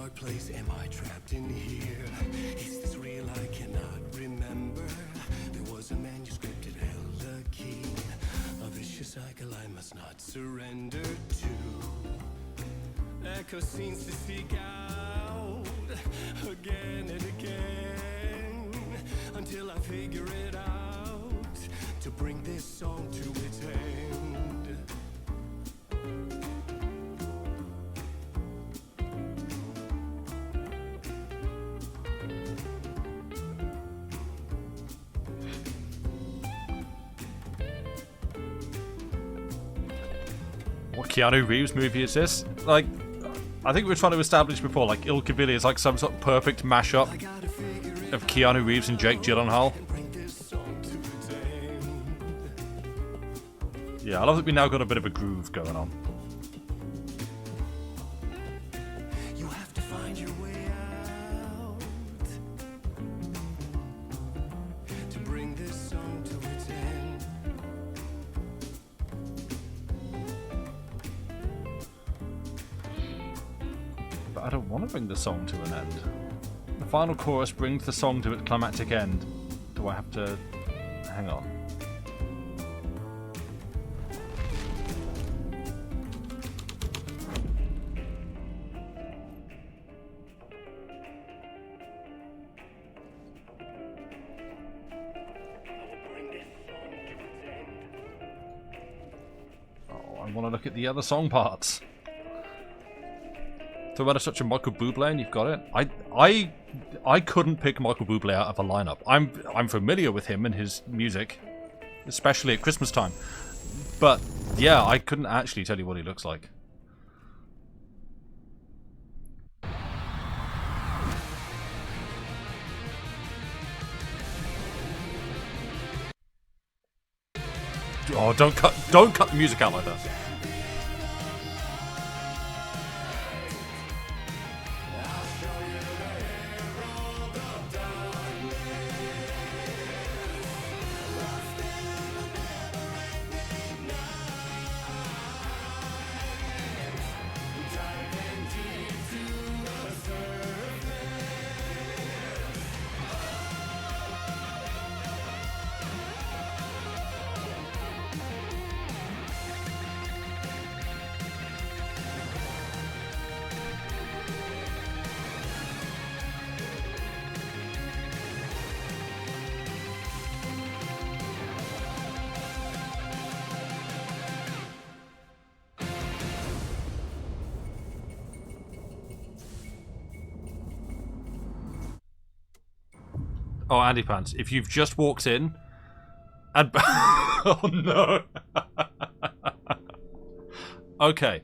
dark place am I trapped in here? Is this real? I cannot remember. There was a manuscript, it held a key. A vicious cycle I must not surrender to. Echo scenes to seek out again and again until I figure it out to bring this song to its end. What Keanu Reeves movie is this? Like, I think we were trying to establish before, like, Il Cavilli is like some sort of perfect mashup of Keanu Reeves and Jake Gyllenhaal. Yeah, I love that we now got a bit of a groove going on. You have to find your way out to bring this song to its end. But I don't want to bring the song to an end. The final chorus brings the song to its climactic end. Do I have to... hang on. Oh, I want to look at the other song parts. So when it's such a Michael Bublé and you've got it, I couldn't pick Michael Bublé out of a lineup. I'm familiar with him and his music, especially at Christmas time. But yeah, I couldn't actually tell you what he looks like. Oh, don't cut the music out like that. Oh, Andy Pants, if you've just walked in and... oh, no. Okay.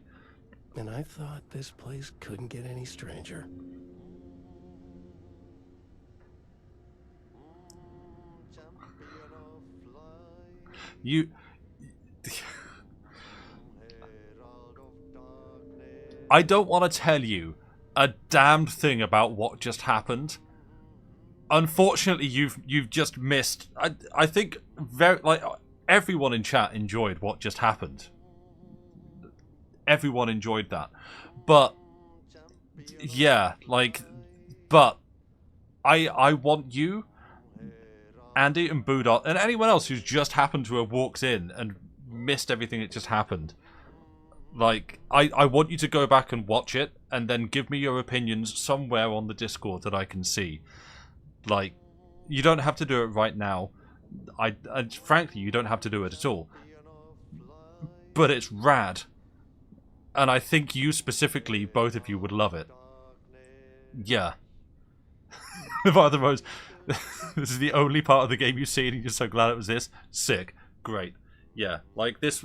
And I thought this place couldn't get any stranger. You... I don't want to tell you a damned thing about what just happened. Unfortunately, you've just missed. I think everyone in chat enjoyed what just happened. Everyone enjoyed that, but yeah, but I want you, Andy and Boodot, and anyone else who's just happened to have walked in and missed everything that just happened. Like, I want you to go back and watch it, and then give me your opinions somewhere on the Discord that I can see. Like, you don't have to do it right now. Frankly, you don't have to do it at all. But it's rad. And I think you specifically, both of you, would love it. Yeah. By the Rose, this is the only part of the game you've seen and you're so glad it was this? Sick. Great. Yeah. Like, this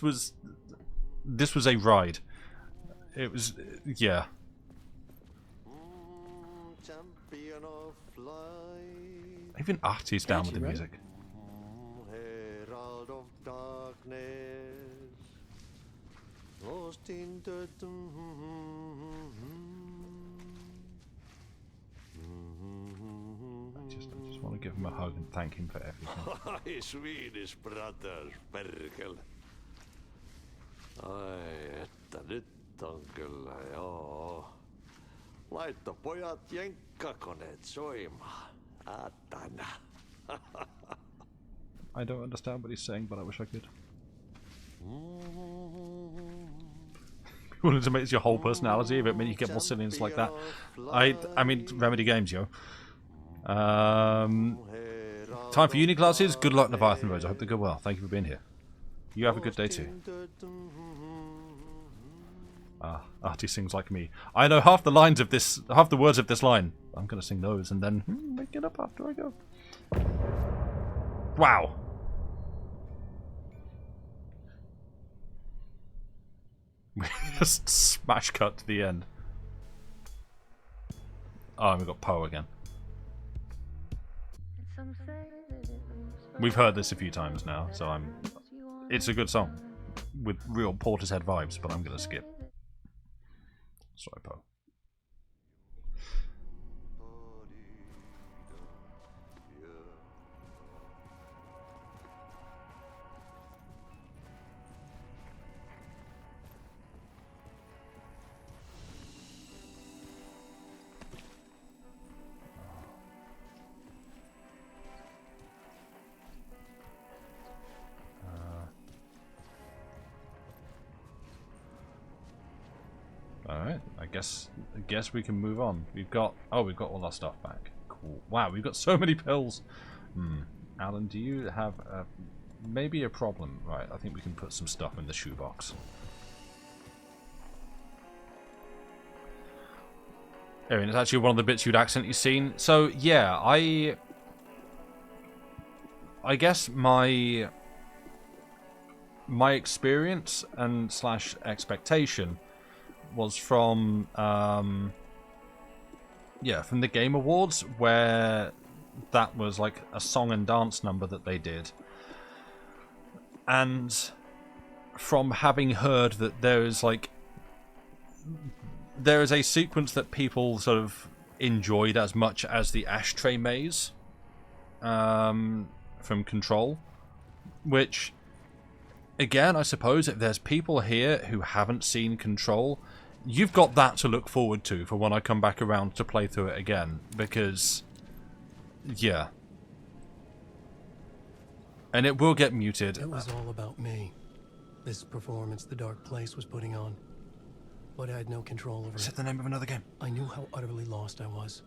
was a ride. It was... yeah. Even Artie's down with the music. Herald of darkness, lost in the I just want to give him a hug and thank him for everything. Hi, Swedish brothers, Perkel. Ai, että nyt on kyllä, joo. Laitto pojat jenkkakoneet soimaan. Atana. I don't understand what he's saying, but I wish I could. You wanted to make your whole personality, but you get more silliness like that. I mean, Remedy Games, yo. Time for uni classes. Good luck, Leviathan Rose. I hope they go well. Thank you for being here. You have a good day too. Artie sings like me. I know half the lines of this, half the words of this line. I'm gonna sing those and then make it up after I go. Wow. Just smash cut to the end. Oh, and we got Poe again. We've heard this a few times now, so it's a good song with real Portishead vibes, but I'm gonna skip. Sorry, Poe. Alright, I guess we can move on. We've got all our stuff back. Cool. Wow, we've got so many pills. Alan, do you have maybe a problem? Right, I think we can put some stuff in the shoebox. Erin, it's actually one of the bits you'd accidentally seen. So yeah, I guess my experience and / expectation was from from the Game Awards, where that was like a song and dance number that they did, and from having heard that there is a sequence that people sort of enjoyed as much as the ashtray maze from Control, which again, I suppose if there's people here who haven't seen Control, you've got that to look forward to for when I come back around to play through it again, because, yeah. And it will get muted. It was all about me. This performance the Dark Place was putting on. But I had no control over it. Is that the name of another game? I knew how utterly lost I was.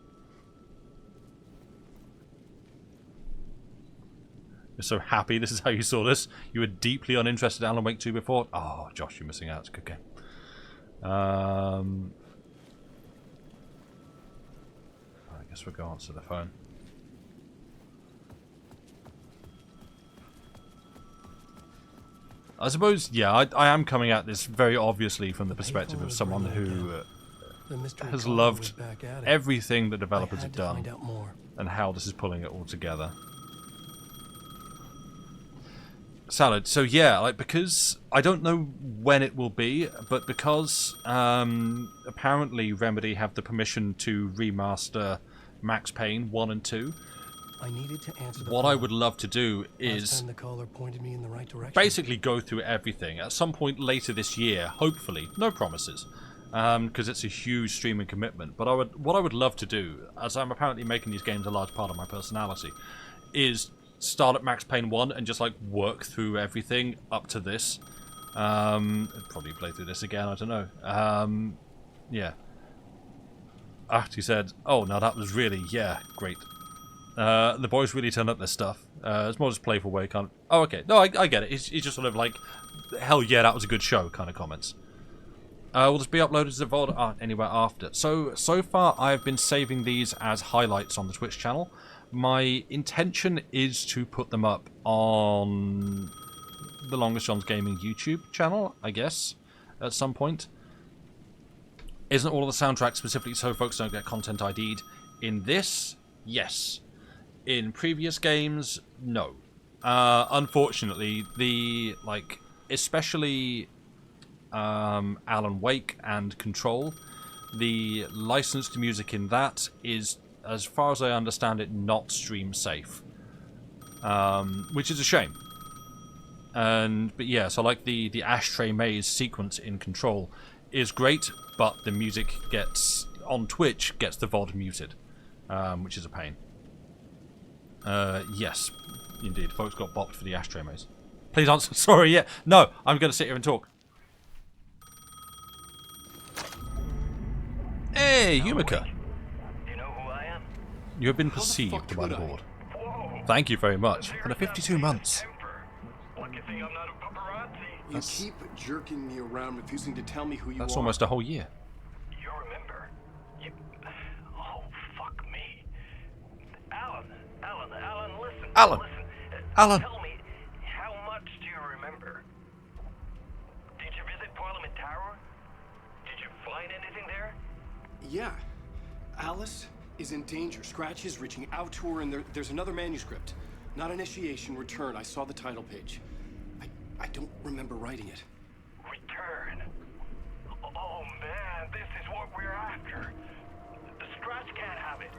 You're so happy this is how you saw this. You were deeply uninterested in Alan Wake 2 before. Oh, Josh, you're missing out. It's a good game. I guess we'll go answer the phone. I suppose, yeah, I am coming at this very obviously from the perspective of someone who has loved everything the developers have done and how this is pulling it all together. Salad. So yeah, like, because I don't know when it will be, but because apparently Remedy have the permission to remaster Max Payne 1 and 2. I needed to answer what I would love to do is the caller pointed me in the right direction. Basically go through everything at some point later this year, hopefully. No promises, because it's a huge streaming commitment. But what I would love to do, as I'm apparently making these games a large part of my personality, is start at Max Payne 1 and just like work through everything up to this. Probably play through this again, I don't know. Yeah. After you said, oh, now that was really, yeah, great. The boys really turned up their stuff. It's more just playful way, kind of. Oh, okay. No, I get it. It's just sort of like, hell yeah, that was a good show kind of comments. Will this be uploaded as a VOD anywhere after? So far I've been saving these as highlights on the Twitch channel. My intention is to put them up on the Longest John's Gaming YouTube channel, I guess, at some point. Isn't all of the soundtracks specifically so folks don't get content ID'd? In this, yes. In previous games, no. Unfortunately, especially Alan Wake and Control, the licensed music in that is, as far as I understand it, not stream safe, which is a shame. But yeah, so like the Ashtray Maze sequence in Control is great, but the music gets on Twitch gets the VOD muted, which is a pain. Yes, indeed. Folks got bopped for the ashtray maze. Please answer. Sorry, yeah. No, I'm going to sit here and talk. Hey, Yumika. You know who I am? You have been perceived by the board. Thank you very much. For the 52 months. You keep jerking me around, refusing to tell me who you are. That's almost a whole year. You remember? Oh, fuck me. Alan, listen. Alan. Listen. Alan. Tell me, how much do you remember? Did you visit Parliament Tower? Did you find anything there? Yeah. Alice is in danger. Scratch is reaching out to her, and there's another manuscript. Not initiation, return. I saw the title page. I don't remember writing it. Return. Oh man, this is what we're after. The Scratch can't have it.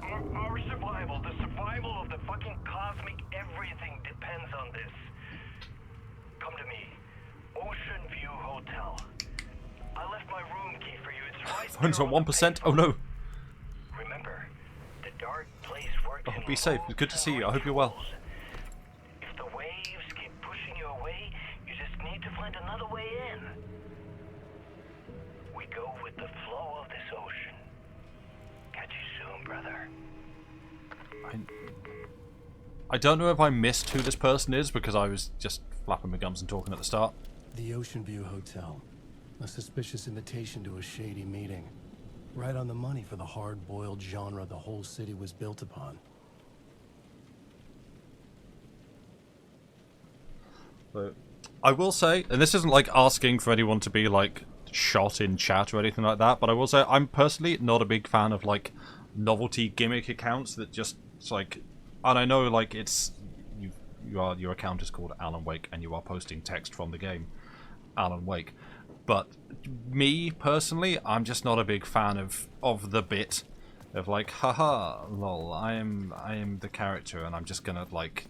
Our survival, the survival of the fucking cosmic everything depends on this. Come to me. Ocean View Hotel. I left my room key for you. It's right Phone's there on on 1%. Oh no. Remember, the dark place works. Oh, be safe. It's good to see you. I hope you're well. If the waves keep pushing you away, you just need to find another way in. We go with the flow of this ocean. Catch you soon, brother. I don't know if I missed who this person is because I was just flapping my gums and talking at the start. The Ocean View Hotel. A suspicious invitation to a shady meeting. Right on the money for the hard-boiled genre the whole city was built upon. So, I will say, and this isn't like asking for anyone to be like shot in chat or anything like that, but I will say I'm personally not a big fan of like novelty gimmick accounts that just it's like, and I know like it's your account is called Alan Wake and you are posting text from the game Alan Wake, but me personally I'm just not a big fan of the bit of like haha lol I am the character and I'm just gonna like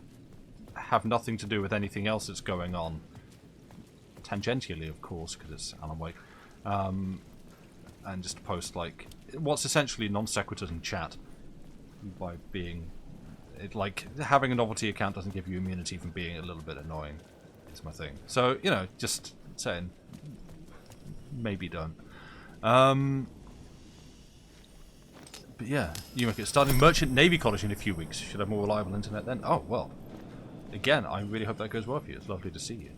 have nothing to do with anything else that's going on, tangentially of course because it's Alan Wake, and just post like what's essentially non sequiturs in chat by being it, like having a novelty account doesn't give you immunity from being a little bit annoying. It's my thing. So you know, just saying, maybe don't. But yeah, you make it starting Merchant Navy College in a few weeks. Should have more reliable internet then. Oh well. Again, I really hope that goes well for you. It's lovely to see you.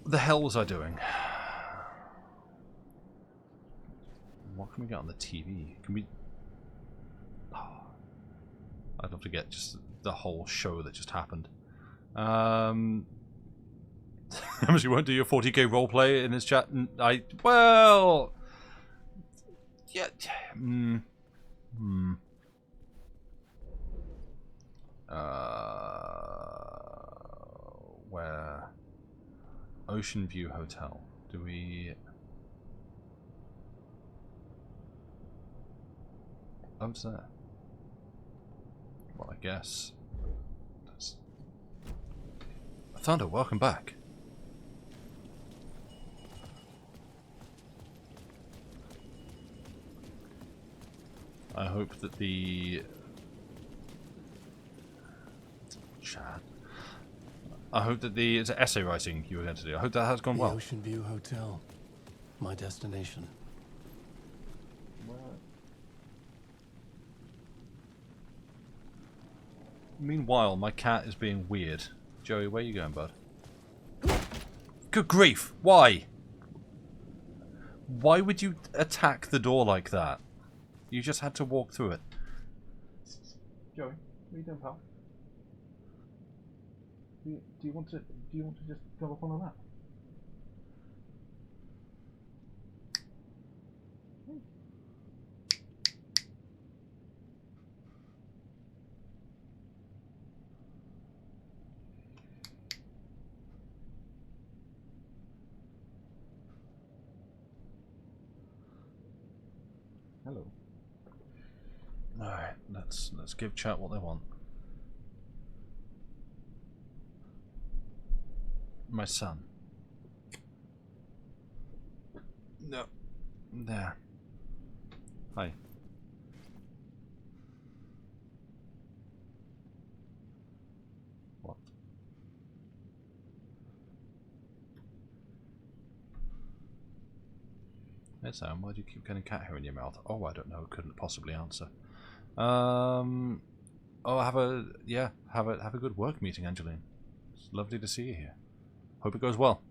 What the hell was I doing? What can we get on the TV? Can we... Oh, I'd love to get just the whole show that just happened. You won't do your 40k roleplay in this chat? Well... Yeah... Where? Ocean View Hotel. Do we... Oh, it's there. Well, I guess. That's... Thunder, welcome back. I hope that the... Chat. I hope that the it's essay writing you were going to do. I hope that has gone well. The Ocean View Hotel, my destination. Meanwhile, my cat is being weird. Joey, where are you going, bud? Good grief! Why? Why would you attack the door like that? You just had to walk through it. Joey, what are you doing, pal? Do you want to just go up on a lap? Hello. Alright, let's give chat what they want. My son. No. There. Hi. What? Hey Sam, why do you keep getting cat hair in your mouth? Oh, I don't know. Couldn't possibly answer. Oh, have a good work meeting, Angeline. It's lovely to see you here. Hope it goes well.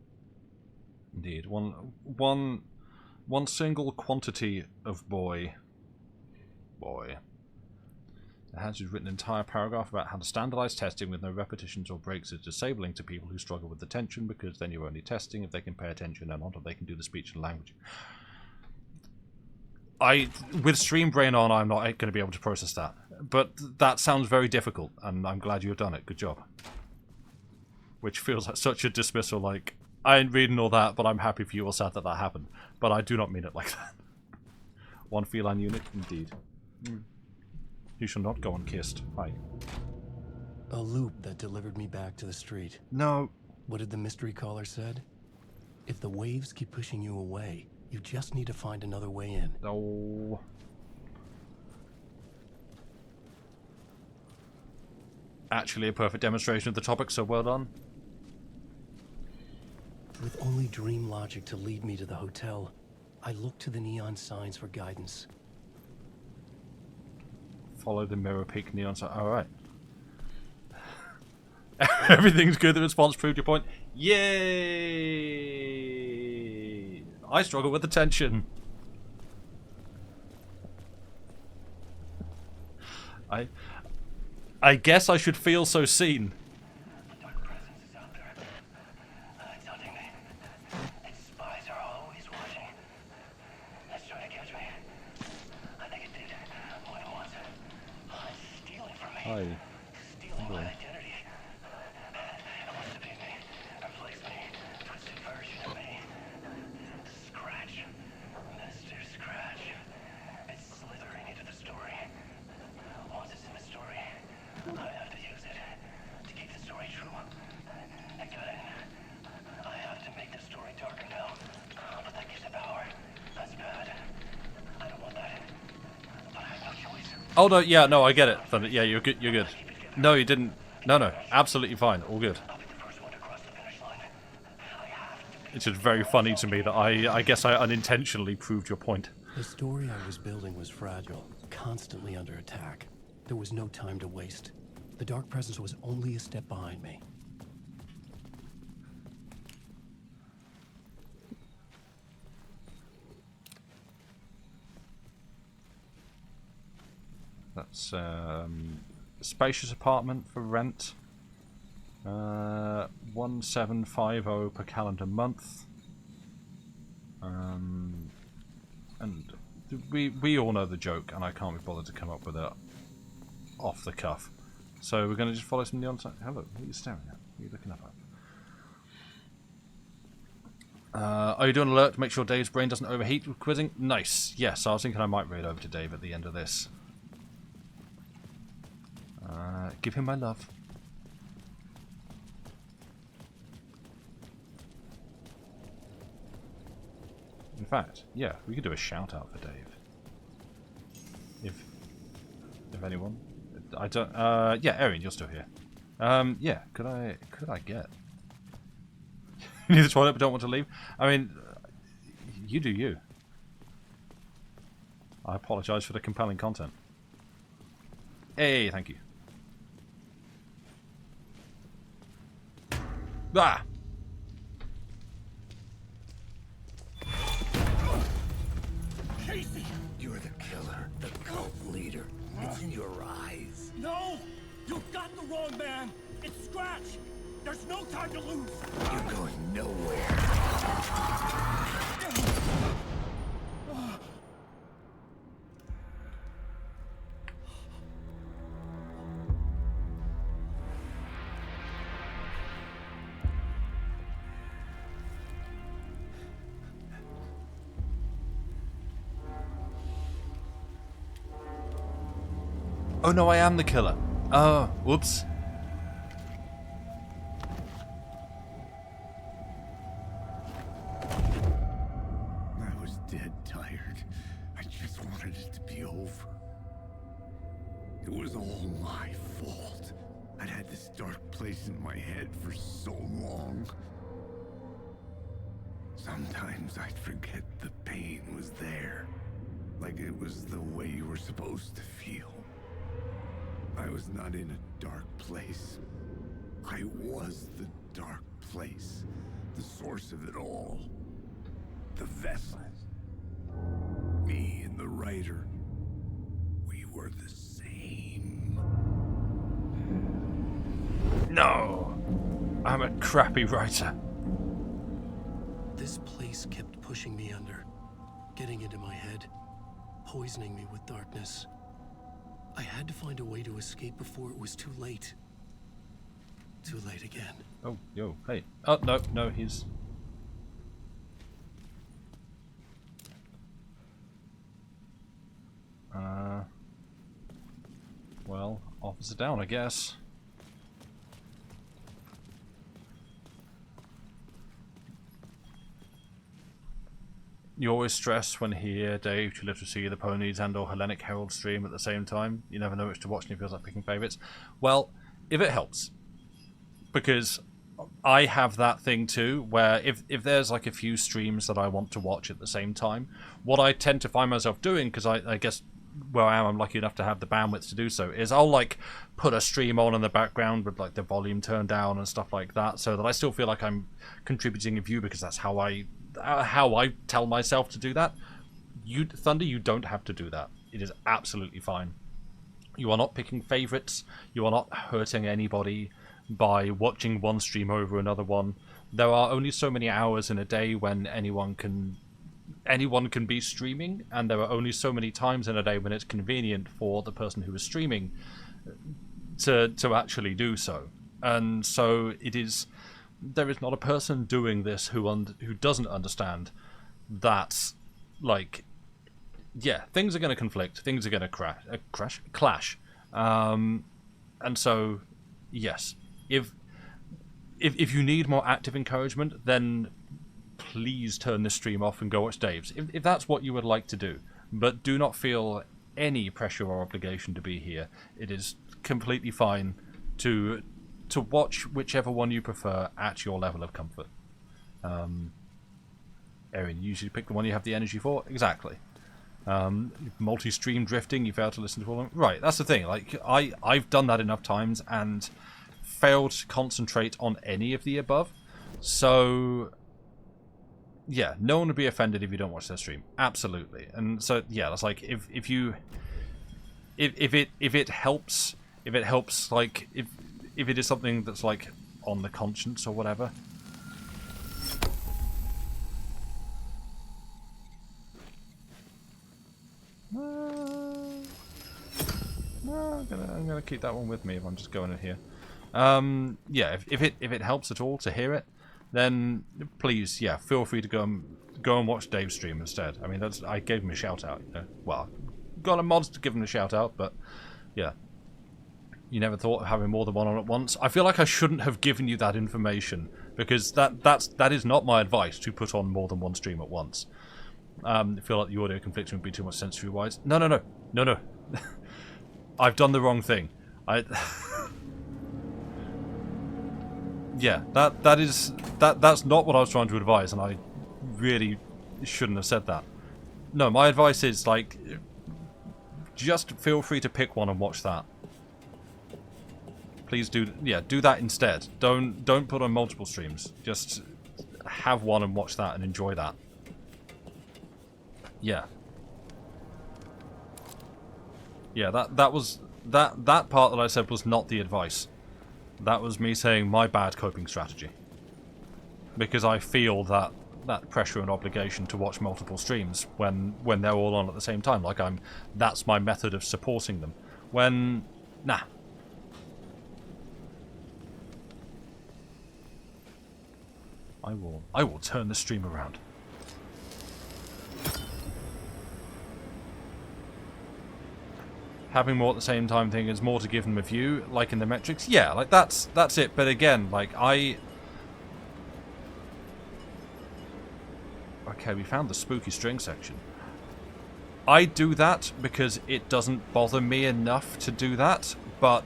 Indeed, one single quantity of boy. It has written an entire paragraph about how to standardize testing with no repetitions or breaks is disabling to people who struggle with attention, because then you're only testing if they can pay attention and not if they can do the speech and language. With Stream Brain on, I'm not going to be able to process that. But that sounds very difficult, and I'm glad you've done it. Good job. Which feels like such a dismissal, like, I ain't reading all that, but I'm happy for you or sad that that happened. But I do not mean it like that. One feline unit, indeed. You shall not go unkissed. Hi. A loop that delivered me back to the street. No. What did the mystery caller said? If the waves keep pushing you away, you just need to find another way in. Oh. Actually a perfect demonstration of the topic, so well done. With only dream logic to lead me to the hotel, I looked to the neon signs for guidance. Follow the Mirror Peak neon sign. Alright. Everything's good. The response proved your point. Yay! I struggle with attention. I guess I should feel so seen. Hi. Hello. Oh no, yeah, no, I get it. Thunder. Yeah, you're good. You're good. No, you didn't. No, absolutely fine. All good. It's just very funny to me that I guess I unintentionally proved your point. The story I was building was fragile, constantly under attack. There was no time to waste. The Dark Presence was only a step behind me. That's spacious apartment for rent. 1750 per calendar month. And we all know the joke, and I can't be bothered to come up with it off the cuff. So we're going to just follow some neon signs. Hello, what are you staring at? What are you looking up at? Are you doing an alert to make sure Dave's brain doesn't overheat with quizzing? Nice. Yes, I was thinking I might raid over to Dave at the end of this. Give him my love. In fact, yeah, we could do a shout out for Dave. If anyone, I don't. Yeah, Erin, you're still here. Yeah, could I get? You need the toilet but don't want to leave. I mean, you do you. I apologise for the compelling content. Hey, thank you. Ah! Casey! You're the killer, the cult leader. It's in your eyes. No! You got the wrong man! It's Scratch! There's no time to lose! You're going nowhere. Oh no, I am the killer. Oh, whoops. I was dead time. tired. I just wanted it to be over. It was all my fault. I'd had this dark place in my head for so long. Sometimes I'd forget the pain was there. Like it was the way you were supposed to feel. I was not in a dark place. I was the dark place. The source of it all. The vessel. Me and the writer. We were the same. No! I'm a crappy writer. This place kept pushing me under, getting into my head, poisoning me with darkness. I had to find a way to escape before it was too late. Too late again. Oh, yo, hey. Oh, no, no, he's... Well, officer down, I guess. You always stress when here, Dave, to live to see the ponies and or Hellenic Herald stream at the same time. You never know which to watch and it feels like picking favourites. Well, if it helps. Because I have that thing too, where if there's like a few streams that I want to watch at the same time, what I tend to find myself doing, because I guess where I am, I'm lucky enough to have the bandwidth to do so, is I'll like put a stream on in the background with like the volume turned down and stuff like that, so that I still feel like I'm contributing a view, because that's how I tell myself to do that. Thunder, you don't have to do that. It is absolutely fine. You are not picking favourites. You are not hurting anybody by watching one stream over another one. There are only so many hours in a day when anyone can be streaming, and there are only so many times in a day when it's convenient for the person who is streaming to actually do so. And so there is not a person doing this who doesn't understand that, like, yeah, things are going to conflict, things are going to clash. And so, yes, if you need more active encouragement, then please turn the stream off and go watch Dave's, if that's what you would like to do. But do not feel any pressure or obligation to be here. It is completely fine to watch whichever one you prefer at your level of comfort. Erin, you usually pick the one you have the energy for. Exactly. Multi-stream drifting, you fail to listen to all of them. Right, that's the thing. Like, I've done that enough times and failed to concentrate on any of the above. So, yeah, no one would be offended if you don't watch their stream. Absolutely. And so, yeah, that's like, if it helps, like, if it is something that's like on the conscience or whatever. I'm gonna keep that one with me if I'm just going in here. Yeah, if it helps at all to hear it, then please, yeah, feel free to go and watch Dave's stream instead. I mean, I gave him a shout out. You know? Well, got a mod to give him a shout out, but yeah. You never thought of having more than one on at once? I feel like I shouldn't have given you that information, because that is not my advice, to put on more than one stream at once. I feel like the audio confliction would be too much sensory-wise. No. I've done the wrong thing. Yeah, that's not what I was trying to advise, and I really shouldn't have said that. No, my advice is, like, just feel free to pick one and watch that. Please do that instead. Don't put on multiple streams. Just have one and watch that and enjoy that. Yeah. Yeah, that part that I said was not the advice. That was me saying my bad coping strategy. Because I feel that pressure and obligation to watch multiple streams when they're all on at the same time. Like that's my method of supporting them. When nah. I will turn the stream around. Having more at the same time thing is more to give them a view, like in the metrics. Yeah, like that's it. But again, like okay, we found the spooky string section. I do that because it doesn't bother me enough to do that, but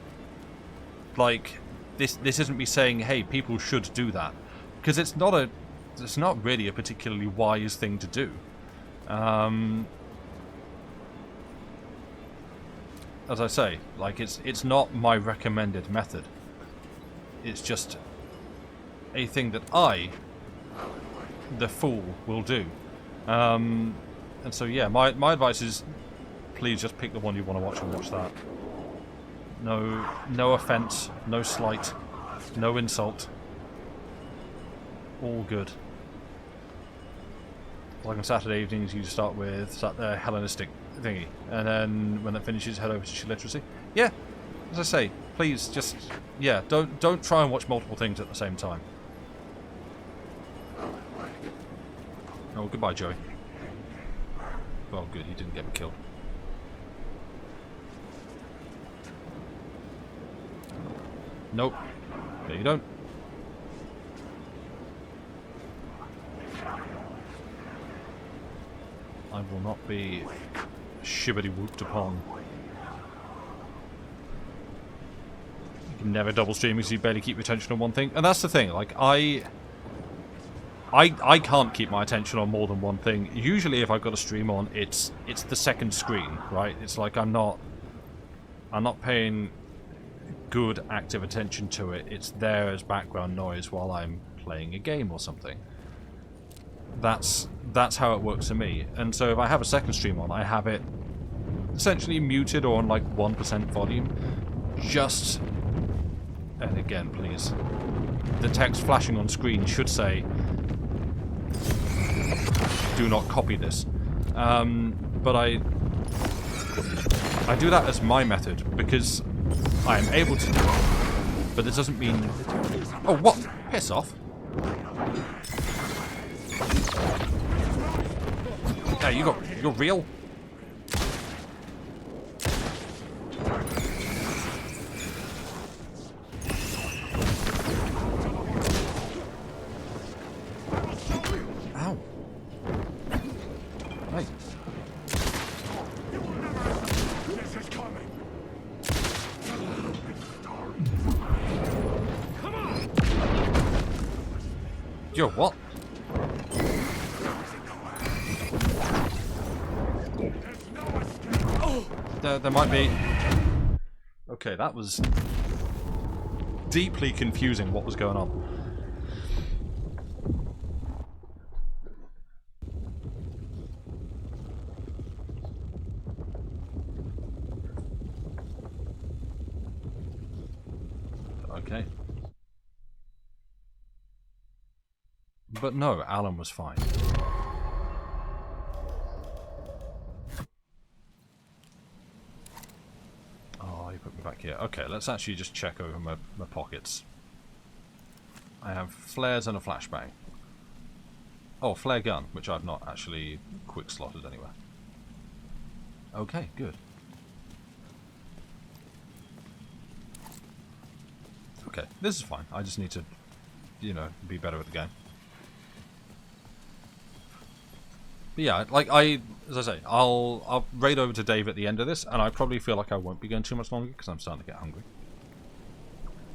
like this isn't me saying, hey, people should do that, because it's not really a particularly wise thing to do. As I say, like it's not my recommended method. It's just a thing that I, the fool, will do. And so yeah, my advice is, please just pick the one you want to watch and watch that. No offense, no slight, no insult. All good. Like on Saturday evenings, you start with Hellenistic thingy, and then when that finishes, head over to She Literacy. Yeah, as I say, please just don't try and watch multiple things at the same time. Oh, goodbye, Joey. Well, good, he didn't get me killed. Nope. There you don't. I will not be shibbity-whooped upon. You can never double stream because you barely keep your attention on one thing. And that's the thing, like, I can't keep my attention on more than one thing. Usually if I've got a stream on, it's the second screen, right? It's like I'm not paying good active attention to it. It's there as background noise while I'm playing a game or something. That's how it works for me. And so if I have a second stream on, I have it essentially muted or on like 1% volume. Just, and again, please, the text flashing on screen should say, do not copy this. But I do that as my method because I am able to do it. But it doesn't mean... Oh, what? Piss off. Yeah, you're real? Ow. Right. This is coming. Come on. Yo, what? There might be... Okay, that was deeply confusing what was going on. Okay. But no, Alan was fine. Put me back here. Okay, let's actually just check over my pockets. I have flares and a flashbang. Oh, flare gun, which I've not actually quick slotted anywhere. Okay, good. Okay, this is fine. I just need to, you know, be better at the game. But yeah, like as I say, I'll raid over to Dave at the end of this, and I probably feel like I won't be going too much longer because I'm starting to get hungry.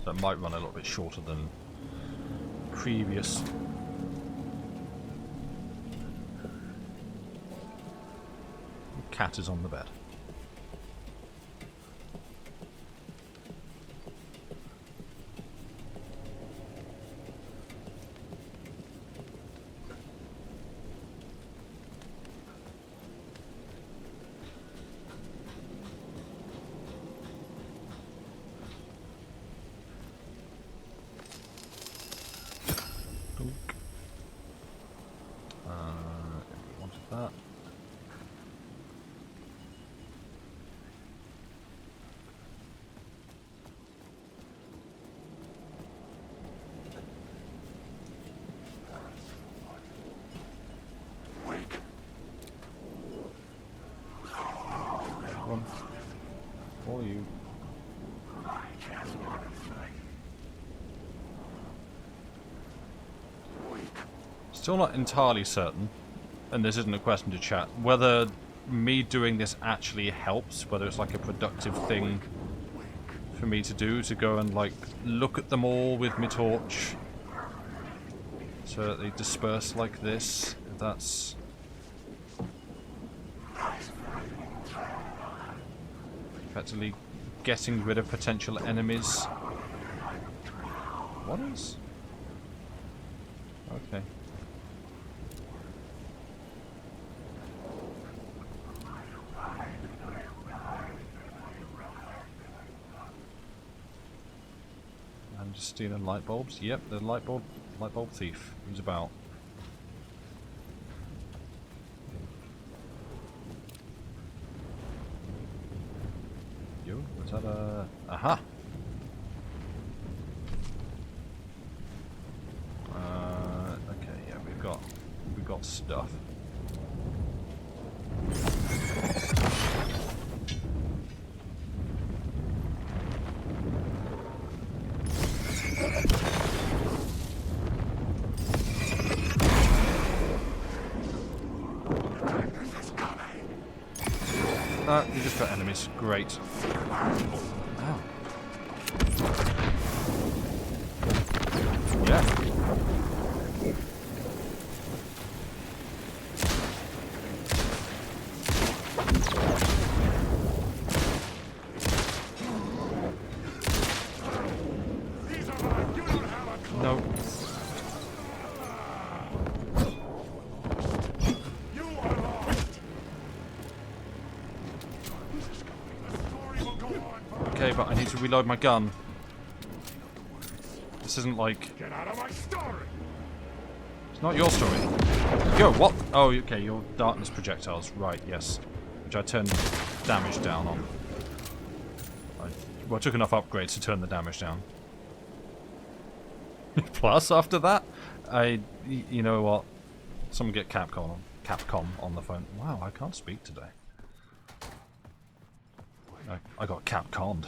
So it might run a little bit shorter than previous. The cat is on the bed. That. One for you. Still not entirely certain, and this isn't a question to chat, whether me doing this actually helps, whether it's like a productive thing for me to do, to go and like look at them all with my torch so that they disperse like this. That's effectively getting rid of potential enemies. What is? Okay. I'm just stealing light bulbs. Yep, the light bulb thief. Who's about? You? Was that a? Aha! Okay, yeah, we've got stuff. You just got enemies. Great. Oh. Yeah. No. Okay, but I need to reload my gun. This isn't like... Get out of my story! It's not your story. Yo, what? Oh, okay, your darkness projectiles. Right, yes. Which I turned damage down on. Well, I took enough upgrades to turn the damage down. Plus, after that, you know what? Someone get Capcom on the phone. Wow, I can't speak today. I got Capcommed.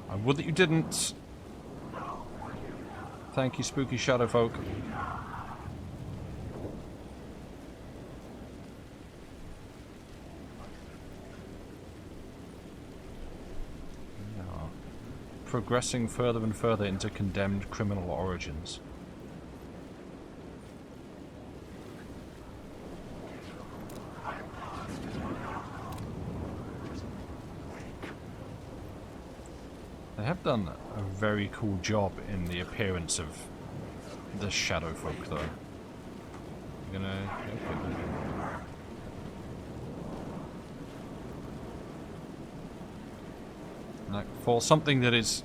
I would that you didn't. Thank you, spooky shadow folk. Progressing further and further into condemned criminal origins. They have done a very cool job in the appearance of the shadow folk, though. You're gonna... Like, for something that is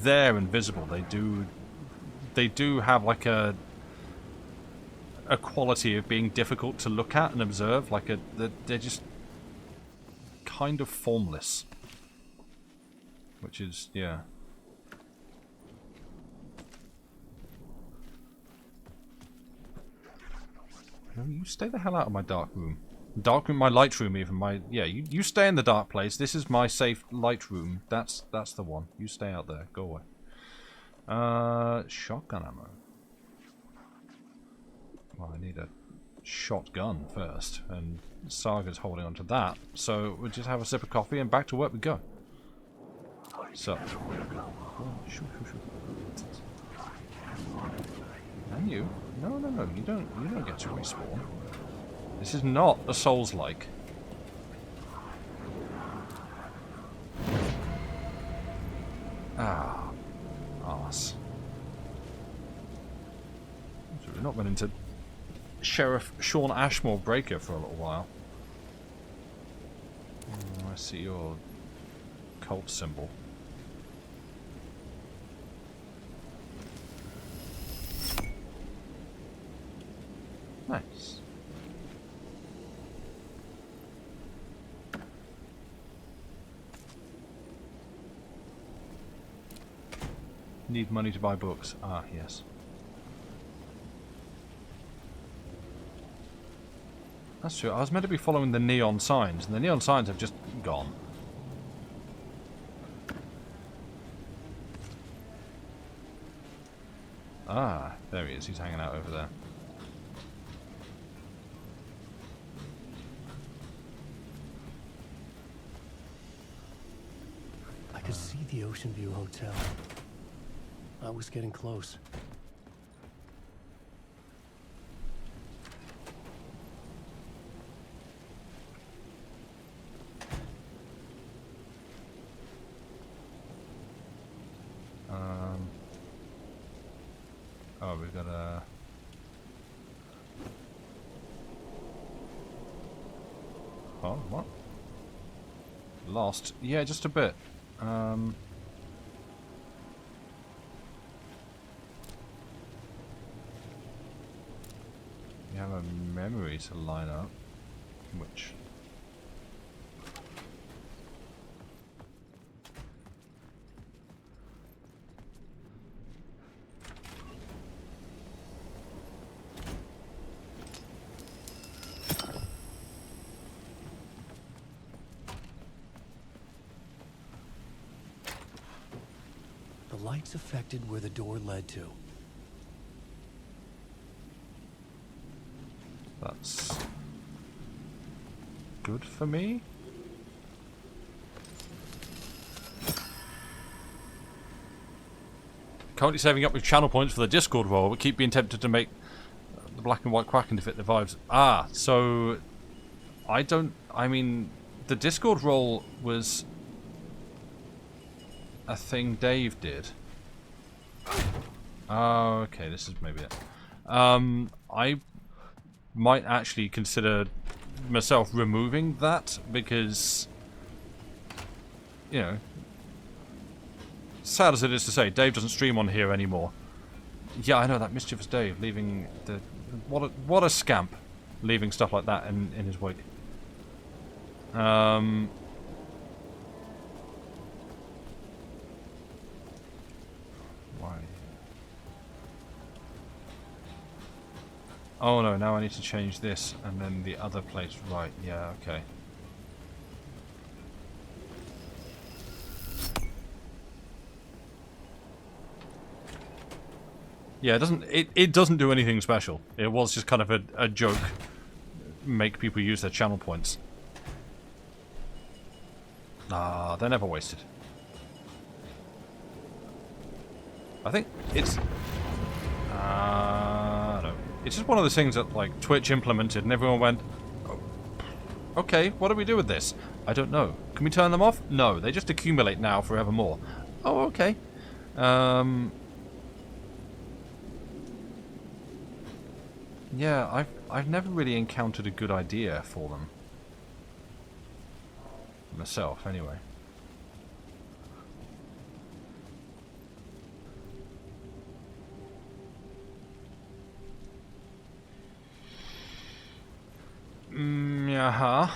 there and visible, they do have like a quality of being difficult to look at and observe. Like they're just kind of formless, which is, yeah. No, you stay the hell out of my dark room. Dark room, my light room even, yeah, you stay in the dark place. This is my safe light room. That's the one. You stay out there. Go away. Shotgun ammo. Well, I need a shotgun first, and Saga's holding on to that. So we'll just have a sip of coffee and back to work we go. So. And you? No, you don't get to respawn. This is not a Souls-like. Ah, arse. So we're not running into Sheriff Sean Ashmore Breaker for a little while. Oh, I see your cult symbol. Nice. Need money to buy books. Ah, yes. That's true. I was meant to be following the neon signs, and the neon signs have just gone. Ah, there he is. He's hanging out over there. I could see the Ocean View Hotel. I was getting close. Oh, we've got a... Oh, what? Lost? Yeah, just a bit. You have a memory to line up, which... The lights affected where the door led to. That's good for me. Currently saving up with channel points for the Discord role, but keep being tempted to make the black and white Kraken to fit the vibes. Ah, so I mean, the Discord role was a thing Dave did. Oh, okay, this is maybe it. I might actually consider myself removing that because, you know, sad as it is to say, Dave doesn't stream on here anymore. Yeah, I know, that mischievous Dave leaving the... What a scamp, leaving stuff like that in his wake. Why? Oh no, now I need to change this and then the other place. Right, yeah, okay. Yeah, it doesn't do anything special. It was just kind of a joke. Make people use their channel points. Ah, they're never wasted. I think it's no. It's just one of those things that like Twitch implemented and everyone went, oh, okay, what do we do with this? I don't know. Can we turn them off? No, they just accumulate now forevermore. Oh, okay. Yeah, I've never really encountered a good idea for them. Myself, anyway. Yeah.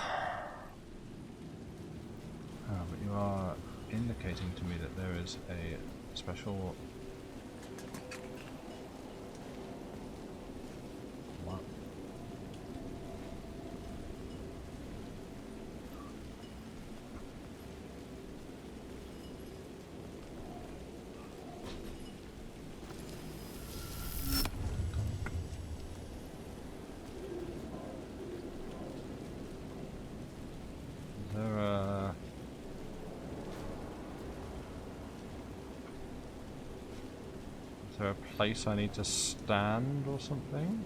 But you are indicating to me that there is a special... What? Is there a place I need to stand or something?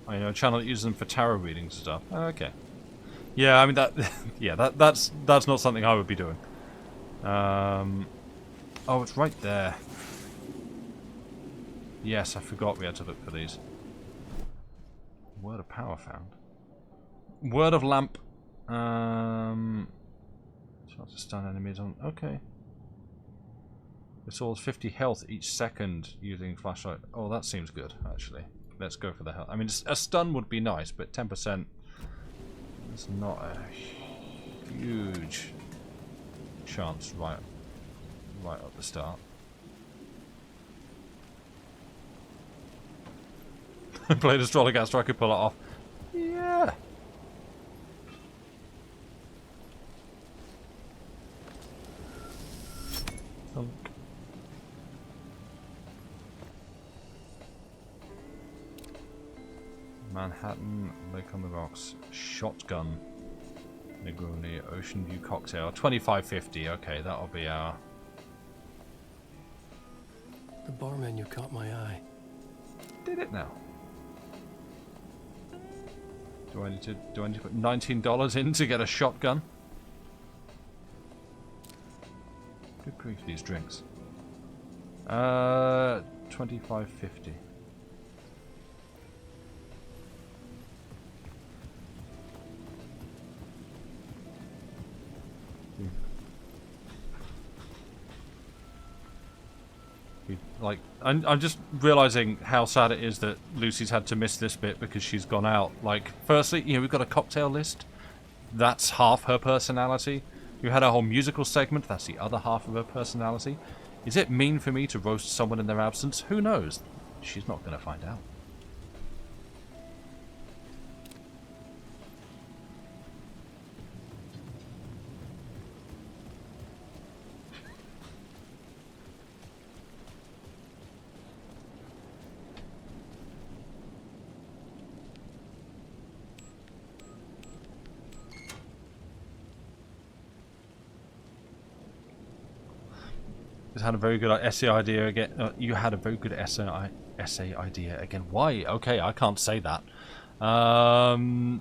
I know a channel that uses them for tarot readings and stuff. Okay. Yeah, I mean that. Yeah, that's not something I would be doing. Oh, it's right there. Yes, I forgot we had to look for these. Word of power found. Word of lamp. Try to stun enemies on. Okay. Restores 50 health each second using flashlight. Oh, that seems good, actually. Let's go for the health. I mean, a stun would be nice, but 10%. There's not a huge chance right at the start. Played Astrologaster, I could pull it off. Yeah. Thunk. Manhattan, Lake on the Rocks, Shotgun, Negroni, Ocean View Cocktail, 25.50. Okay, that'll be our. The bar menu caught my eye. Did it now? Do I need to put $19 in to get a shotgun? Good grief, these drinks. 25.50. Like, I'm just realizing how sad it is that Lucy's had to miss this bit because she's gone out. Like, firstly, you know, we've got a cocktail list. That's half her personality. You had a whole musical segment. That's the other half of her personality. Is it mean for me to roast someone in their absence? Who knows? She's not going to find out. Had a very good essay idea again. You had a very good essay idea again. Why? Okay, I can't say that. So you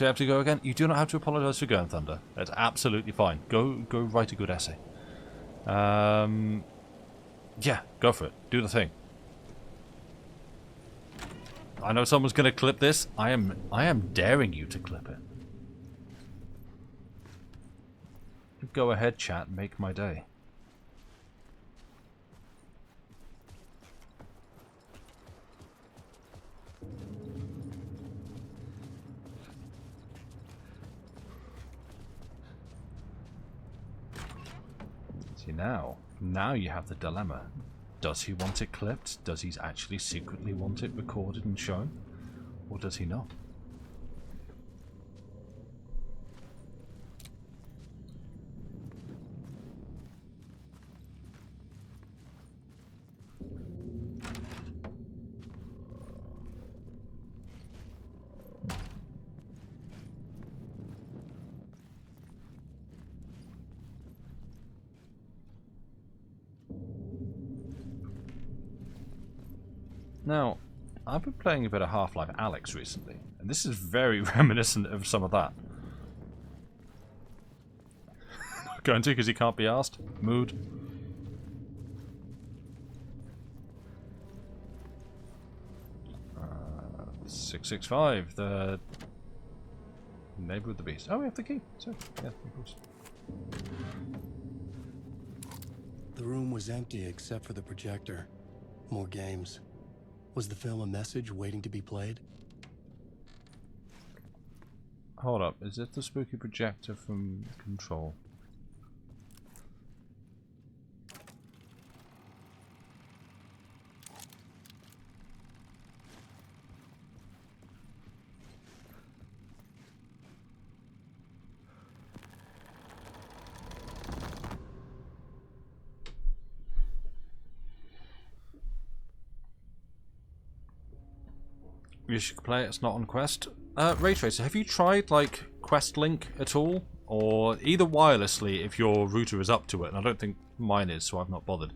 have to go again. You do not have to apologise for going, Thunder. That's absolutely fine. Go write a good essay. Yeah, go for it. Do the thing. I know someone's going to clip this. I am daring you to clip it. Go ahead, chat. Make my day. Now you have the dilemma. Does he want it clipped? Does he actually secretly want it recorded and shown? Or does he not? Now, I've been playing a bit of Half-Life Alyx recently, and this is very reminiscent of some of that. Going to because he can't be asked. Mood. Uh, 665, the neighbor with the beast. Oh, we have the key. So, yeah, of course. The room was empty except for the projector. More games. Was the film a message waiting to be played? Hold up, is it the spooky projector from Control? You should play it, it's not on Quest. Ray Tracer, have you tried, like, Quest Link at all? Or either wirelessly, if your router is up to it, and I don't think mine is, so I've not bothered.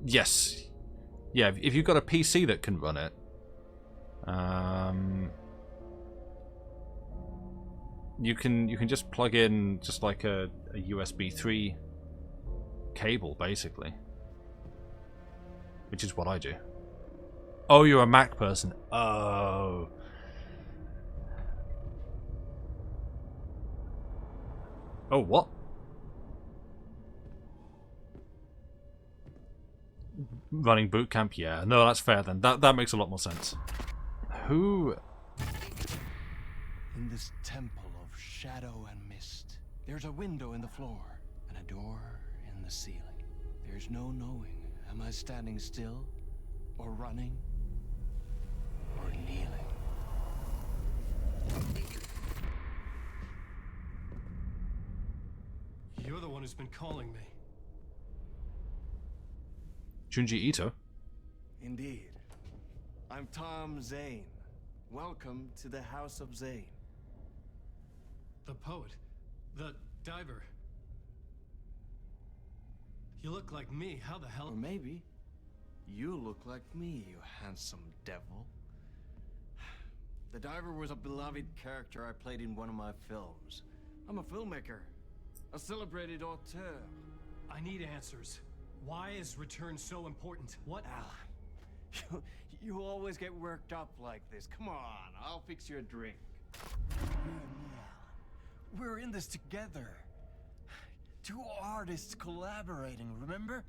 Yes. Yeah, if you've got a PC that can run it, you can just plug in just like a USB 3 cable, basically. Which is what I do. Oh, you're a Mac person. Oh. Oh, what? Running boot camp? Yeah, no, that's fair then. That makes a lot more sense. Who In this temple of shadow and mist, there's a window in the floor and a door in the ceiling. There's no knowing, am I standing still, or running, or kneeling? You're the one who's been calling me. Junji Ito? Indeed. I'm Tom Zane. Welcome to the House of Zane. The poet. The diver. You look like me. How the hell? Or maybe you look like me, you handsome devil. The diver was a beloved character I played in one of my films. I'm a filmmaker, a celebrated auteur. I need answers. Why is Return so important? What? Alan, you always get worked up like this. Come on, I'll fix you a drink. You and me, Alan. We're in this together. Two artists collaborating, remember?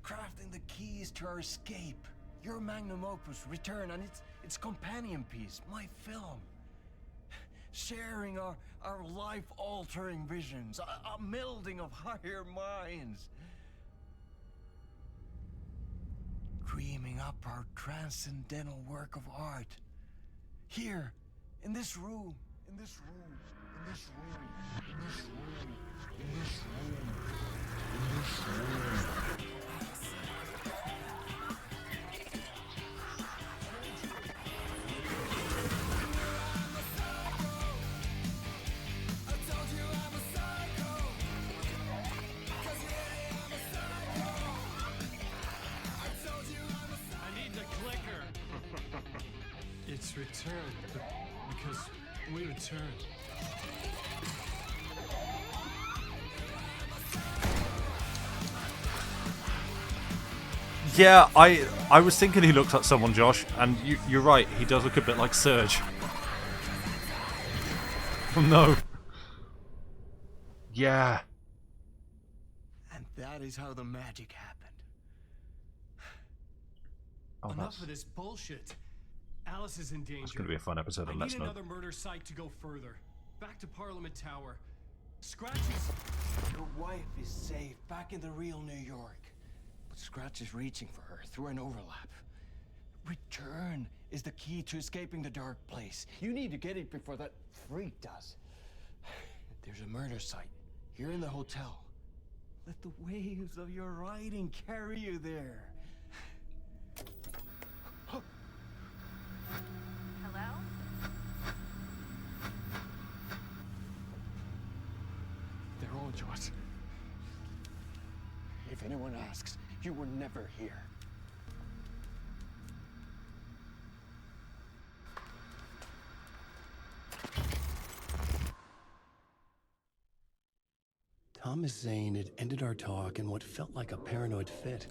Crafting the keys to our escape. Your magnum opus, Return, and its companion piece, my film. Sharing our life-altering visions, a melding of higher minds. Dreaming up our transcendental work of art. Here, in this room, in this room, in this room, in this room, in this room, in this room. It's Return, because we return. Yeah, I was thinking he looked like someone, Josh, and you're right, he does look a bit like Surge. Oh no. Yeah. And that is how the magic happened. Oh, Enough of this bullshit. Alice is in danger. It's going to be a fun episode I of need Let's Know. another murder site to go further. Back to Parliament Tower. Scratch is... Your wife is safe, back in the real New York. But Scratch is reaching for her through an overlap. Return is the key to escaping the dark place. You need to get it before that freak does. There's a murder site here in the hotel. Let the waves of your writing carry you there. Hello? They're on to us. If anyone asks, you were never here. Thomas Zane had ended our talk in what felt like a paranoid fit.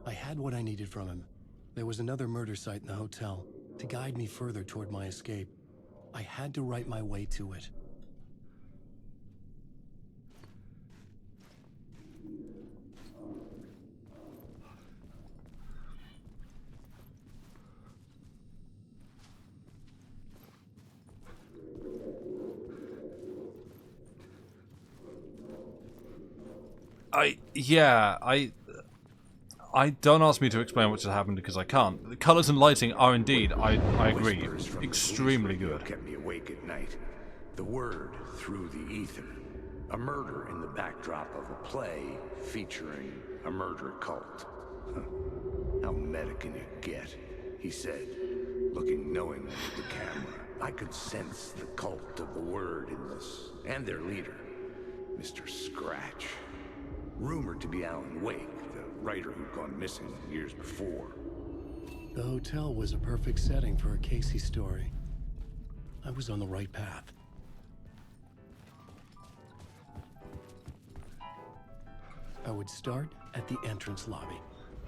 I had what I needed from him. There was another murder site in the hotel to guide me further toward my escape. I had to write my way to it. I don't ask me to explain what just happened because I can't. The colours and lighting are indeed, I agree, extremely good. Kept me awake at night. The word through the ether. A murder in the backdrop of a play featuring a murder cult. Huh. How meta can it get? He said, looking knowingly at the camera. I could sense the cult of the word in this, and their leader, Mr. Scratch. Rumored to be Alan Wake, the writer who'd gone missing years before. The hotel was a perfect setting for a Casey story. I was on the right path. I would start at the entrance lobby.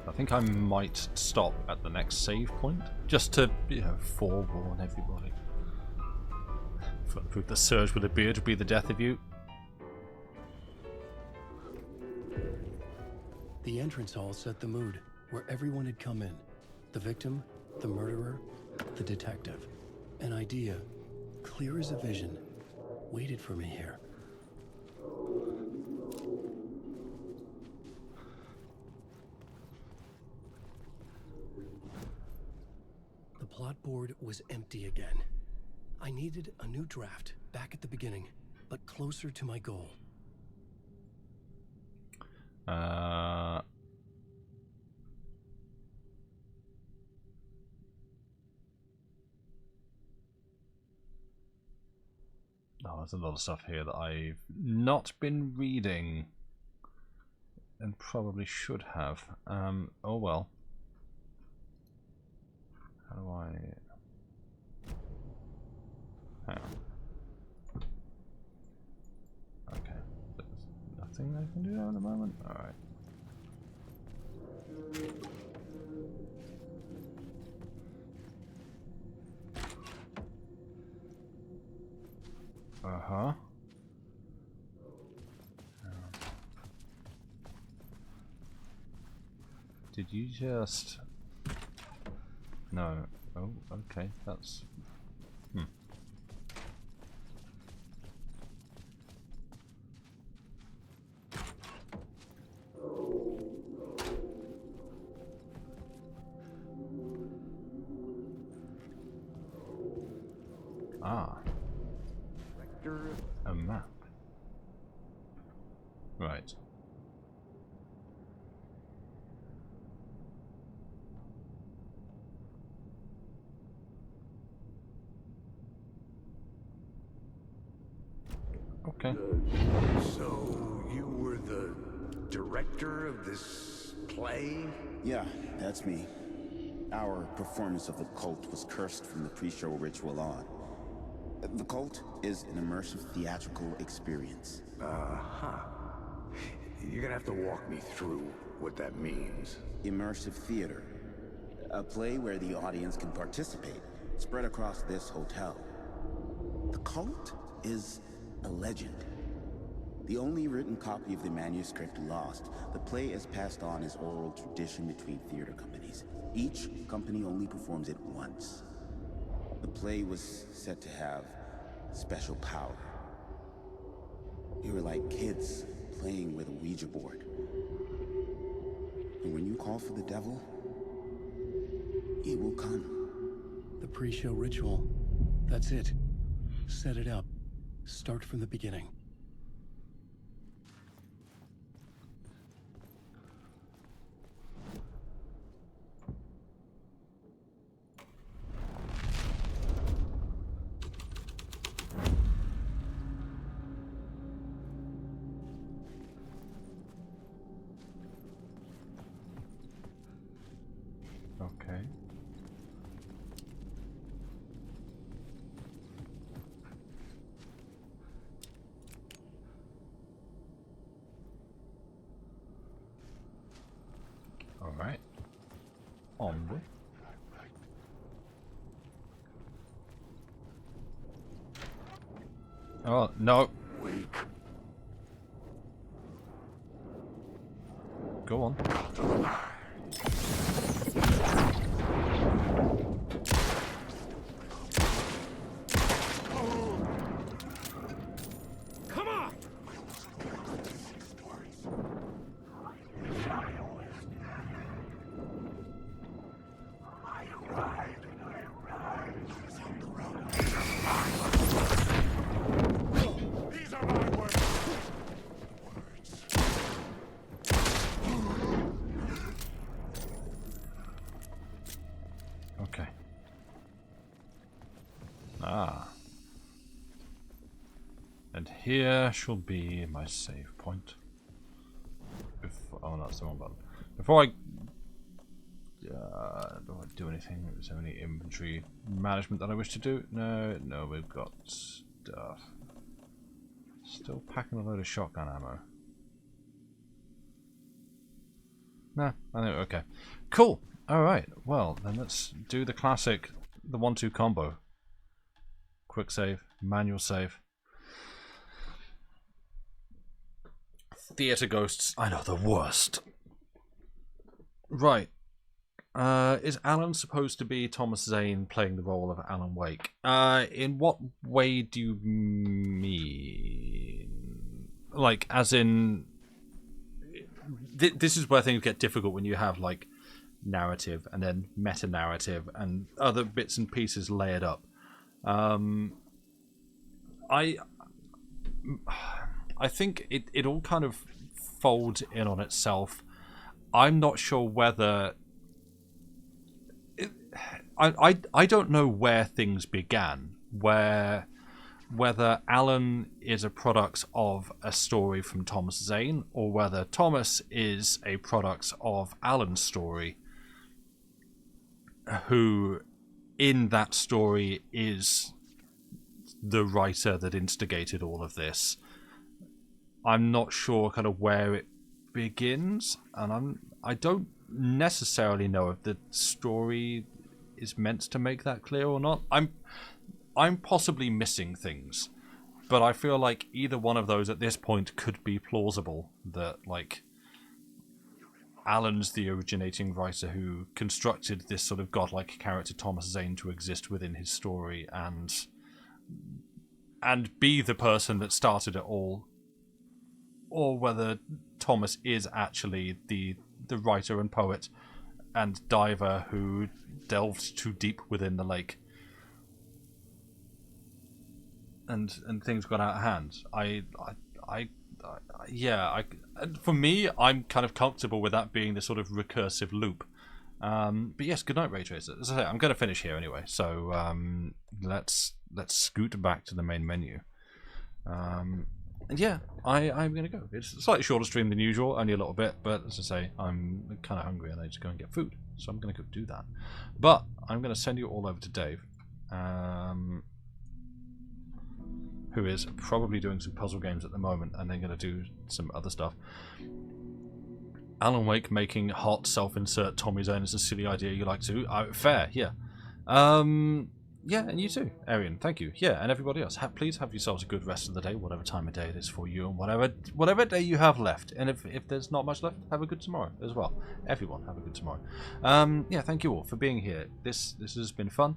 I think I might stop at the next save point, just to, forewarn everybody. For the Surge with a beard would be the death of you. The entrance hall set the mood, where everyone had come in. The victim, the murderer, the detective. An idea clear as a vision, waited for me here. The plot board was empty again. I needed a new draft, back at the beginning, but closer to my goal. Oh, there's a lot of stuff here that I've not been reading and probably should have. Oh well. How do I... Hang on. Okay. There's nothing I can do now in a moment? Alright. Uh-huh. Did you just... No. Oh, okay. That's... Ah. A map. Right. Okay. So, you were the director of this play? Yeah, that's me. Our performance of the cult was cursed from the pre-show ritual on. The cult is an immersive theatrical experience. Uh-huh. You're gonna have to walk me through what that means. Immersive theater. A play where the audience can participate, spread across this hotel. The cult is a legend. The only written copy of the manuscript lost, the play is passed on as oral tradition between theater companies. Each company only performs it once. The play was said to have special power. We were like kids playing with a Ouija board. And when you call for the devil, he will come. The pre-show ritual. That's it. Set it up. Start from the beginning. Okay. All right. Onward. Oh, no. Go on. Come on! These are my words. Okay. Ah. And here shall be my save point. Oh, no, that's the wrong button. Before I do anything, is there any inventory management that I wish to do? No, we've got stuff. Still packing a load of shotgun ammo. Nah, I think okay. Cool. Alright, well, then let's do the classic, the 1-2 combo. Quick save, manual save. Theater ghosts, I know, the worst. Right. Is Alan supposed to be Thomas Zane playing the role of Alan Wake? In what way do you mean? Like, as in... This is where things get difficult when you have, like, narrative and then meta-narrative and other bits and pieces layered up. I think it all kind of folds in on itself. I'm not sure whether... I don't know where things began, whether Alan is a product of a story from Thomas Zane, or whether Thomas is a product of Alan's story, who in that story is the writer that instigated all of this. I'm not sure kind of where it begins, and I don't necessarily know if the story is meant to make that clear or not. I'm possibly missing things, but I feel like either one of those at this point could be plausible, that like Alan's the originating writer who constructed this sort of godlike character Thomas Zane to exist within his story and be the person that started it all, or whether Thomas is actually the writer and poet and diver who delved too deep within the lake and things got out of hand. For me, I'm kind of comfortable with that being the sort of recursive loop. But yes, good night, Ray Tracer. As I say, I'm going to finish here anyway, so let's scoot back to the main menu. And yeah, I'm going to go. It's a slightly shorter stream than usual, only a little bit, but as I say, I'm kind of hungry and I need to go and get food, so I'm going to go do that. But I'm going to send you all over to Dave, who is probably doing some puzzle games at the moment, and then going to do some other stuff. Alan Wake making hot self-insert Tommy Zane is a silly idea you like to. Fair, yeah. Yeah, and you too, Arian. Thank you. Yeah, and everybody else. Please have yourselves a good rest of the day, whatever time of day it is for you, and whatever day you have left. And if there's not much left, have a good tomorrow as well. Everyone, have a good tomorrow. Yeah, thank you all for being here. This has been fun.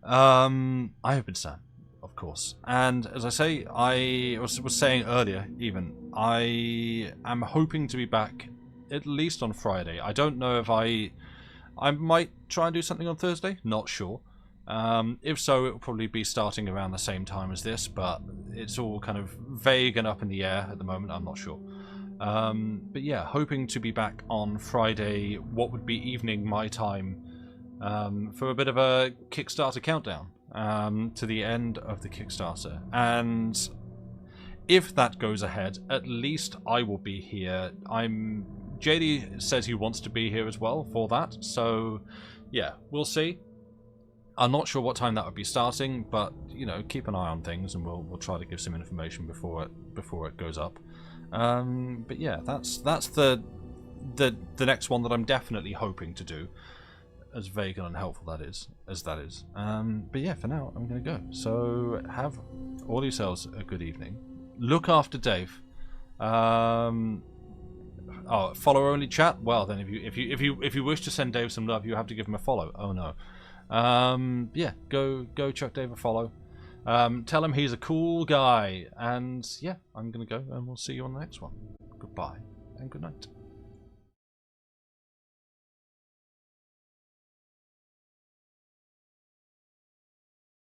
I have been Sam, of course. And as I say, I was saying earlier, even, I am hoping to be back at least on Friday. I don't know if I might try and do something on Thursday. Not sure. If so, it will probably be starting around the same time as this, but it's all kind of vague and up in the air at the moment. I'm not sure. But yeah, hoping to be back on Friday, what would be evening my time, for a bit of a Kickstarter countdown to the end of the Kickstarter. And if that goes ahead, at least I will be here. JD says he wants to be here as well for that, so yeah, we'll see. I'm not sure what time that would be starting, but you know, keep an eye on things, and we'll try to give some information before it goes up. But yeah, that's the next one that I'm definitely hoping to do. As vague and unhelpful that is. But yeah, for now I'm gonna go. So have all yourselves a good evening. Look after Dave. Oh, follow only chat. Well, then if you wish to send Dave some love, you have to give him a follow. Oh no. Yeah, go chuck Dave a follow. Tell him he's a cool guy, and yeah, I'm gonna go, and we'll see you on the next one. Goodbye and good night.